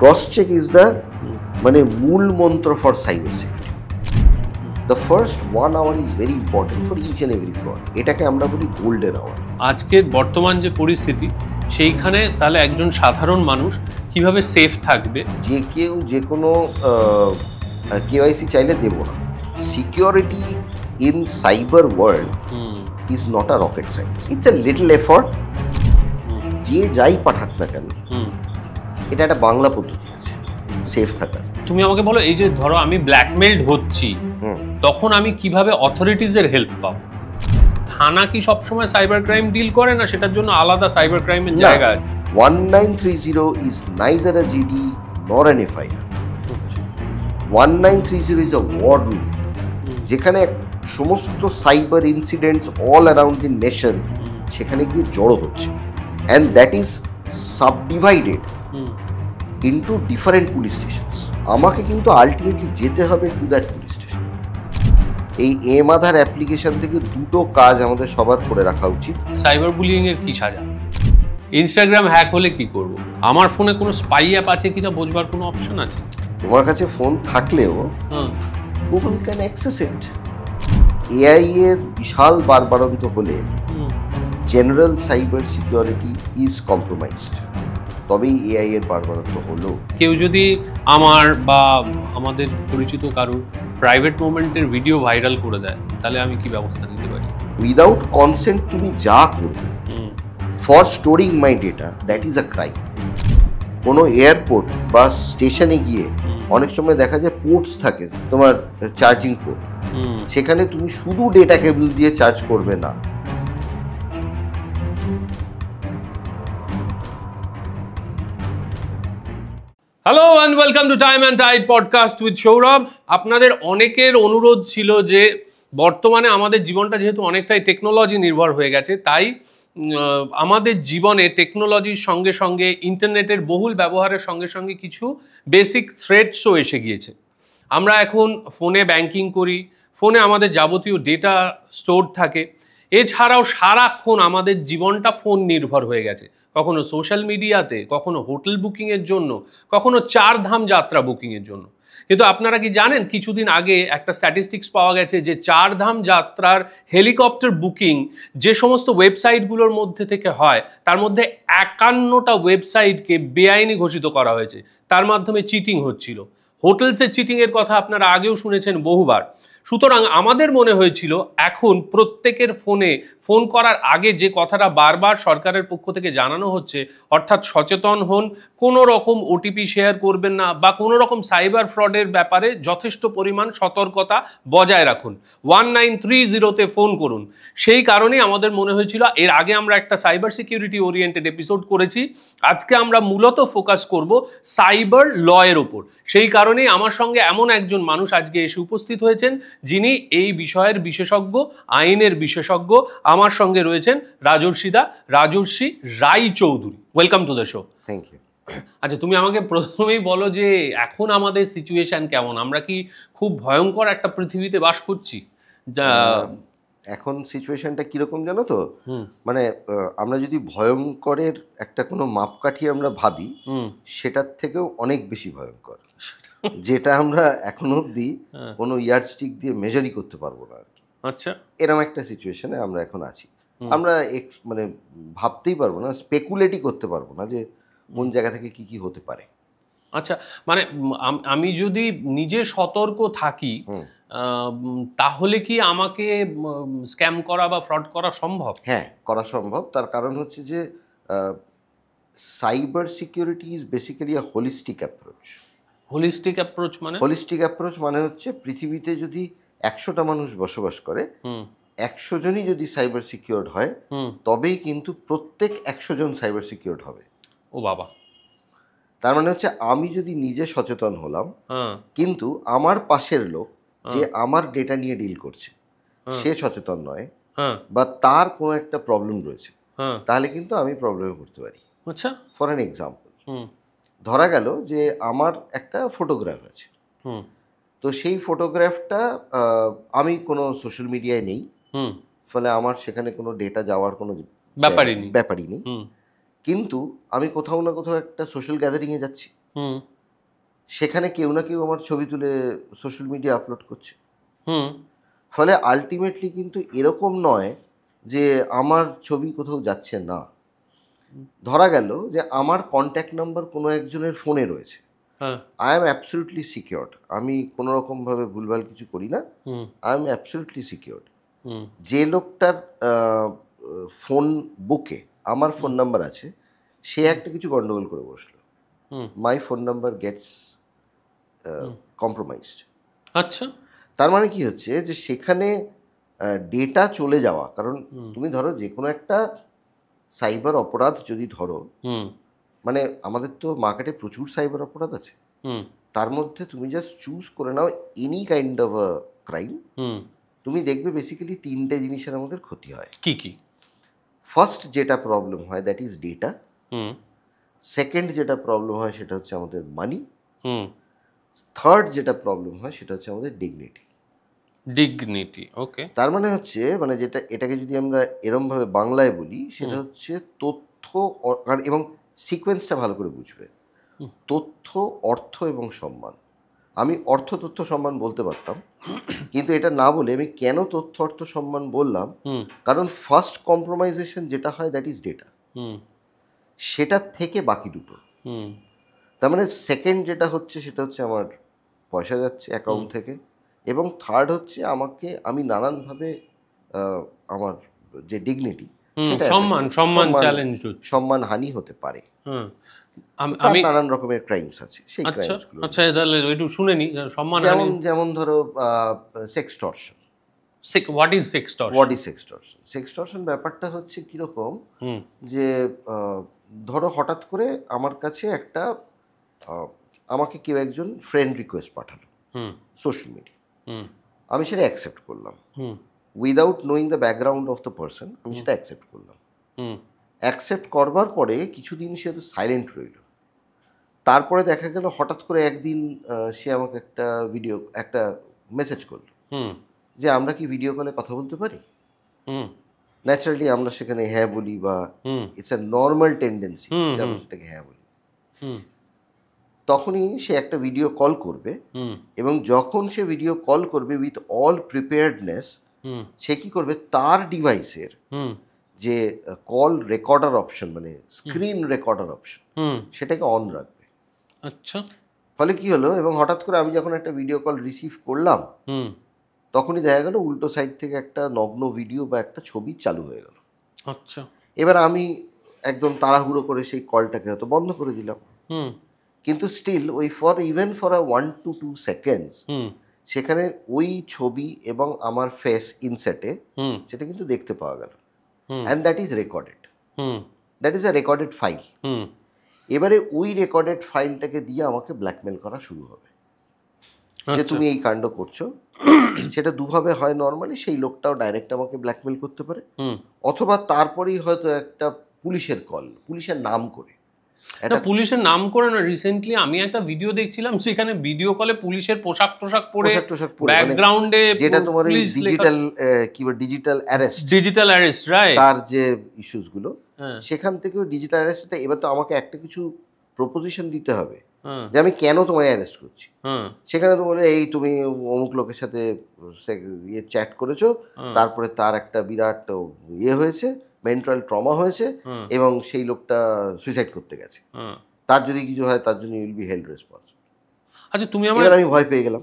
Cross check is the মানে মূল মন্ত্র for cyber safety. The first 1 hour is very important for each and every fraud. এটাকে আমরা বলি গোল্ডেন আওয়ার। আজকের বর্তমান যে পরিস্থিতি সেইখানে তাহলে একজন সাধারণ মানুষ কিভাবে সেফ থাকবে? যে কেউ যে কোনো কেওয়াইসি চাইলে দেব না। Security in cyber world is not a rocket science, it's a little effort. যে যাই পাঠাক না কেন, এটা একটা বাংলা পদ্ধতি আছে সেফ থাকার। তুমি আমাকে বলো, এই যে ধরো আমি ব্ল্যাকমেইলড হচ্ছি, তখন আমি কিভাবে অথরিটিজের হেল্প পাবো? থানা কি সবসময় সাইবার ক্রাইম ডিল করে না? সেটার জন্য আলাদা সাইবার ক্রাইমের জায়গা আছে। 1930 is neither a GD nor an FIR. 1930 is a war room, যেখানে সমস্ত cyber incidents all around the nation সেখানে গিয়ে জড়ো হচ্ছে, and that is subdivided into different police stations. আমাকে কিন্তু আলটিমেটলি যেতে হবে টু দ্যাট পুলিশ স্টেশন। এই এম আধার অ্যাপ্লিকেশন থেকে দুটো কাজ আমাদের সবার করে রাখা উচিত। সাইবার বুলিং এর কি সাজা? ইনস্টাগ্রাম হ্যাক হলে কি করব? আমার ফোনে কোনো স্পাই অ্যাপ আছে কিনা বোঝবার কোনো অপশন আছে? তোমার কাছে ফোন থাকলেও Google can access it. AI এর বিশাল বাড়বাড়ন্ত হলে general cyber security is compromised. তবেই এআই এর বাড়বাড়ন্ত হলো। কেউ যদি আমার বা আমাদের পরিচিত কারোর প্রাইভেট মোমেন্টের ভিডিও ভাইরাল করে দেয়, তাহলে আমি কি ব্যবস্থা নিতে পারি? উইদাউট কনসেন্ট তুমি যা করবে, for storing my data, that is a crime. কোনো এয়ারপোর্ট বা স্টেশনে গিয়ে অনেক সময় দেখা যায় পোর্টস থাকে, তোমার চার্জিং পোর্ট, সেখানে তুমি শুধু ডেটা কেবল দিয়ে চার্জ করবে না। Hello and welcome to time and tide podcast with Sourav. আপনাদের অনেকের অনুরোধ ছিল যে বর্তমানে আমাদের জীবনটা যেহেতু অনেকটাই টেকনোলজি নির্ভর হয়ে গেছে, তাই আমাদের জীবনে টেকনোলজির সঙ্গে সঙ্গে ইন্টারনেটের বহুল ব্যবহারের সঙ্গে সঙ্গে কিছু বেসিক থ্রেটসও এসে গিয়েছে। আমরা এখন ফোনে ব্যাংকিং করি, ফোনে আমাদের যাবতীয় ডেটা স্টোর থাকে। এছাড়াও সারাক্ষণ আমাদের জীবনটা ফোন নির্ভর হয়ে গেছে, কখনো সোশ্যাল মিডিয়াতে, কখনো হোটেল বুকিংয়ের জন্য, কখনো 4 ধাম যাত্রা বুকিংয়ের জন্য। কিন্তু আপনারা কি জানেন, কিছুদিন আগে একটা স্ট্যাটিস্টিক্স পাওয়া গেছে যে 4 ধাম যাত্রার হেলিকপ্টার বুকিং যে সমস্ত ওয়েবসাইটগুলোর মধ্যে থেকে হয়, তার মধ্যে 51টা ওয়েবসাইটকে বেআইনি ঘোষিত করা হয়েছে। তার মাধ্যমে চিটিং হচ্ছিল। হোটেলসের চিটিংয়ের কথা আপনারা আগেও শুনেছেন বহুবার। সুতরাং আমাদের মনে হয়েছিল এখন প্রত্যেকের ফোনে ফোন করার আগে যে কথাটা বারবার সরকারের পক্ষ থেকে জানানো হচ্ছে, অর্থাৎ সচেতন হন, কোনো রকম ওটিপি শেয়ার করবেন না বা কোনো রকম সাইবার ফ্রডের ব্যাপারে যথেষ্ট পরিমাণ সতর্কতা বজায় রাখুন। 1930-তে ফোন করুন। সেই কারণেই আমাদের মনে হয়েছিল, এর আগে আমরা একটা সাইবার সিকিউরিটি ওরিয়েন্টেড এপিসোড করেছি, আজকে আমরা মূলত ফোকাস করব সাইবার লয়ের ওপর। সেই কারণেই আমার সঙ্গে এমন একজন মানুষ আজকে এসে উপস্থিত হয়েছেন যিনি এই বিষয়ের বিশেষজ্ঞ, আইনের বিশেষজ্ঞ। আমার সঙ্গে রয়েছেন Rajarshi Roychowdhury. Welcome to the show. Thank you. আচ্ছা, তুমি আমাকে প্রথমেই বলো যে এখন আমাদের সিচুয়েশন কেমন? আমরা কি খুব ভয়ঙ্কর একটা পৃথিবীতে বাস করছি? এখন সিচুয়েশনটা কিরকম জানো তো? মানে আমরা যদি ভয়ঙ্করের একটা কোনো মাপকাঠি আমরা ভাবি, সেটার থেকেও অনেক বেশি ভয়ঙ্কর, যেটা আমরা এখনো অবধি কোনো ইয়ার্ডস্টিক দিয়ে মেজারই করতে পারবো না আর কি। আচ্ছা, এরকম একটা সিচুয়েশনে আমরা এখন আছি। আমরা মানে ভাবতেই পারবো না, স্পেকুলেটই করতে পারবো না যে কোন জায়গা থেকে কি কি হতে পারে। আচ্ছা, মানে আমি যদি নিজে সতর্ক থাকি তাহলে কি আমাকে স্ক্যাম করা বা ফ্রড করা সম্ভব? হ্যাঁ, করা সম্ভব। তার কারণ হচ্ছে যে cyber security is basically a holistic approach. Holistic approach মানে? হোলিস্টিক অ্যাপ্রোচ মানে হচ্ছে পৃথিবীতে যদি 100টা মানুষ বসবাস করে, 100 জনই যদি সাইবার সিকিউরড হয়, তবেই কিন্তু প্রত্যেক 100 জন সাইবার সিকিউরড হবে। ও বাবা! তার মানে হচ্ছে আমি যদি নিজে সচেতন হলাম, কিন্তু আমার পাশের লোক যে আমার ডেটা নিয়ে ডিল করছে সে সচেতন নয়, বা তার কোনো একটা প্রবলেম রয়েছে, তাহলে কিন্তু আমি প্রবলেমে পড়তে পারি। আচ্ছা, ফর অ্যান এক্সাম্পল, ধরা গেল যে আমার একটা ফটোগ্রাফ আছে, তো সেই ফটোগ্রাফটা আমি কোনো সোশ্যাল মিডিয়ায় নেই, ফলে আমার সেখানে কোনো ডেটা যাওয়ার কোনো ব্যাপারই নেই। কিন্তু আমি কোথাও না কোথাও একটা সোশ্যাল গ্যাদারিংয়ে যাচ্ছি, হুম সেখানে কেউ না কেউ আমার ছবি তুলে সোশ্যাল মিডিয়া আপলোড করছে। হুম ফলে আলটিমেটলি কিন্তু এরকম নয় যে আমার ছবি কোথাও যাচ্ছে না। ধরা গেল যে আমার কন্ট্যাক্ট নাম্বার কোনো একজনের ফোনে রয়েছে, হ্যাঁ আই অ্যাম অ্যাবসলিউটলি সিকিউরড, আমি কোনো রকমভাবে ভুলভাল কিছু করি না, হুম আই অ্যাম অ্যাবসলিউটলি সিকিউরড। হুম যে লোকটার ফোন বুকে আমার ফোন নাম্বার আছে, সে একটা কিছু গন্ডগোল করে বসলো, hmm my phone number gets compromised. আচ্ছা তার মানে কি হচ্ছে যে সেখানে ডেটা চলে যাওয়া, কারণ হুম তুমি ধরো যে কোনো একটা সাইবার অপরাধ যদি ধরো, হুম মানে আমাদের তো মার্কেটে প্রচুর সাইবার অপরাধ আছে, হুম তার মধ্যে তুমি জাস্ট চুজ করে নাও any kind of a crime, hmm তুমি দেখবে বেসিক্যালি তিনটে জিনিসের আমাদের ক্ষতি হয়। কি কি ফার্স্ট যেটা প্রবলেম হয় that is data, hmm second যেটা প্রবলেম হয় সেটা হচ্ছে আমাদের মানি, হুম থার্ড যেটা প্রবলেম হয় সেটা হচ্ছে আমাদের ডিগনিটি। ডিগনিটি ওকে তার মানে হচ্ছে, মানে যেটা এটাকে যদি আমরা এরমভাবে বাংলায় বলি সেটা হচ্ছে তথ্য এবং সিকোয়েন্সটা ভালো করে বুঝবে, হুম। তথ্য, অর্থ এবং সম্মান। আমি অর্থ, তথ্য, সম্মান বলতে পারতাম, কিন্তু এটা না বলে আমি কেন তথ্য, অর্থ, সম্মান বললাম, হুম কারণ ফার্স্ট কম্প্রোমাইজেশন যেটা হয় দ্যাট ইজ ডেটা, হুম সেটার থেকে বাকি দুটো। হুম তার মানে সেকেন্ড যেটা হচ্ছে সেটা হচ্ছে আমার পয়সা যাচ্ছে অ্যাকাউন্ট থেকে, এবং থার্ড হচ্ছে আমি নানানভাবে আমার যে ডিগনিটি হুম সেটা সম্মান affected, সম্মান চ্যালেঞ্জ হচ্ছে সম্মানহানি হতে পারে। হুম তার আমি নানান রকমের ক্রাইমস আছে, সেই আচ্ছা ক্রাইমসগুলো আচ্ছা তাহলে একটু শুনে নি সম্মানহানি যেমন যেমন ধরো sextortion. What is sextortion what is sextortion? Sextortion ব্যাপারটা হচ্ছে কীরকম, হুম যে ধরো হঠাৎ করে আমার কাছে একটা আমাকে কেউ একজন ফ্রেন্ড রিকোয়েস্ট পাঠালো হুম সোশ্যাল মিডিয়া, হুম আমি সেটা অ্যাকসেপ্ট করলাম hmm without knowing the background of the person, আমি সেটা অ্যাকসেপ্ট করলাম। হুম অ্যাকসেপ্ট করবার পরে কিছুদিন সে তো সাইলেন্ট রইল, তারপরে দেখা গেল হঠাৎ করে একদিন সে আমাকে একটা মেসেজ করলো হুম যে আমরা কি ভিডিও কলে কথা বলতে পারি। হুম ন্যাচারালি আমরা সেখানে হ্যাঁ বলি, বা hmm it's a normal tendency hmm, যে আমরা হুম। সেটাকে হ্যাঁ বলি। হুম তখনই সে একটা ভিডিও কল করবে, হুম এবং যখন সে ভিডিও কল করবে উইথ অল প্রিপেয়ার্ডনেস, হুম সে কী করবে, তার ডিভাইসের হুম যে কল রেকর্ডার অপশন, মানে স্ক্রিন রেকর্ডার অপশন, হুম সেটাকে অন রাখবে। আচ্ছা ফলে কী হলো, এবং হঠাৎ করে আমি যখন একটা ভিডিও কল রিসিভ করলাম, হুম তখনই দেখা গেল উল্টো সাইড থেকে একটা নগ্ন ভিডিও বা একটা ছবি চালু হয়ে গেল। আচ্ছা এবার আমি একদম তাড়াহুড়ো করে সেই কলটাকে হয়তো বন্ধ করে দিলাম, হুম কিন্তু স্টিল ওই even for a 1 to 2 seconds hmm সেখানে ওই ছবি এবং আমার ফেস ইনসেটে হুম সেটা কিন্তু দেখতে পাওয়া গেল, hmm and that is recorded, hmm that is a recorded file. Hmm এবারে ওই রেকর্ডেড ফাইলটাকে দিয়ে আমাকে ব্ল্যাকমেল করা শুরু হবে যে আচ্ছা তুমি এই কাণ্ড করছো। সেটা দুভাবে হয় নর্মালি, সেই লোকটাও ডাইরেক্ট আমাকে ব্ল্যাকমেল করতে পারে, হুম অথবা তারপরেই হয়তো একটা পুলিশের কল, পুলিশের নাম করে না একটা পুলিশের নাম করে না, রিসেন্টলি আমি একটা ভিডিও দেখছিলাম, সেখানে ভিডিও কলে পুলিশের পোশাক টোশাক পরে পোশাক টোশাক পরে, মানে ব্যাকগ্রাউন্ডে যেটা তোমার ওই digital arrest, digital arrest right তার যে ইস্যুসগুলো, হ্যাঁ সেখান থেকেও ডিজিটাল অ্যারেস্টটা এবার তো আমাকে একটা কিছু প্রপোজিশন দিতে হবে হ্যাঁ যে আমি কেন তোমায় অ্যারেস্ট করছি। হ্যাঁ সেখানে তো বলে এই তুমি অমুক লোকের সাথে চ্যাট করেছো, হ্যাঁ তারপরে তার একটা বিরাট হয়েছে, মেন্টাল ট্রমা হয়েছে, হ্যাঁ এবং সেই লোকটা সুইসাইড করতে গেছে, হ্যাঁ তার যদি কিছু হয় তার জন্য উইল বি হেল্ড রেসপন্সিবল। আচ্ছা তুমি আমার এবার আমি ভয় পেয়ে গেলাম,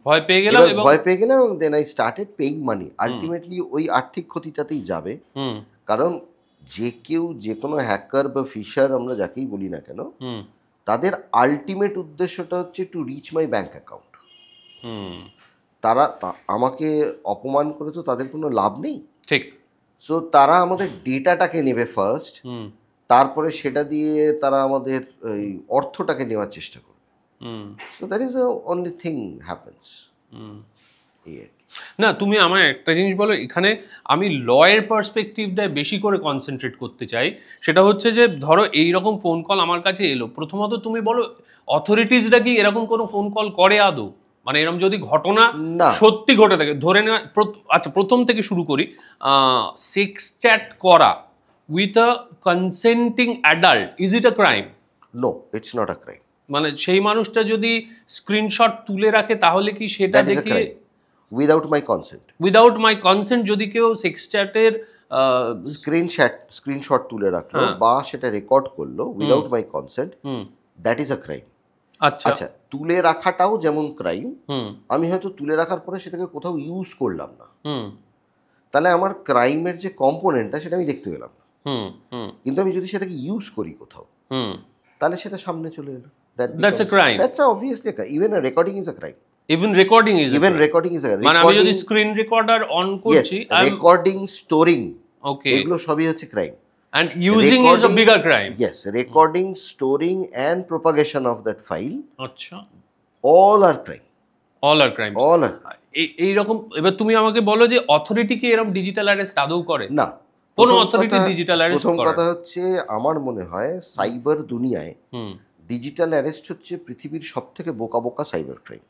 ভয় পেয়ে গেলাম এবার এবং ভয় পেয়ে গেলাম, এবং then I started paying money. Ultimately ওই আর্থিক ক্ষতিটাতেই যাবে, হুম কারণ যে কেউ, যে কোনো হ্যাকার বা ফিশার আমরা যাকেই বলি না কেন, হুম তাদের আলটিমেট উদ্দেশ্যটা হচ্ছে to reach my bank account. Hmm তারা আমাকে অপমান করে তো তাদের কোনো লাভ নেই। ঠিক সো তারা আমাদের ডেটাটাকে নেবে ফার্স্ট, হুম তারপরে সেটা দিয়ে তারা আমাদের ওই অর্থটাকে নেওয়ার চেষ্টা করবে। Hmm so that is the only thing happens. Hmm এই আর কি। না তুমি আমার একটা জিনিস বলো, এখানে আমি লয়ের পার্সপেক্টিভটায় বেশি করে কনসেন্ট্রেট করতে চাই। সেটা হচ্ছে যে ধরো এইরকম ফোন কল আমার কাছে এলো, প্রথমত তুমি বলো অথরিটিসরা কি এরকম কোনো ফোন কল করে আদৌ? মানে এরকম যদি ঘটনা না। সত্যি ঘটে থাকে, ধরে নেওয়া আচ্ছা প্রথম থেকে শুরু করি, সেক্স চ্যাট করা with a consenting adult, is it a crime? No, it's not a crime. মানে সেই মানুষটা যদি স্ক্রিনশট তুলে রাখে তাহলে কি সেটা দ্যাট ইজ আ দেখিয়ে crime without my consent. Without my consent যদি কেউ সেক্স চ্যাটের স্ক্রিনশট তুলে রাখলো বা সেটা রেকর্ড করলো without my consent, that is a crime. আচ্ছা আচ্ছা, তুলে রাখাটাও যেমন ক্রাইম, হুম আমি হয়তো তুলে রাখার পরে সেটাকে কোথাও ইউজ করলাম না, হুম তাহলে আমার ক্রাইমের যে কম্পোনেন্টটা সেটা আমি দেখতে পেলাম না। হুম হুম কিন্তু আমি যদি সেটাকে ইউজ করি কোথাও, হুম তাহলে সেটা সামনে চলে এলো। That's a crime. That's obviously a crime. Even a recording is a crime. Even recording is Even recording is a crime. মানে আমি যদি স্ক্রিন রেকর্ডার অন Yes, করছি recording, storing, ওকে এগুলো সবই হচ্ছে crime. and using is a bigger crime. Yes, recording, storing and propagation of that file, আচ্ছা all are crime. All are crime All are. এই রকম। এবার তুমি আমাকে বলো যে অথরিটি কি এরকম ডিজিটাল অ্যারেস্ট আদৌ করে? না, কোন প্রথম অথরিটি কথা- ডিজিটাল অ্যারেস্ট প্রথম করে? কথা হচ্ছে আমার মনে হয় সাইবার দুনিয়ায় হুম ডিজিটাল অ্যারেস্ট হচ্ছে পৃথিবীর সব থেকে বোকা বোকা সাইবার ক্রাইম।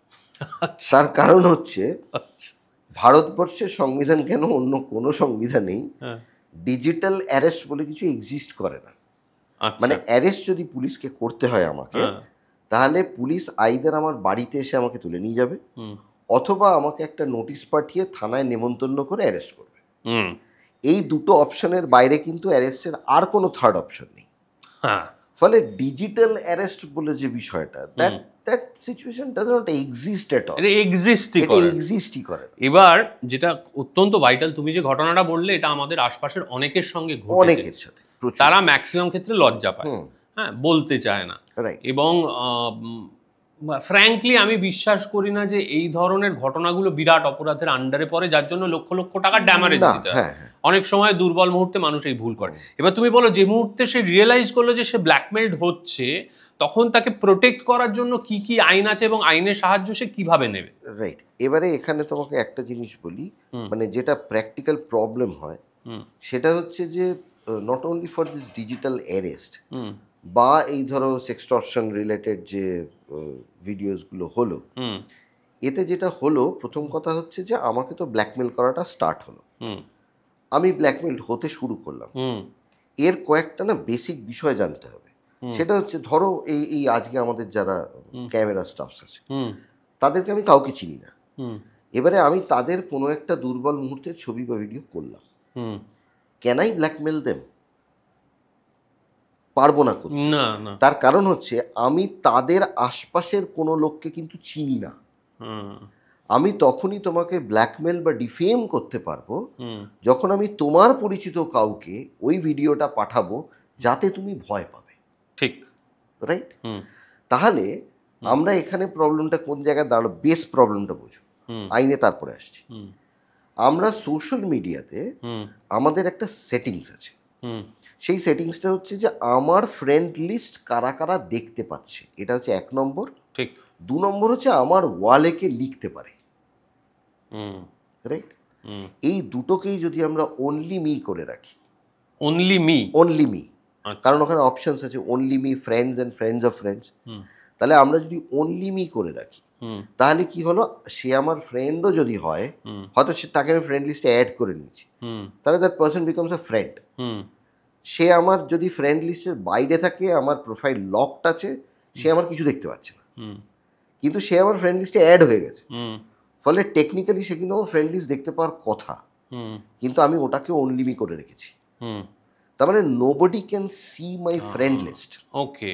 তার কারণ হচ্ছে আচ্ছা ভারতবর্ষের সংবিধান কেন অন্য কোনো সংবিধানেই হ্যাঁ ডিজিটাল অ্যারেস্ট বলে কিছু এক্সিস্ট করে না। আচ্ছা মানে অ্যারেস্ট যদি পুলিশকে করতে হয় আমাকে, হ্যাঁ, তাহলে পুলিশ আইদার আমার বাড়িতে এসে আমাকে তুলে নিয়ে যাবে, হুম অথবা আমাকে একটা নোটিশ পাঠিয়ে থানায় নেমন্তন্ন করে অ্যারেস্ট করবে। হুম এই দুটো অপশনের বাইরে কিন্তু অ্যারেস্টের আর কোনো থার্ড অপশন নেই। হ্যাঁ ফলে ডিজিটাল অ্যারেস্ট বলে যে বিষয়টা, that situation does not exist at all. এটা এক্সিস্টই এটা করে। এক্সিস্টই করে না। এবার যেটা অত্যন্ত ভাইটাল, তুমি যে ঘটনাটা বললে এটা আমাদের আশপাশের অনেকের সঙ্গে ঘটেছে। অনেকের সাথে প্রচুর। তারা ম্যাক্সিমাম ক্ষেত্রে লজ্জা পায়, হুম, হ্যাঁ, বলতে চায় না। রাইট। এবং ফ্র্যাঙ্কলি আমি বিশ্বাস করি না যে এই ধরনের ঘটনাগুলো বিরাট অপরাধের আন্ডারে পড়ে, যার জন্য লক্ষ লক্ষ টাকা ড্যামারেজ না, দিতে হয়। হ্যাঁ, হ্যাঁ। অনেক সময় দুর্বল মুহূর্তে মানুষ এই ভুল করে। এবার তুমি বলো, যে মুহূর্তে সে রিয়েলাইজ করলো যে সে ব্ল্যাকমেইলড হচ্ছে, তখন তাকে প্রোটেক্ট করার জন্য কি কি আইন আছে এবং আইনের সাহায্য সে কিভাবে নেবে? রাইট। এবারে এখানে তোমাকে একটা জিনিস বলি, মানে যেটা প্র্যাকটিক্যাল প্রবলেম হয় সেটা হচ্ছে যে not only for this digital arrest hmm বা এই ধরো সেক্সটর্শন রিলেটেড যে ভিডিওসগুলো হলো, হুম এতে যেটা হলো, প্রথম কথা হচ্ছে যে আমাকে তো ব্ল্যাকমেল করাটা স্টার্ট হলো, হুম আমি ব্ল্যাকমেল হতে শুরু করলাম। হুম এর কয়েকটা না বেসিক বিষয় জানতে হবে। সেটা হচ্ছে ধরো এই আজকে আমাদের যারা ক্যামেরা স্টাফস আছে হুম তাদেরকে আমি কাউকে চিনি না। হুম এবারে আমি তাদের কোনো একটা দুর্বল মুহূর্তে ছবি বা ভিডিও করলাম, হুম ক্যান আই ব্ল্যাকমেল দেম? পারবো না করতে। না না তার কারণ হচ্ছে আমি তাদের আশপাশের কোনো লোককে কিন্তু চিনি না। হুম আমি তখনই তোমাকে ব্ল্যাকমেল বা ডিফেম করতে পারবো হুম যখন আমি তোমার পরিচিত কাউকে ওই ভিডিওটা পাঠাবো যাতে তুমি ভয় পাবে। ঠিক। রাইট? হুম তাহলে আমরা এখানে প্রবলেমটা কোন জায়গায় দাঁড়ালো, বেস প্রবলেমটা বুঝো, হুম আইনে তারপরে আসছি। হুম আমরা সোশ্যাল মিডিয়াতে হুম আমাদের একটা সেটিংস আছে, হুম সেই সেটিংসটা হচ্ছে যে আমার ফ্রেন্ড লিস্ট কারা কারা দেখতে পাচ্ছে, এটা হচ্ছে 1 নম্বর। ঠিক। 2 নম্বর হচ্ছে আমার ওয়ালেকে লিখতে পারে। হুম রাইট? হুম এই দুটোকেই যদি আমরা অনলি মি করে রাখি, অনলি মি। অনলি মি, কারণ ওখানে অপশনস আছে only me, friends and friends of friends. হুম তাহলে আমরা যদি অনলি মি করে রাখি, হুম তাহলে কি হলো, সে আমার ফ্রেন্ডও যদি হয়, হুম হয়তো তাকে আমি ফ্রেন্ড লিস্টে অ্যাড করে নিয়েছি, হুম তাহলে that person becomes a friend. হুম সে আমার যদি ফ্রেন্ড লিস্টের বাইরে থাকে, আমার প্রোফাইল লকড আছে, সে আমার কিছু দেখতে পাচ্ছে না, হুম কিন্তু সে আমার ফ্রেন্ড লিস্টে অ্যাড হয়ে গেছে। হুম ফলে টেকনিক্যালি সে কিন্তু আমার ফ্রেন্ড লিস্ট দেখতে পাওয়ার কথা, হুম কিন্তু আমি ওটাকে অনলি মি করে রেখেছি। হুম তার মানে nobody can see my friend list. Okay.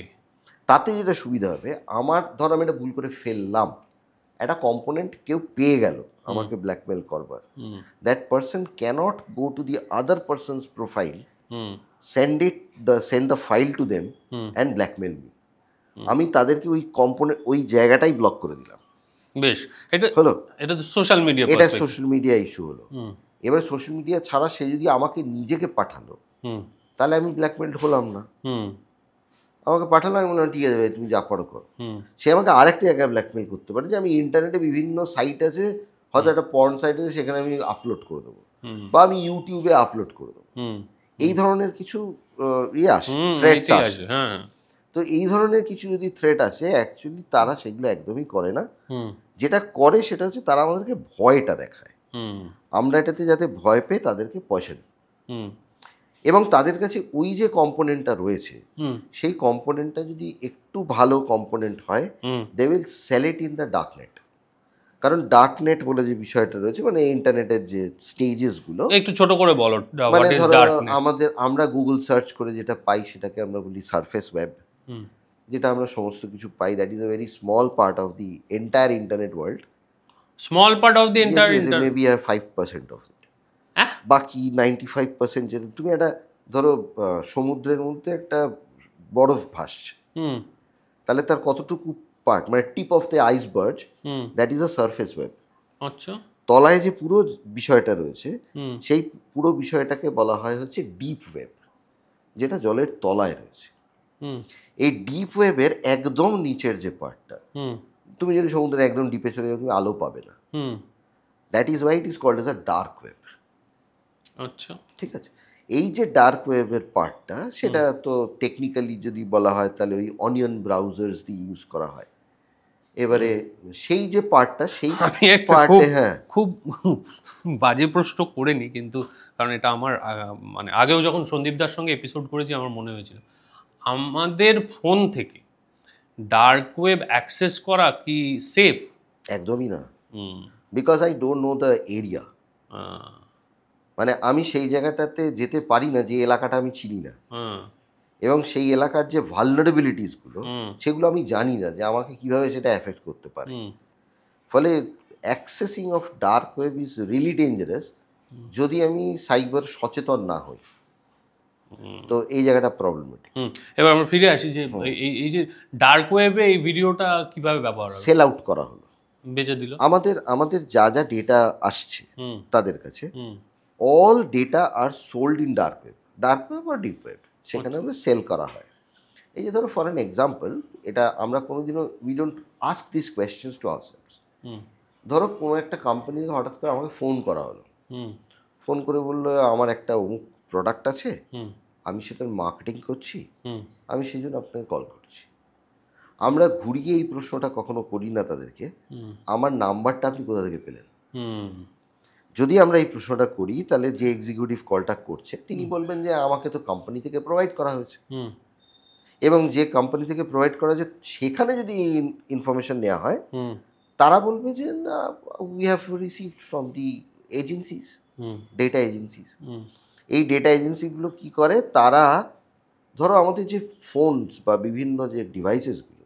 তাতে যেটা সুবিধা হবে, আমার ধর আমি এটা ভুল করে ফেললাম, একটা কম্পোনেন্ট কেউ পেয়ে গেল আমাকে ব্ল্যাকমেল করবার, hmm that person cannot go to the other person's profile, hmm send the file to them hmm and blackmail me. আমি তাদেরকে ওই কম্পোনেন্ট ওই জায়গাটাই ব্লক করে দিলাম। বেশ। এটা হলো, এটা তো সোশ্যাল মিডিয়া। এটা সোশ্যাল মিডিয়া ইস্যু হলো। হুম এবার সোশ্যাল মিডিয়া ছাড়া সে যদি আমাকে নিজেকে পাঠালো, হুম তাহলে আমি ব্ল্যাকমেলড হলাম না। হুম আমাকে পাঠালো, আমি বললাম ঠিক আছে ভাই, তুমি যা পারো করো। হুম সে আমাকে আরেকটা জায়গায় ব্ল্যাকমেল করতে পারে, যে আমি ইন্টারনেটে বিভিন্ন সাইট আছে, হয়তো একটা পর্ন সাইট আছে, সেখানে আমি আপলোড করে দেবো, হুম বা আমি ইউটিউবে আপলোড করে দেবো। হুম এই ধরনের কিছু আসে, হুম থ্রেটস এটাই আসে। আছে, হ্যাঁ। তো এই ধরনের কিছু যদি থ্রেট আসে, অ্যাকচুয়ালি তারা সেগুলো একদমই করে না। হুম যেটা করে সেটা হচ্ছে তারা আমাদেরকে ভয়টা দেখায়, হুম আমরা এটাতে যাতে ভয় পেয়ে তাদেরকে পয়সা দিই। হুম এবং তাদের কাছে ওই যে কম্পোনেন্টটা রয়েছে হুম সেই কম্পোনেন্টটা যদি একটু ভালো কম্পোনেন্ট হয় হুম they will sell it in the darknet. কারণ ডার্কনেট বলে যে বিষয়টা রয়েছে মানে ইন্টারনেটের যে স্টেজেসগুলো, একটু ছোট করে বলো মানে হোয়াট ইজ ধরো ডার্কনেট। আমরা গুগল সার্চ করে যেটা পাই সেটাকে আমরা বলি সারফেস ওয়েব। হুম যেটা আমরা সমস্ত কিছু পাই, that is a very small part of the entire internet world. Small part of the entire maybe 5% of it. হ্যাঁ বাকি 95% যেটা তুমি একটা ধরো সমুদ্রের মধ্যে একটা বরফ ভাসছে, হুম তাহলে তার কতটুকু পার্ট মানে tip of the iceberg, hmm that is a surface web. আচ্ছা তলায় যে পুরো বিষয়টা রয়েছে হুম সেই পুরো বিষয়টাকে বলা হয় হচ্ছে ডিপ ওয়েব, যেটা জলের তলায় রয়েছে। হুম এই ডিপ ওয়েবের একদম নিচের যে পার্টটা, হুম তুমি যদি সমুদ্রের একদম ডিপে চলে যাও তুমি আলো পাবে না। Hmm that is why it is called as a dark web. আচ্ছা ঠিক আছে, এই যে ডার্ক ওয়েবের পার্টটা সেটা তো টেকনিক্যালি যদি বলা হয় তাহলে ওই অনিয়ন ব্রাউজার্স দিয়ে ইউজ করা হয়। এবারে সেই যে পার্টটা সেই আমি একটা পার্টে হ্যাঁ খুব বাজে প্রশ্ন করে নি কিন্তু, কারণ এটা আমার মানে আগেও যখন সন্দীপদার সঙ্গে এপিসোড করেছি আমার মনে হয়েছিল আমাদের ফোন থেকে ডার্ক ওয়েব অ্যাক্সেস করা কি সেফ? একদমই না, হুম because I don't know the area. মানে আমি সেই জায়গাটাতে যেতে পারি না যে এলাকাটা আমি চিনি না, এবং সেই এলাকার যে ভালনারেবিলিটিসগুলো সেগুলো আমি জানি না যে আমাকে কিভাবে সেটা এফেক্ট করতে পারে। ফলে accessing of dark web is really dangerous যদি আমি সাইবার সচেতন না হই। তো এই জায়গাটা প্রবলেমেটিক। এবার আমরা ফিরে আসি যে এই যে ডার্ক ওয়েবে এই ভিডিওটা কিভাবে ব্যবহার হবে, সেল আউট করা হলো, বেচে দিল। আমাদের যা যা ডেটা আসছে হুম তাদের কাছে, হুম all data are sold in dark web আর ডিপ ওয়েব, সেখানে সেল করা হয়। এই যে ধরো ফর অ্যান এক্সাম্পল, এটা আমরা কোনোদিনও we don't ask this questions to ourselves. হুম ধরো কোনো একটা কোম্পানি হঠাৎ করে আমাকে ফোন করা হলো, হুম ফোন করে বললো আমার একটা অমুক প্রোডাক্ট আছে, হুম আমি সেটার মার্কেটিং করছি, হুম আমি সেই জন্য আপনাকে কল করছি। আমরা ঘুরিয়ে এই প্রশ্নটা কখনো করি না তাদেরকে, আমার নাম্বারটা আপনি কোথা থেকে পেলেন। হুম যদি আমরা এই প্রশ্নটা করি তাহলে যে এক্সিকিউটিভ কলটা করছে তিনি বলবেন যে আমাকে তো কোম্পানি থেকে প্রোভাইড করা হয়েছে, হুম এবং যে কোম্পানি থেকে প্রোভাইড করা হয়েছে সেখানে যদি ইনফরমেশন নেওয়া হয় হুম তারা বলবে যে না, we have received from the agencies, hmm data agencies. হুম এই ডেটা এজেন্সিগুলো কী করে, তারা ধরো আমাদের যে ফোনস বা বিভিন্ন যে ডিভাইসেসগুলো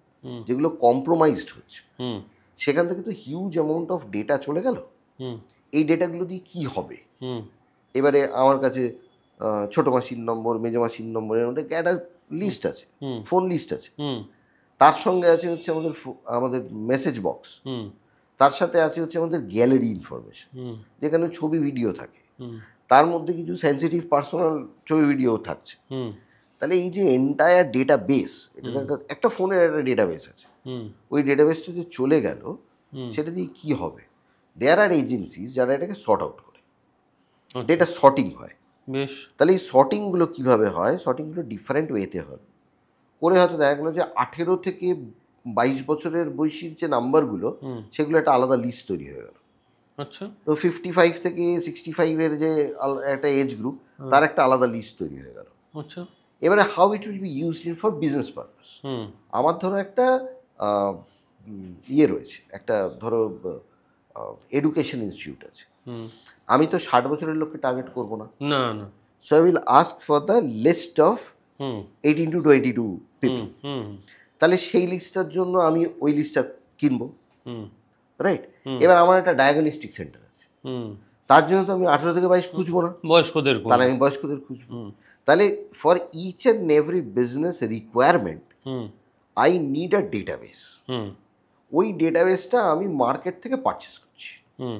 যেগুলো কম্প্রোমাইজড হচ্ছে হুম সেখান থেকে তো হিউজ অ্যামাউন্ট অফ ডেটা চলে গেল। হুম এই ডেটাগুলো দিয়ে কী হবে? হুম এবারে আমার কাছে ছোটো মাসির নম্বর, মেজো মাসির নম্বর, এর মধ্যে একটা লিস্ট আছে, ফোন লিস্ট আছে, হুম তার সঙ্গে আছে হচ্ছে আমাদের মেসেজ বক্স, হুম তার সাথে আছে হচ্ছে আমাদের গ্যালারি ইনফরমেশন হুম যেখানে ছবি ভিডিও থাকে, হুম তার মধ্যে কিছু সেন্সিটিভ পার্সোনাল ছবি ভিডিও থাকছে। হুম তাহলে এই যে এন্টায়ার ডেটা বেস, এটা তো একটা ফোনের একটা ডেটা বেস আছে, হুম ওই ডেটা বেসটা যে চলে গেল সেটা দিয়ে কী হবে? দেয়ার আর এজেন্সিস যারা এটাকে সর্ট আউট করে, ডেটা সর্টিং হয়। বেশ। তাহলে এই সর্টিংগুলো কীভাবে হয়? সর্টিংগুলো ডিফারেন্ট ওয়েতে হয়, করে হয়তো দেখা গেলো যে 18 থেকে 22 বছরের বয়সীর যে নাম্বারগুলো সেগুলো একটা আলাদা লিস্ট তৈরি হয়ে গেল। আচ্ছা তো 55 থেকে 65-এর যে একটা এজ গ্রুপ তার একটা আলাদা লিস্ট তৈরি হয়ে গেল। আচ্ছা এবারে how it will be used in for business purpose. হুম আমার ধরো একটা ইয়ে রয়েছে, একটা ধরো এডুকেশন ইনস্টিটিউট আছে, হুম আমি তো 60 বছরের লোককে টার্গেট করবো না, না না so I will ask for the list of hmm 18 to 22 people. হুম তাহলে সেই লিস্টটার জন্য আমি ওই লিস্টটা কিনবো, হুম রাইট? এবার আমার একটা ডায়াগনস্টিক সেন্টার আছে, হুম তার জন্য তো আমি 18 থেকে 22 খুঁজবো না, বয়স্কদের তাহলে আমি বয়স্কদের খুঁজবো। তাহলে for each and every business requirement hmm I need a database. হুম ওই ডেটাবেসটা আমি মার্কেট থেকে পারচেস করছি। হুম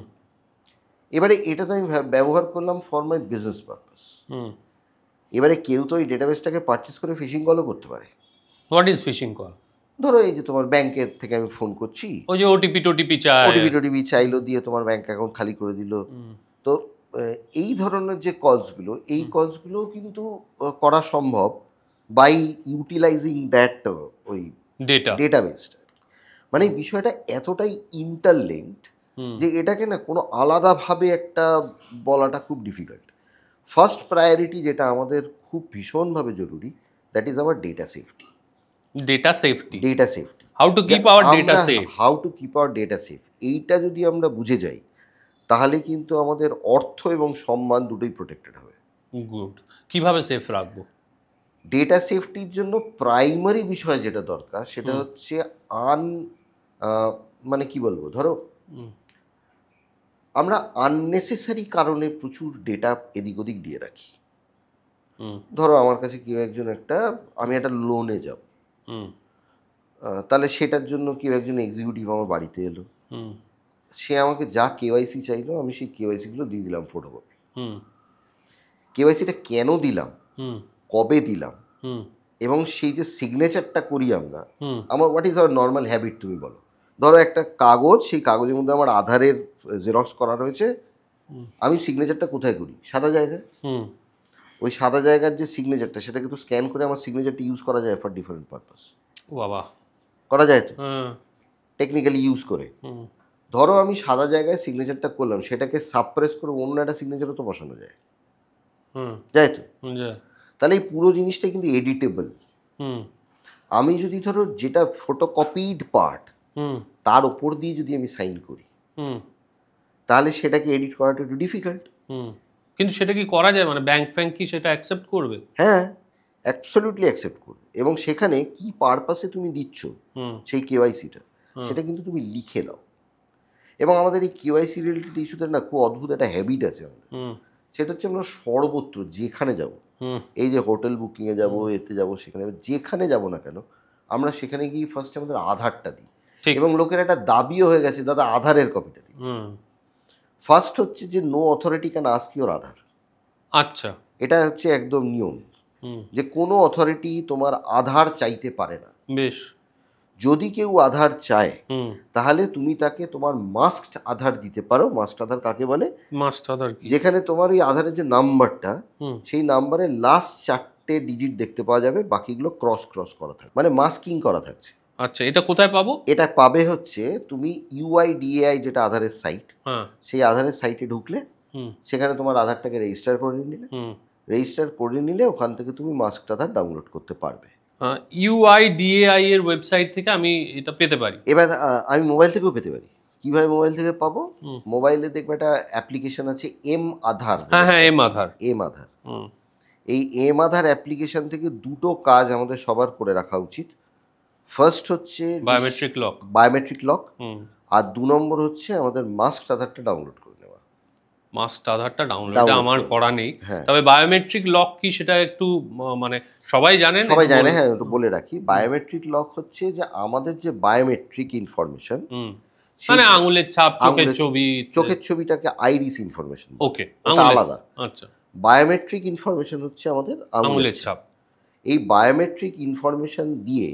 এবারে এটা তো আমি ব্যবহার করলাম ফর মাই বিজনেস পারপাস। হুম এবারে কেউ তো ওই ডেটাবেসটাকে পারচেস করে ফিশিং কলও করতে পারে। What is phishing call? ধরো এই যে তোমার ব্যাংকের থেকে আমি ফোন করছি, ওই যে ওটিপি চায়, ওটিপি চাইলো, দিয়ে তোমার ব্যাংক অ্যাকাউন্ট খালি করে দিল। তো এই ধরনের যে কলসগুলো, এই কলসগুলো কিন্তু করা সম্ভব বাই ইউটিলাইজিং দ্যাট ওই ডেটা ডেটাবেসটা। মানে বিষয়টা এতটাই ইন্টারলিঙ্কড যে এটাকে না কোনো আলাদাভাবে একটা বলাটা খুব ডিফিকাল্ট। ফার্স্ট প্রায়োরিটি যেটা আমাদের খুব ভীষণভাবে জরুরি, that is our data safety. Data safety, data safety, how to keep our data safe. How to keep our data safe, এইটা যদি আমরা বুঝে যাই তাহলে কিন্তু আমাদের অর্থ এবং সম্মান দুটোই প্রোটেক্টেড হবে। গুড। কিভাবে সেফ রাখবো? ডেটা সেফটির জন্য প্রাইমারি বিষয় যেটা দরকার সেটা হচ্ছে মানে কি বলবো, ধরো আমরা আননেসেসারি কারণে প্রচুর ডেটা এদিক ওদিক দিয়ে রাখি। ধরো আমার কাছে কেউ একজন আমি একটা লোনে যাব, তাহলে সেটার জন্য কেউ একজন এক্সিকিউটিভ আমার বাড়িতে এলো, সে আমাকে যা কেওয়াইসি চাইলো আমি সেই কেওয়াইসিগুলো দিয়ে দিলাম ফটোকপি। কেওয়াইসিটা কেন দিলাম, কবে দিলাম, এবং সেই যে সিগনেচারটা করি আমরা, আমার what is our normal habit তুমি বলো। ধরো একটা কাগজ, সেই কাগজের মধ্যে আমার আধারের জেরক্স করা রয়েছে, আমি সিগনেচারটা কোথায় করি? সাদা জায়গায়। ওই সাদা জায়গার যে সিগনেচারটা সেটাকে তো স্ক্যান করে আমার সিগনেচারটা ইউজ করা যায় ফর ডিফারেন্ট পারপাস। বাবা, করা যায় তো টেকনিক্যালি ইউজ করে। ধরো আমি সাদা জায়গায় সিগনেচারটা করলাম, সেটাকে সাবপ্রেস করে অন্য একটা সিগনেচারও তো বসানো যায়, যায় তো? তাহলে এই পুরো জিনিসটা কিন্তু এডিটেবল। আমি যদি ধরো যেটা ফটোকপিড পার্ট তার ওপর দিয়ে যদি আমি সাইন করি, তাহলে সেটাকে এডিট করাটা একটু ডিফিকাল্ট। কিন্তু সেটা কি করা যায়? মানে ব্যাংক ফ্যাংক কি সেটা অ্যাকসেপ্ট করবে? হ্যাঁ, অ্যাবসলিউটলি অ্যাকসেপ্ট করবে। এবং সেখানে কি পারপাসে তুমি দিচ্ছ সেই কেওয়াইসিটা, সেটা কিন্তু তুমি লিখে দাও। এবং আমাদের এই কেওয়াইসি রিলেটেড ইস্যুতে না খুব অদ্ভুত একটা হ্যাবিট আছে আমাদের, সেটা হচ্ছে আমরা সর্বত্র যেখানে যাব, এই যে হোটেল বুকিংয়ে যাব, এতে যাব, সেখানে যাব, যেখানে যাব না কেন, আমরা সেখানে গিয়ে ফার্স্টে আমাদের আধারটা দিই। এবং লোকের একটা দাবিও হয়ে গেছে, দাদা আধারের কপিটা দিই। ফার্স্ট হচ্ছে যে no authority can ask your Aadhaar. আচ্ছা, এটা হচ্ছে একদম নিয়ম যে কোনো অথরিটি তোমার আধার চাইতে পারে না। বেশ। যদি কেউ আধার চায় তাহলে তুমি তাকে তোমার মাস্ট আধার দিতে পারো। মাস্ট আধার কাকে বলে? মাস্ট আধার কি? যেখানে তোমার ওই আধারের যে নাম্বারটা, সেই নাম্বারের লাস্ট 4টে ডিজিট দেখতে পাওয়া যাবে, বাকিগুলো ক্রস করা থাকবে, মানে মাস্কিং করা থাকছে। আচ্ছা, এটা কোথায় পাবো? এটা পাবে হচ্ছে তুমি UIDAI যেটা আধারের সাইট, সেই আধারের সাইটে ঢুকলে সেখানে তোমার আধারটাকে রেজিস্টার করে নিলে ওখান থেকে তুমি মাস্ট আধার ডাউনলোড করতে পারবে। UIDAI এর ওয়েবসাইট থেকে আমি এটা পেতে পারি। এবার আমি মোবাইল থেকেও পেতে পারি। কিভাবে মোবাইল থেকে পাবো? মোবাইলে দেখবে একটা অ্যাপ্লিকেশন আছে এম আধার। হ্যাঁ, এম আধার। এই এম আধার অ্যাপ্লিকেশন থেকে দুটো কাজ আমাদের সবার করে রাখা উচিত। ফার্স্ট হচ্ছে বায়োমেট্রিক লক, আর 2 নম্বর হচ্ছে আমাদের মাস্ট আধারটা ডাউনলোড করে নেওয়া। মাস্ট আধারটা ডাউনলোড আমার করা নেই, তবে বায়োমেট্রিক লক কি সেটা একটু মানে সবাই জানে? হ্যাঁ, একটু বলে রাখি। বায়োমেট্রিক লক হচ্ছে যে আমাদের যে বায়োমেট্রিক ইনফরমেশন, মানে আঙুলের ছাপ, চোখের ছবিটাকে আইরিস ইনফরমেশন, ওকে, আলাদা। আচ্ছা, বায়োমেট্রিক ইনফরমেশন হচ্ছে আমাদের আঙুলের ছাপ। এই বায়োমেট্রিক ইনফরমেশন দিয়ে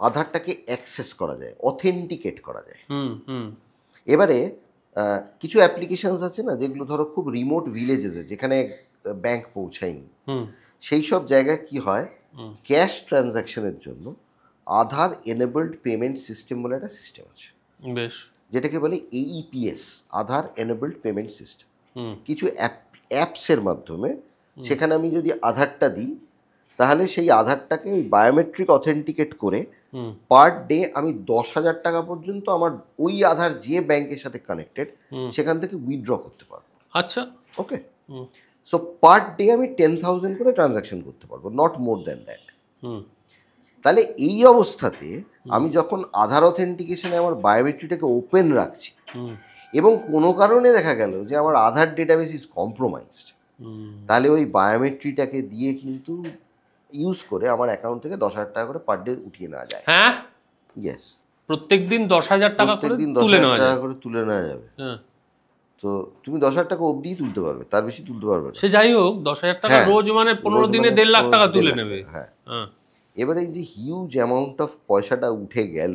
আধারটাকে অ্যাক্সেস করা যায়, অথেন্টিকেট করা যায়। এবারে কিছু অ্যাপ্লিকেশনস আছে না, যেগুলো ধরো খুব রিমোট ভিলেজেসে, যেখানে ব্যাংক পৌঁছায়নি, সেই সব জায়গায় কি হয়, ক্যাশ ট্রানজ্যাকশনের জন্য আধার এনেবলড পেমেন্ট সিস্টেম বলে একটা সিস্টেম আছে, বেশ, যেটাকে বলে AEPS, আধার এনেবলড পেমেন্ট সিস্টেম। কিছু অ্যাপসের মাধ্যমে সেখানে আমি যদি আধারটা দিই, তাহলে সেই আধারটাকে ওই বায়োমেট্রিক অথেন্টিকেট করে পার ডে আমি 10,000 টাকা পর্যন্ত আমার ওই আধার যে ব্যাংকের সাথে কানেক্টেড সেখান থেকে উইথড্র করতে পারবো। আচ্ছা, ওকে। সো পার ডে আমি 10,000 করে ট্রানজ্যাকশন করতে পারবো, নট মোর দ্যান দ্যাট। তাহলে এই অবস্থাতে আমি যখন আধার অথেন্টিকেশনে আমার বায়োমেট্রিটাকে ওপেন রাখছি, এবং কোনো কারণে দেখা গেল যে আমার আধার ডেটাবেস ইজ কম্প্রোমাইজড, তাহলে ওই বায়োমেট্রিটাকে দিয়ে কিন্তু ইউজ করে আমার অ্যাকাউন্ট থেকে 10,000 টাকা করে পার ডে উঠিয়ে নেওয়া যায়। হ্যাঁ, ইয়েস, প্রত্যেকদিন 10,000 টাকা করে তুলে নেওয়া যাবে। তো তুমি 10,000 টাকা অবধি তুলতে পারবে, তার বেশি তুলতে পারবে না। সে যাই হোক, 10,000 টাকা রোজ মানে 15 দিনে 1.5 লাখ টাকা তুলে নেবে। হ্যাঁ, এবারে এই যে হিউজ অ্যামাউন্ট অফ পয়সাটা উঠে গেল,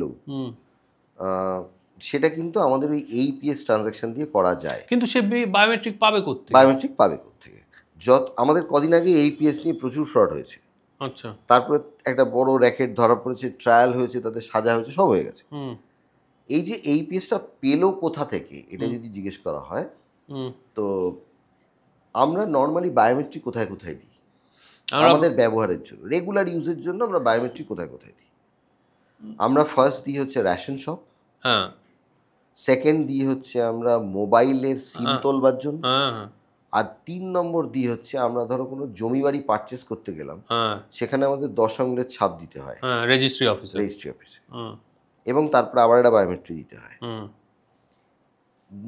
সেটা কিন্তু আমাদের ওই AEPS ট্রানজ্যাকশন দিয়ে করা যায়। কিন্তু সে বায়োমেট্রিক পাবে কোত্থেকে? আমাদের কদিন আগে AEPS নিয়ে প্রচুর ফ্রড হয়েছে। আচ্ছা, তারপরে একটা বড় র্যাকেট ধরা পড়েছে, ট্রায়াল হয়েছে, তাদের সাজা হয়েছে, সব হয়ে গেছে। এই যে AEPSটা পেলো কোথা থেকে, এটা যদি জিজ্ঞেস করা হয়, তো আমরা নর্মালি বায়োমেট্রিক কোথায় কোথায় দিই আমাদের ব্যবহারের জন্য, রেগুলার ইউজের জন্য আমরা বায়োমেট্রিক কোথায় কোথায় দিই? আমরা ফার্স্ট দিই হচ্ছে রেশন শপ, হ্যাঁ, সেকেন্ড দিই হচ্ছে আমরা মোবাইলের সিম তোলবার জন্য, হ্যাঁ, আর 3 নম্বর দিই হচ্ছে আমরা ধরো কোনো জমি বাড়ি পারচেস করতে গেলাম, হ্যাঁ, সেখানে আমাদের 10 আঙুলের ছাপ দিতে হয় হ্যাঁ, রেজিস্ট্রি অফিসে। রেজিস্ট্রি অফিসে, এবং তারপরে আবার একটা বায়োমেট্রি দিতে হয়।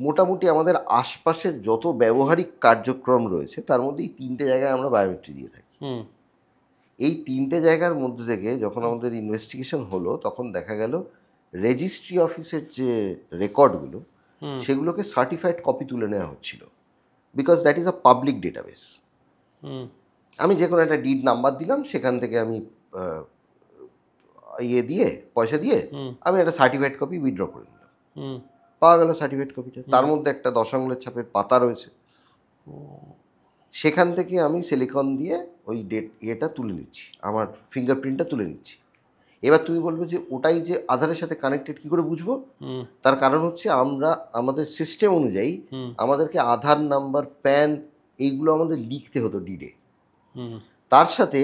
মোটামুটি আমাদের আশপাশের যত ব্যবহারিক কার্যক্রম রয়েছে তার মধ্যে এই 3টে জায়গায় আমরা বায়োমেট্রি দিয়ে থাকি। এই 3টে জায়গার মধ্যে থেকে যখন আমাদের ইনভেস্টিগেশন হলো তখন দেখা গেল রেজিস্ট্রি অফিসের যে রেকর্ডগুলো সেগুলোকে সার্টিফাইড কপি তুলে নেওয়া হচ্ছিল, because that is a public database. আমি যে কোনো একটা ডিড নাম্বার দিলাম, সেখান থেকে আমি দিয়ে পয়সা দিয়ে আমি একটা সার্টিফাইড কপি উইথড্র করে নিলাম, পাওয়া গেল সার্টিফাইড কপিটা, তার মধ্যে একটা 10 আঙুলের ছাপের পাতা রয়েছে। সেখান থেকে আমি সিলিকন দিয়ে ওই এটা তুলে নিচ্ছি, আমার ফিঙ্গারপ্রিন্টটা তুলে নিচ্ছি। এবার তুমি বলবে যে ওটাই যে আধারের সাথে কানেক্টেড, কী করে বুঝবো? তার কারণ হচ্ছে আমরা আমাদের সিস্টেম অনুযায়ী আমাদেরকে আধার নাম্বার, প্যান, এইগুলো আমাদের লিখতে হতো ডিডে। তার সাথে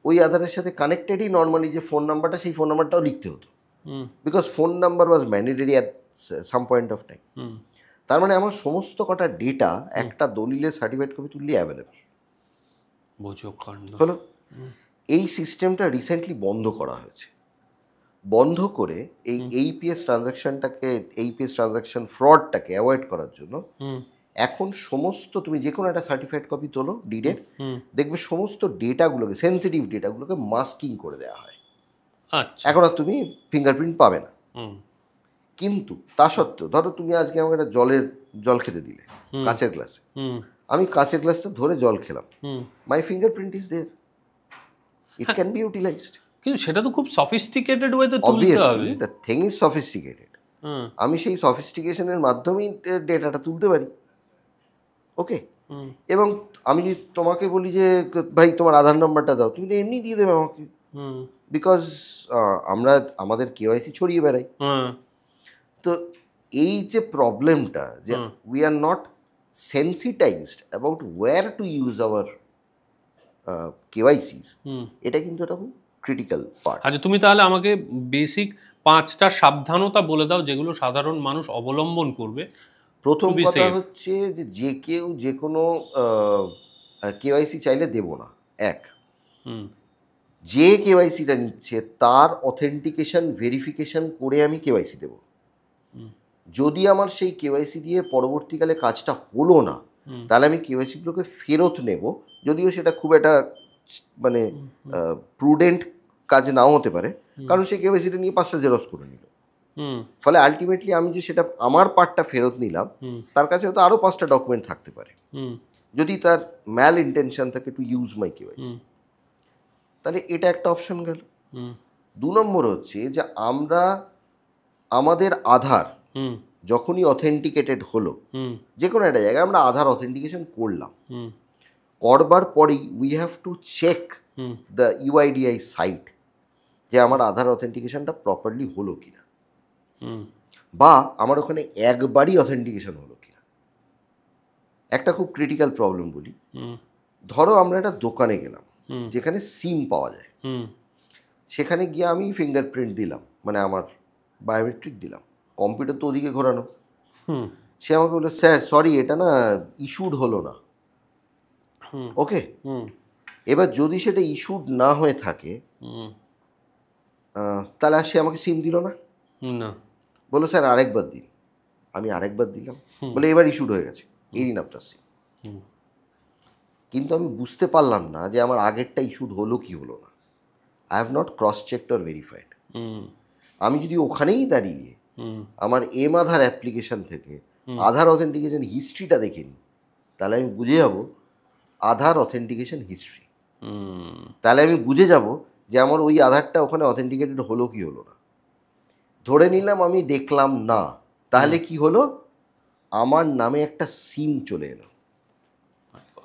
ওই আধারের সাথে কানেক্টেডই নর্মালি যে ফোন নাম্বারটা, সেই ফোন নাম্বারটাও লিখতে হতো, because phone number was mandatory at some point of time. তার মানে আমার সমস্ত কটা ডেটা একটা দলিলের সার্টিফাইড কপি তুললে অ্যাভেলেবল হলো। এই সিস্টেমটা রিসেন্টলি বন্ধ করা হয়েছে। বন্ধ করে এই এইপিএস ট্রানজাকশন ফ্রডটাকে অ্যাভয়েড করার জন্য এখন সমস্ত, তুমি যে কোনো একটা সার্টিফাইড কপি তোলো ডিডের, দেখবে সমস্ত ডেটাগুলোকে, সেন্সিটিভ ডেটাগুলোকে মাস্কিং করে দেওয়া হয়। এখন আর তুমি ফিঙ্গারপ্রিন্ট পাবে না। কিন্তু তা সত্ত্বেও ধরো তুমি আজকে আমাকে একটা জল খেতে দিলে কাঁচের গ্লাসে, আমি কাঁচের গ্লাসটা ধরে জল খেলাম, my fingerprint is there, it can be utilized. কিন্তু সেটা তো খুব সফিস্টিকেটেড ওয়েতে তুলতে হবে। Obviously the thing is sophisticated. আমি সেই সফিস্টিকেশনের মাধ্যমেই ডেটাটা তুলতে পারি। ওকে, এবং আমি যদি তোমাকে বলি যে ভাই তোমার আধার নাম্বারটা দাও, তুমি তো এমনি দিয়ে দেবে আমাকে, বিকজ আমরা আমাদের কেওয়াইসি ছড়িয়ে বেড়াই। তো এই যে প্রবলেমটা, যে we are not sensitized about where to use our KYCs, এটা কিন্তু একটা খুব ক্রিটিক্যাল পার্ট। আচ্ছা, তুমি তাহলে আমাকে বেসিক 5টা সাবধানতা বলে দাও যেগুলো সাধারণ মানুষ অবলম্বন করবে। প্রথম কথা হচ্ছে যে কেউ যে কোনো কেওয়াইসি চাইলে দেব না। যে কেওয়াইসিটা নিচ্ছে তার অথেন্টিকেশন ভেরিফিকেশন করে আমি কেওয়াইসি দেব। যদি আমার সেই কেওয়াইসি দিয়ে পরবর্তীকালে কাজটা হলো না, তাহলে আমি কেওয়াইসিগুলোকে ফেরত নেব, যদিও সেটা খুব একটা মানে প্রুডেন্ট কাজ নাও হতে পারে, কারণ সেই কেওয়াইসিটা নিয়ে 5টা জেরক্স করে নিল। ফলে আলটিমেটলি আমি যে সেটা আমার পার্টটা ফেরত নিলাম, তার কাছে হয়তো আরও 5টা ডকুমেন্ট থাকতে পারে, যদি তার ম্যাল ইন্টেনশন থাকে টু ইউজ মাই কেওয়াইসি। তাহলে এটা একটা অপশন গেল। 2 নম্বর হচ্ছে যে আমরা আমাদের আধার যখনই অথেন্টিকেটেড হলো, যে কোনো একটা জায়গায় আমরা আধার অথেন্টিকেশন করলাম, করবার পরেই we have to check the UIDAI site যে আমার আধার অথেন্টিকেশনটা প্রপারলি হলো কিনা, বা আমার ওখানে একবারই অথেন্টিকেশন হলো কিনা। একটা খুব ক্রিটিক্যাল প্রবলেম বলি, ধরো আমরা একটা দোকানে গেলাম যেখানে সিম পাওয়া যায়, সেখানে গিয়ে আমি ফিঙ্গারপ্রিন্ট দিলাম, মানে আমার বায়োমেট্রিক দিলাম, কম্পিউটার তো ওদিকে ঘোরানো। সে আমাকে বললো স্যার সরি এটা না ইস্যুড হলো না। ওকে, এবার যদি সেটা ইস্যুড না হয়ে থাকে তাহলে সে আমাকে সিম দিল না, বললো স্যার আরেকবার দিন। আমি আরেকবার দিলাম, বলে এবার ইস্যুড হয়ে গেছে, এই নিন আপনার সিম। কিন্তু আমি বুঝতে পারলাম না যে আমার আগেরটা ইস্যুড হলো কি হলো না। I have not cross checked or verified. আমি যদি ওখানেই দাঁড়িয়ে আমার আধার অ্যাপ্লিকেশন থেকে আধার অথেন্টিকেশন হিস্ট্রিটা দেখে নিই, তাহলে আমি বুঝে যাব আধার অথেন্টিকেশন হিস্ট্রি। তাহলে আমি বুঝে যাব যে আমার ওই আধারটা ওখানে অথেন্টিকেটেড হলো কি হলো না। ধরে নিলাম আমি দেখলাম না, তাহলে কি হলো, আমার নামে একটা সিম চলে এলো,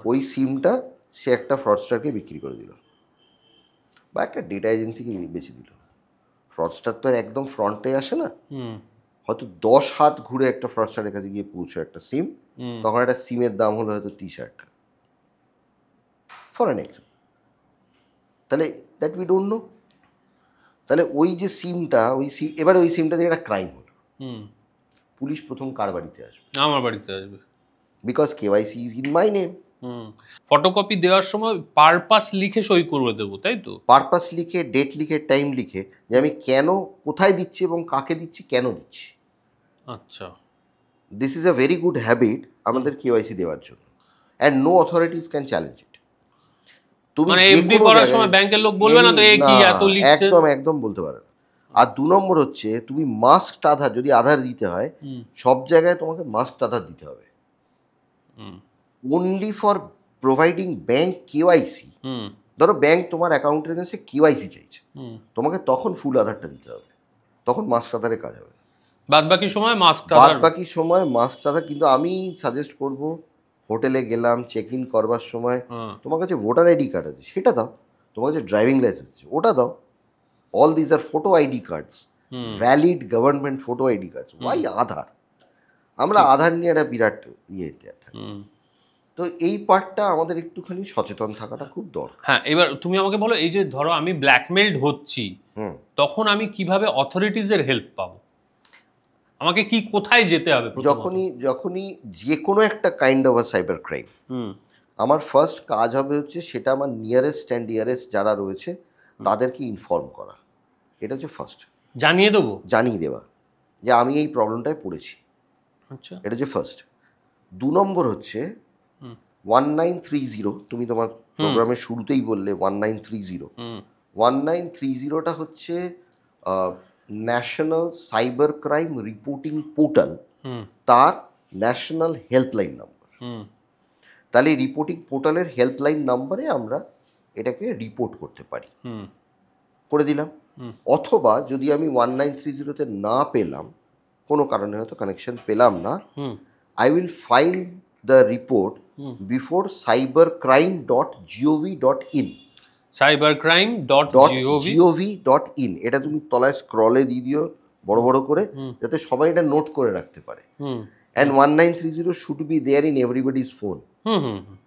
ওই সিমটা সে একটা ফ্রডস্টারকে বিক্রি করে দিল, বা একটা ডেটা এজেন্সিকে বেছে দিল। ফ্রডস্টার তো আর একদম ফ্রন্টে আসে না, হয়তো 10 হাত ঘুরে একটা ফ্রডস্টারের কাছে গিয়ে পৌঁছে একটা সিম, তখন একটা সিমের দাম হলো হয়তো 30,000 টাকা। For an example. তাহলে দ্যাট উই ডোন্ট নো। তাহলে ওই যে সিমটা, ওই সিম, এবারে ওই সিমটা দিয়ে একটা ক্রাইম হলো, পুলিশ প্রথম কার বাড়িতে আসবে? আমার বাড়িতে আসবে। Because KYC is in my name. Photocopy দেওয়ার সময় পারপাস লিখে সই করে দেবো, তাই তো? পারপাস লিখে, ডেট লিখে, টাইম লিখে, যে আমি কেন, কোথায় দিচ্ছি এবং কাকে দিচ্ছি, কেন দিচ্ছি। আচ্ছা। This is a very good habit আমাদের কেওয়াইসি দেওয়ার জন্য, and no authorities can challenge it. তুমি মানে যে এফডি কোনো করার জায়গায় সময় ব্যাংকের লোক বলবে না তো এ কি এত লিখছে? একদম একদম বলতে পারে না। আর 2 নম্বর হচ্ছে, তুমি মাস্কড আধার, যদি আধার দিতে হয় সব জায়গায় তোমাকে মাস্কড আধার দিতে হবে। Only for providing bank KYC. ধরো ব্যাংক তোমার অ্যাকাউন্টের কাছে কেওয়াইসি চাইছে, তোমাকে তখন ফুল আধারটা দিতে হবে, তখন মাস্কড আধারে কাজ হবে। বাদ বাকি সময় মাস্ক বাদ বাকি সময় মাস্কড আধার। কিন্তু আমি সাজেস্ট করব, হোটেলে গেলাম, চেক ইন করবার সময় তোমার কাছে ভোটার আইডি কার্ড আছে, সেটা দাও। তোমার কাছে ড্রাইভিং লাইসেন্স আছে, ওটা দাও। All these are photo ID cards, valid government photo ID cards. Why Aadhaar? আমরা আধার নিয়ে একটা বিরাট ইয়েতে থাকি। তো এই পার্টটা আমাদের একটুখানি সচেতন থাকাটা খুব দরকার। হ্যাঁ, এবার তুমি আমাকে বলো, এই যে ধরো আমি ব্ল্যাকমেইলড হচ্ছি, তখন আমি কিভাবে অথরিটিজের হেল্প পাবো? আমাকে কি, কোথায় যেতে হবে? যখনই যে কোনো একটা kind of a cyber crime, আমার ফার্স্ট কাজ হবে হচ্ছে সেটা আমার নিয়ারেস্ট অ্যান্ড ডিয়ারেস্ট যারা রয়েছে তাদেরকে ইনফর্ম করা। এটা হচ্ছে ফার্স্ট। জানিয়ে দেওয়া যে আমি এই প্রবলেমটায় পড়েছি। আচ্ছা, এটা হচ্ছে ফার্স্ট। 2 নম্বর হচ্ছে 1930। তুমি তোমার প্রোগ্রামের শুরুতেই বললে 1930। 1930টা হচ্ছে national cyber crime reporting portal, তার ন্যাশনাল হেল্পলাইন নম্বর। তাহলে রিপোর্টিং পোর্টালের হেল্পলাইন নম্বরে আমরা এটাকে রিপোর্ট করতে পারি, করে দিলাম। অথবা যদি আমি 1930-তে না পেলাম, কোনো কারণে হয়তো কানেকশন পেলাম না, I will file the report before cybercrime.gov.in. cybercrime.gov.in এটা তুমি তলায় স্ক্রলে দিয়ে দিও বড় বড় করে, যাতে সবাই এটা নোট করে রাখতে পারে। And 1930 should be there in everybody's phone.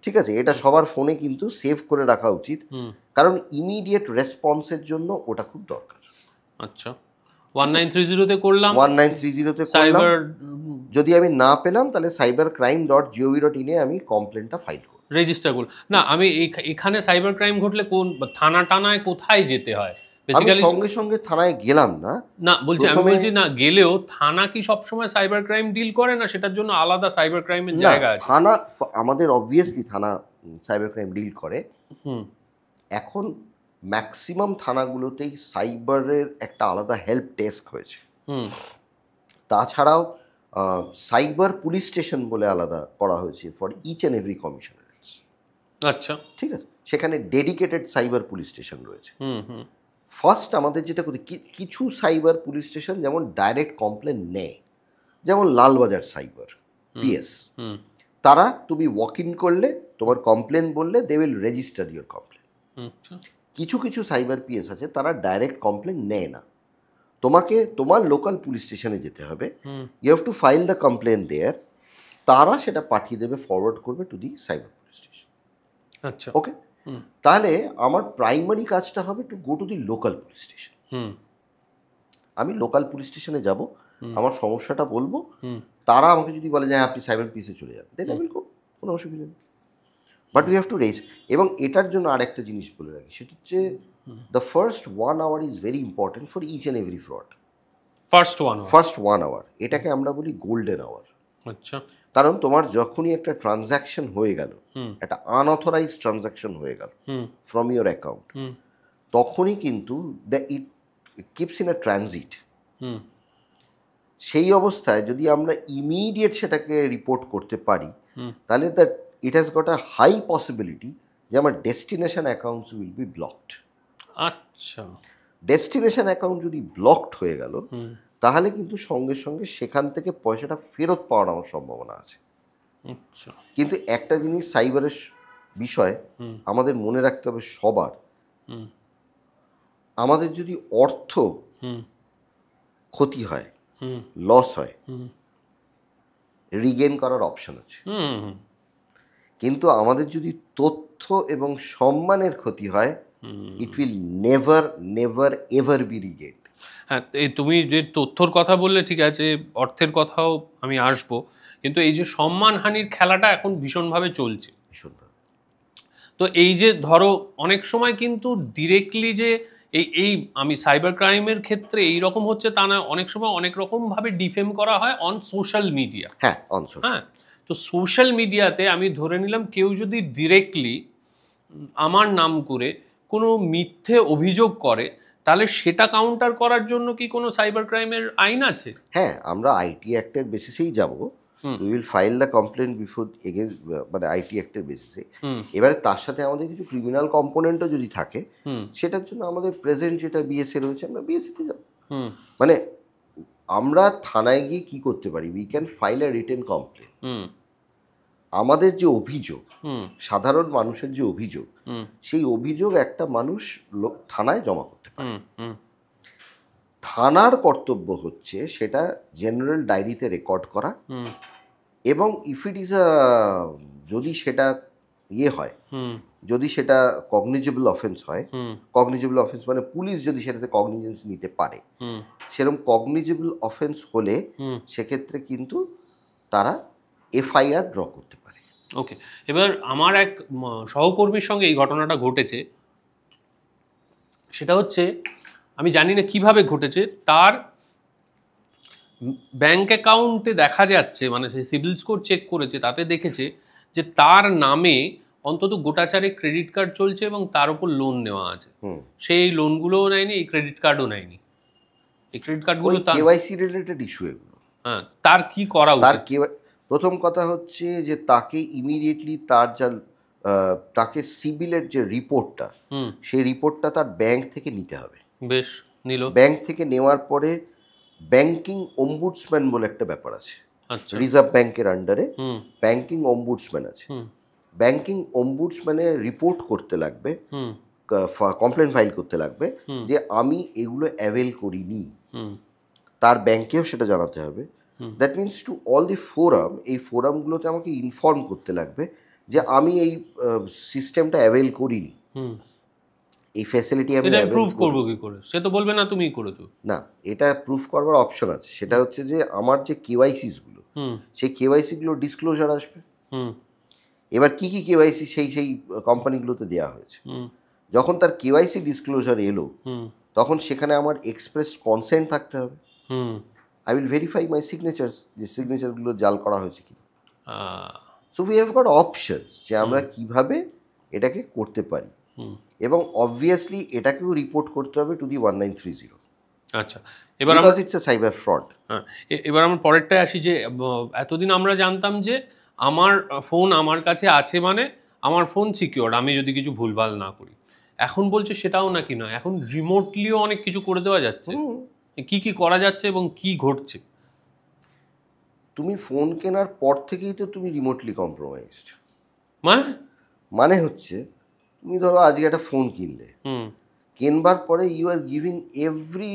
ঠিক আছে, এটা সবার ফোনে কিন্তু সেভ করে রাখা উচিত, কারণ ইমিডিয়েট রেসপন্সের জন্য ওটা খুব দরকার। আচ্ছা, 1930-তে করলাম, 1930-তে সাইবার, যদি আমি না পেলাম তাহলে cybercrime.gov.in এ আমি কমপ্লেনটা ফাইল করব, রেজিস্টার করব। না, আমি এখানে সাইবার ক্রাইম ঘটলে কোন থানায় কোথায় যেতে হয়? বেসিক্যালি সঙ্গে সঙ্গে থানায় গেলাম না, আমি বলছি না, গেলেও থানা কি সবসময় সাইবার ক্রাইম ডিল করে না? সেটার জন্য আলাদা সাইবার ক্রাইমের জায়গা আছে? থানা আমাদের অবভিয়াসলি থানা সাইবার ক্রাইম ডিল করে। এখন ম্যাক্সিমাম থানাগুলোতেই সাইবারের একটা আলাদা হেল্প ডেস্ক হয়েছে। তাছাড়াও সাইবার পুলিশ স্টেশন বলে আলাদা করা হয়েছে ফর ইচ অ্যান্ড এভরি কমিশনারেটস। আচ্ছা, ঠিক আছে, সেখানে ডেডিকেটেড সাইবার পুলিশ স্টেশন রয়েছে। ফার্স্ট আমাদের যেটা করি, কিছু সাইবার পুলিশ স্টেশন যেমন ডাইরেক্ট কমপ্লেন নেয়, যেমন লালবাজার সাইবার পিএস, তারা তুমি ওয়াক ইন করলে, তোমার কমপ্লেন বললে, they will register your complain. কিছু কিছু সাইবার পিএস আছে তারা ডাইরেক্ট কমপ্লেন নেয় না, তোমাকে তোমার লোকাল পুলিশ স্টেশনে যেতে হবে, you have to file the complain there, তারা সেটা পাঠিয়ে দেবে, ফরওয়ার্ড করবে to the cyber police station. আচ্ছা, ওকে, তাহলে আমার প্রাইমারি কাজটা হবে to go to the local police station. আমি লোকাল পুলিশ স্টেশনে যাব, আমার সমস্যাটা বলবো, তারা আমাকে যদি বলে যে আপনি সাইবার পিএসে চলে যান, দেন আই উইল গো, কোনো অসুবিধা নেই। But we have to raise. এবং এটার জন্য আরেকটা জিনিস বলে রাখি, সেটা হচ্ছে the first 1 hour is very important for each and every fraud. First 1 hour এটাকে আমরা বলি গোল্ডেন আওয়ার। আচ্ছা, কারণ তোমার যখনই একটা ট্রানজ্যাকশন হয়ে গেল, একটা আনঅথরাইজ ট্রানজ্যাকশন হয়ে গেল ফ্রম ইউর অ্যাকাউন্ট, তখনই কিন্তু it keeps in a transit. সেই অবস্থায় যদি আমরা ইমিডিয়েট সেটাকে রিপোর্ট করতে পারি, তাহলে that it has got a high possibility যে আমার destination accounts will be blocked. আচ্ছা, ডেস্টিনেশন অ্যাকাউন্ট যদি ব্লকড হয়ে গেল, তাহলে কিন্তু সঙ্গে সঙ্গে সেখান থেকে পয়সাটা ফেরত পাওয়ার আমার সম্ভাবনা আছে। কিন্তু একটা জিনিস সাইবারের বিষয় আমাদের মনে রাখতে হবে সবার, আমাদের যদি অর্থ ক্ষতি হয়, লস হয়, রিগেন করার অপশন আছে। কিন্তু আমাদের যদি তথ্য তথ্য এবং সম্মানের ক্ষতি হয়, it will never never ever be regained. হ্যাঁ, তুমি যে তথ্যর কথা বললে ঠিক আছে, অর্থের কথাও আমি আসবো, কিন্তু এই যে সম্মানহানির খেলাটা এখন ভীষণভাবে চলছে। ভীষণভাবে। তো এই যে ধরো অনেক সময় কিন্তু ডিরেক্টলি যে এই আমি সাইবার ক্রাইমের ক্ষেত্রে এই রকম হচ্ছে তা না, অনেক সময় অনেক রকম ভাবে ডিফেম করা হয় অন সোশ্যাল মিডিয়া। হ্যাঁ, অনসোর্স। হ্যাঁ, তো সোশ্যাল মিডিয়াতে আমি ধরে নিলাম কেউ যদি ডিরেক্টলি আমার নাম করে কোনো মিথ্যে অভিযোগ করে, তাহলে সেটা কাউন্টার করার জন্য কি কোনো সাইবার ক্রাইমের আইন আছে? হ্যাঁ, আমরা আইটি অ্যাক্টের বেসিসেই যাব। We will file the complain before against, মানে আইটি অ্যাক্টের বেসিসে। এবারে তার সাথে আমাদের কিছু ক্রিমিনাল কম্পোনেন্টও যদি থাকে, সেটার জন্য আমাদের প্রেজেন্ট যেটা বিএসএ রয়েছে, আমরা বিএসএতে যাব। মানে আমরা থানায় গিয়ে কি করতে পারি, we can file A written complain. আমাদের যে অভিযোগ, সাধারণ মানুষের যে অভিযোগ, সেই অভিযোগ একটা মানুষ থানায় জমা করতে পারে। থানার কর্তব্য হচ্ছে সেটা জেনারেল ডায়েরিতে রেকর্ড করা, এবং ইফ ইট ইজ যদি সেটা হয়, যদি সেটা কগনিজেবল অফেন্স হয়, কগনিজেবল অফেন্স মানে পুলিশ যদি সেটাতে কগনিজেন্স নিতে পারে, সেরকম কগনিজেবল অফেন্স হলে সেক্ষেত্রে কিন্তু তারা এফআইআর ড্র করতে পারে। ওকে, এবার আমার এক সহকর্মীর সঙ্গে এই ঘটনাটা ঘটেছে। সেটা হচ্ছে, আমি জানি না কিভাবে ঘটেছে, তার ব্যাংক অ্যাকাউন্টে দেখা যাচ্ছে, মানে সে সিবিল স্কোর চেক করেছে, তাতে দেখেছে যে তার নামে অন্তত গোটাচারে ক্রেডিট কার্ড চলছে এবং তার উপর লোন নেওয়া আছে। সেই লোনগুলোও নেয়নি, এই ক্রেডিট কার্ডও নেয়নি। এই ক্রেডিট কার্ডগুলো কেওয়াইসি রিলেটেড ইস্যু এগুলো। হ্যাঁ, তার কি করা উচিত? প্রথম কথা হচ্ছে যে তাকে ইমিডিয়েটলি তার যা তাকে সিবিলের যে রিপোর্টটা, সেই রিপোর্টটা তার ব্যাংক থেকে নিতে হবে। বেশ, নিল। ব্যাংক থেকে নেওয়ার পরে ব্যাংকিং অম্বুডসম্যান বলে একটা ব্যাপার আছে। রিজার্ভ ব্যাংকের আন্ডারে ব্যাংকিং অম্বুডসম্যান আছে। ব্যাংকিং অম্বুডসম্যানে রিপোর্ট করতে লাগবে, কমপ্লেন ফাইল করতে লাগবে যে আমি এগুলো অ্যাভেল করিনি। তার ব্যাংকেও সেটা জানাতে হবে। That means to all the forum, এই ফোরামগুলোতে আমাকে ইনফর্ম করতে লাগবে যে আমি এই সিস্টেমটা অ্যাভেল করিনি, এই ফ্যাসিলিটি আমি প্রুফ করব কি করে? সে তো বলবে না তুমি করেছো। না, এটা প্রুফ করবার অপশন আছে। সেটা হচ্ছে যে আমার যে কেওয়াইসিস গুলো, সেই কেওয়াইসি গুলো ডিসক্লোজার আসবে। এবার কি কি কেওয়াইসি সেই কোম্পানিগুলোতে দেওয়া হয়েছে, যখন তার কেওয়াইসি ডিসক্লোজার এলো, তখন সেখানে আমার এক্সপ্রেস কনসেন্ট থাকতে হবে। আই উইল ভেরিফাই মাই সিগনেচার্স, যে সিগনেচারগুলো জাল করা হয়েছে কিনা। So we have got options যে আমরা কিভাবে এটাকে করতে পারি, এবং অবভিয়াসলি এটাকেও রিপোর্ট করতে হবে টু দি 1930। আচ্ছা, এবার because it's a cyber fraud. এবার আমরা পরেরটায় আসি, যে এতদিন আমরা জানতাম যে আমার ফোন আমার কাছে আছে মানে আমার ফোন সিকিউর, আমি যদি কিছু ভুলভাল না করি। এখন বলছে সেটাও নাকি নয়, এখন রিমোটলিও অনেক কিছু করে দেওয়া যাচ্ছে। কি কি করা যাচ্ছে এবং কি ঘটছে? তুমি ফোন কেনার পর থেকেই তো তুমি রিমোটলি কম্প্রোমাইজড। মানে হচ্ছে তুমি ধরো আজকে একটা ফোন কিনলে, কেনবার পরে you are giving every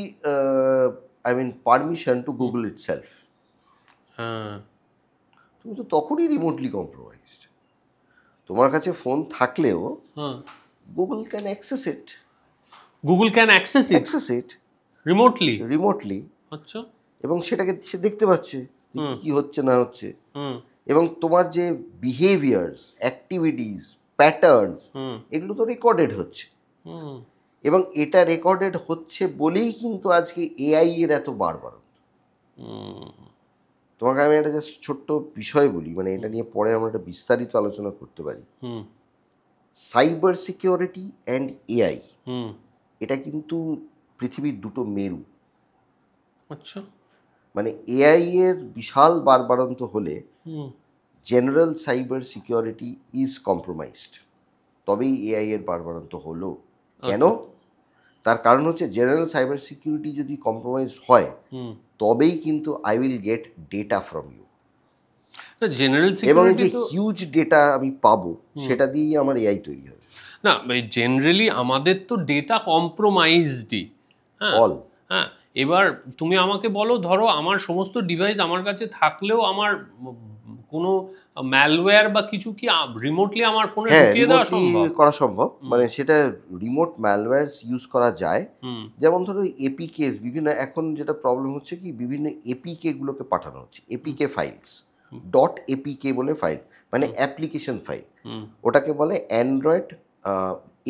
permission to Google itself. তুমি তো তখনই রিমোটলি কম্প্রোমাইজড। তোমার কাছে ফোন থাকলেও Google can access it. Google can access it remotely. আচ্ছা, এবং সেটাকে সে দেখতে পাচ্ছে কি হচ্ছে না হচ্ছে, এবং তোমার যে বিহেভিয়ার্স, অ্যাক্টিভিটিস, প্যাটার্নস, এগুলো তো রেকর্ডেড হচ্ছে। এবং এটা রেকর্ডেড হচ্ছে বলেই কিন্তু আজকে এআই এর এত বাড়বাড়ন্ত। তোমাকে আমি একটা জাস্ট ছোট্ট বিষয় বলি, মানে এটা নিয়ে পরে আমরা একটা বিস্তারিত আলোচনা করতে পারি। সাইবার সিকিউরিটি অ্যান্ড এআই, এটা কিন্তু পৃথিবীর দুটো মেরু। আচ্ছা, মানে এআই এর বিশাল বাড়বাড়ন্ত হলে general cyber security is compromised. তবেই এআই এর বাড়বাড়ন্ত হলো। কেন? তার কারণ হচ্ছে জেনারেল সাইবার সিকিউরিটি যদি কম্প্রোমাইজ হয়, তবেই কিন্তু I will get data from you. General এবং এই যে হিউজ ডেটা আমি পাবো, সেটা দিয়েই আমার এআই তৈরি হবে। না, জেনারেলি আমাদের তো ডেটা কম্প্রোমাইজডই। হ্যাঁ, এবার তুমি আমাকে বলো, ধরো আমার সমস্ত ডিভাইস আমার কাছে থাকলেও আমার কোনো ম্যালওয়্যার বা কিছু কি রিমোটলি আমার ফোনে হ্যাঁ, ঢুকিয়ে দেওয়া রিমোটলি সম্ভব? করা সম্ভব, মানে সেটা রিমোট ম্যালওয়্যারস ইউজ করা যায়। হুম যেমন ধরো এপিকেস, বিভিন্ন এখন যেটা প্রবলেম হচ্ছে কি বিভিন্ন এপিকে গুলোকে পাঠানো হচ্ছে, এপিকে ফাইলস, ডট এপিকে বলে ফাইল, মানে অ্যাপ্লিকেশন ফাইল, হুম ওটাকে বলে অ্যান্ড্রয়েড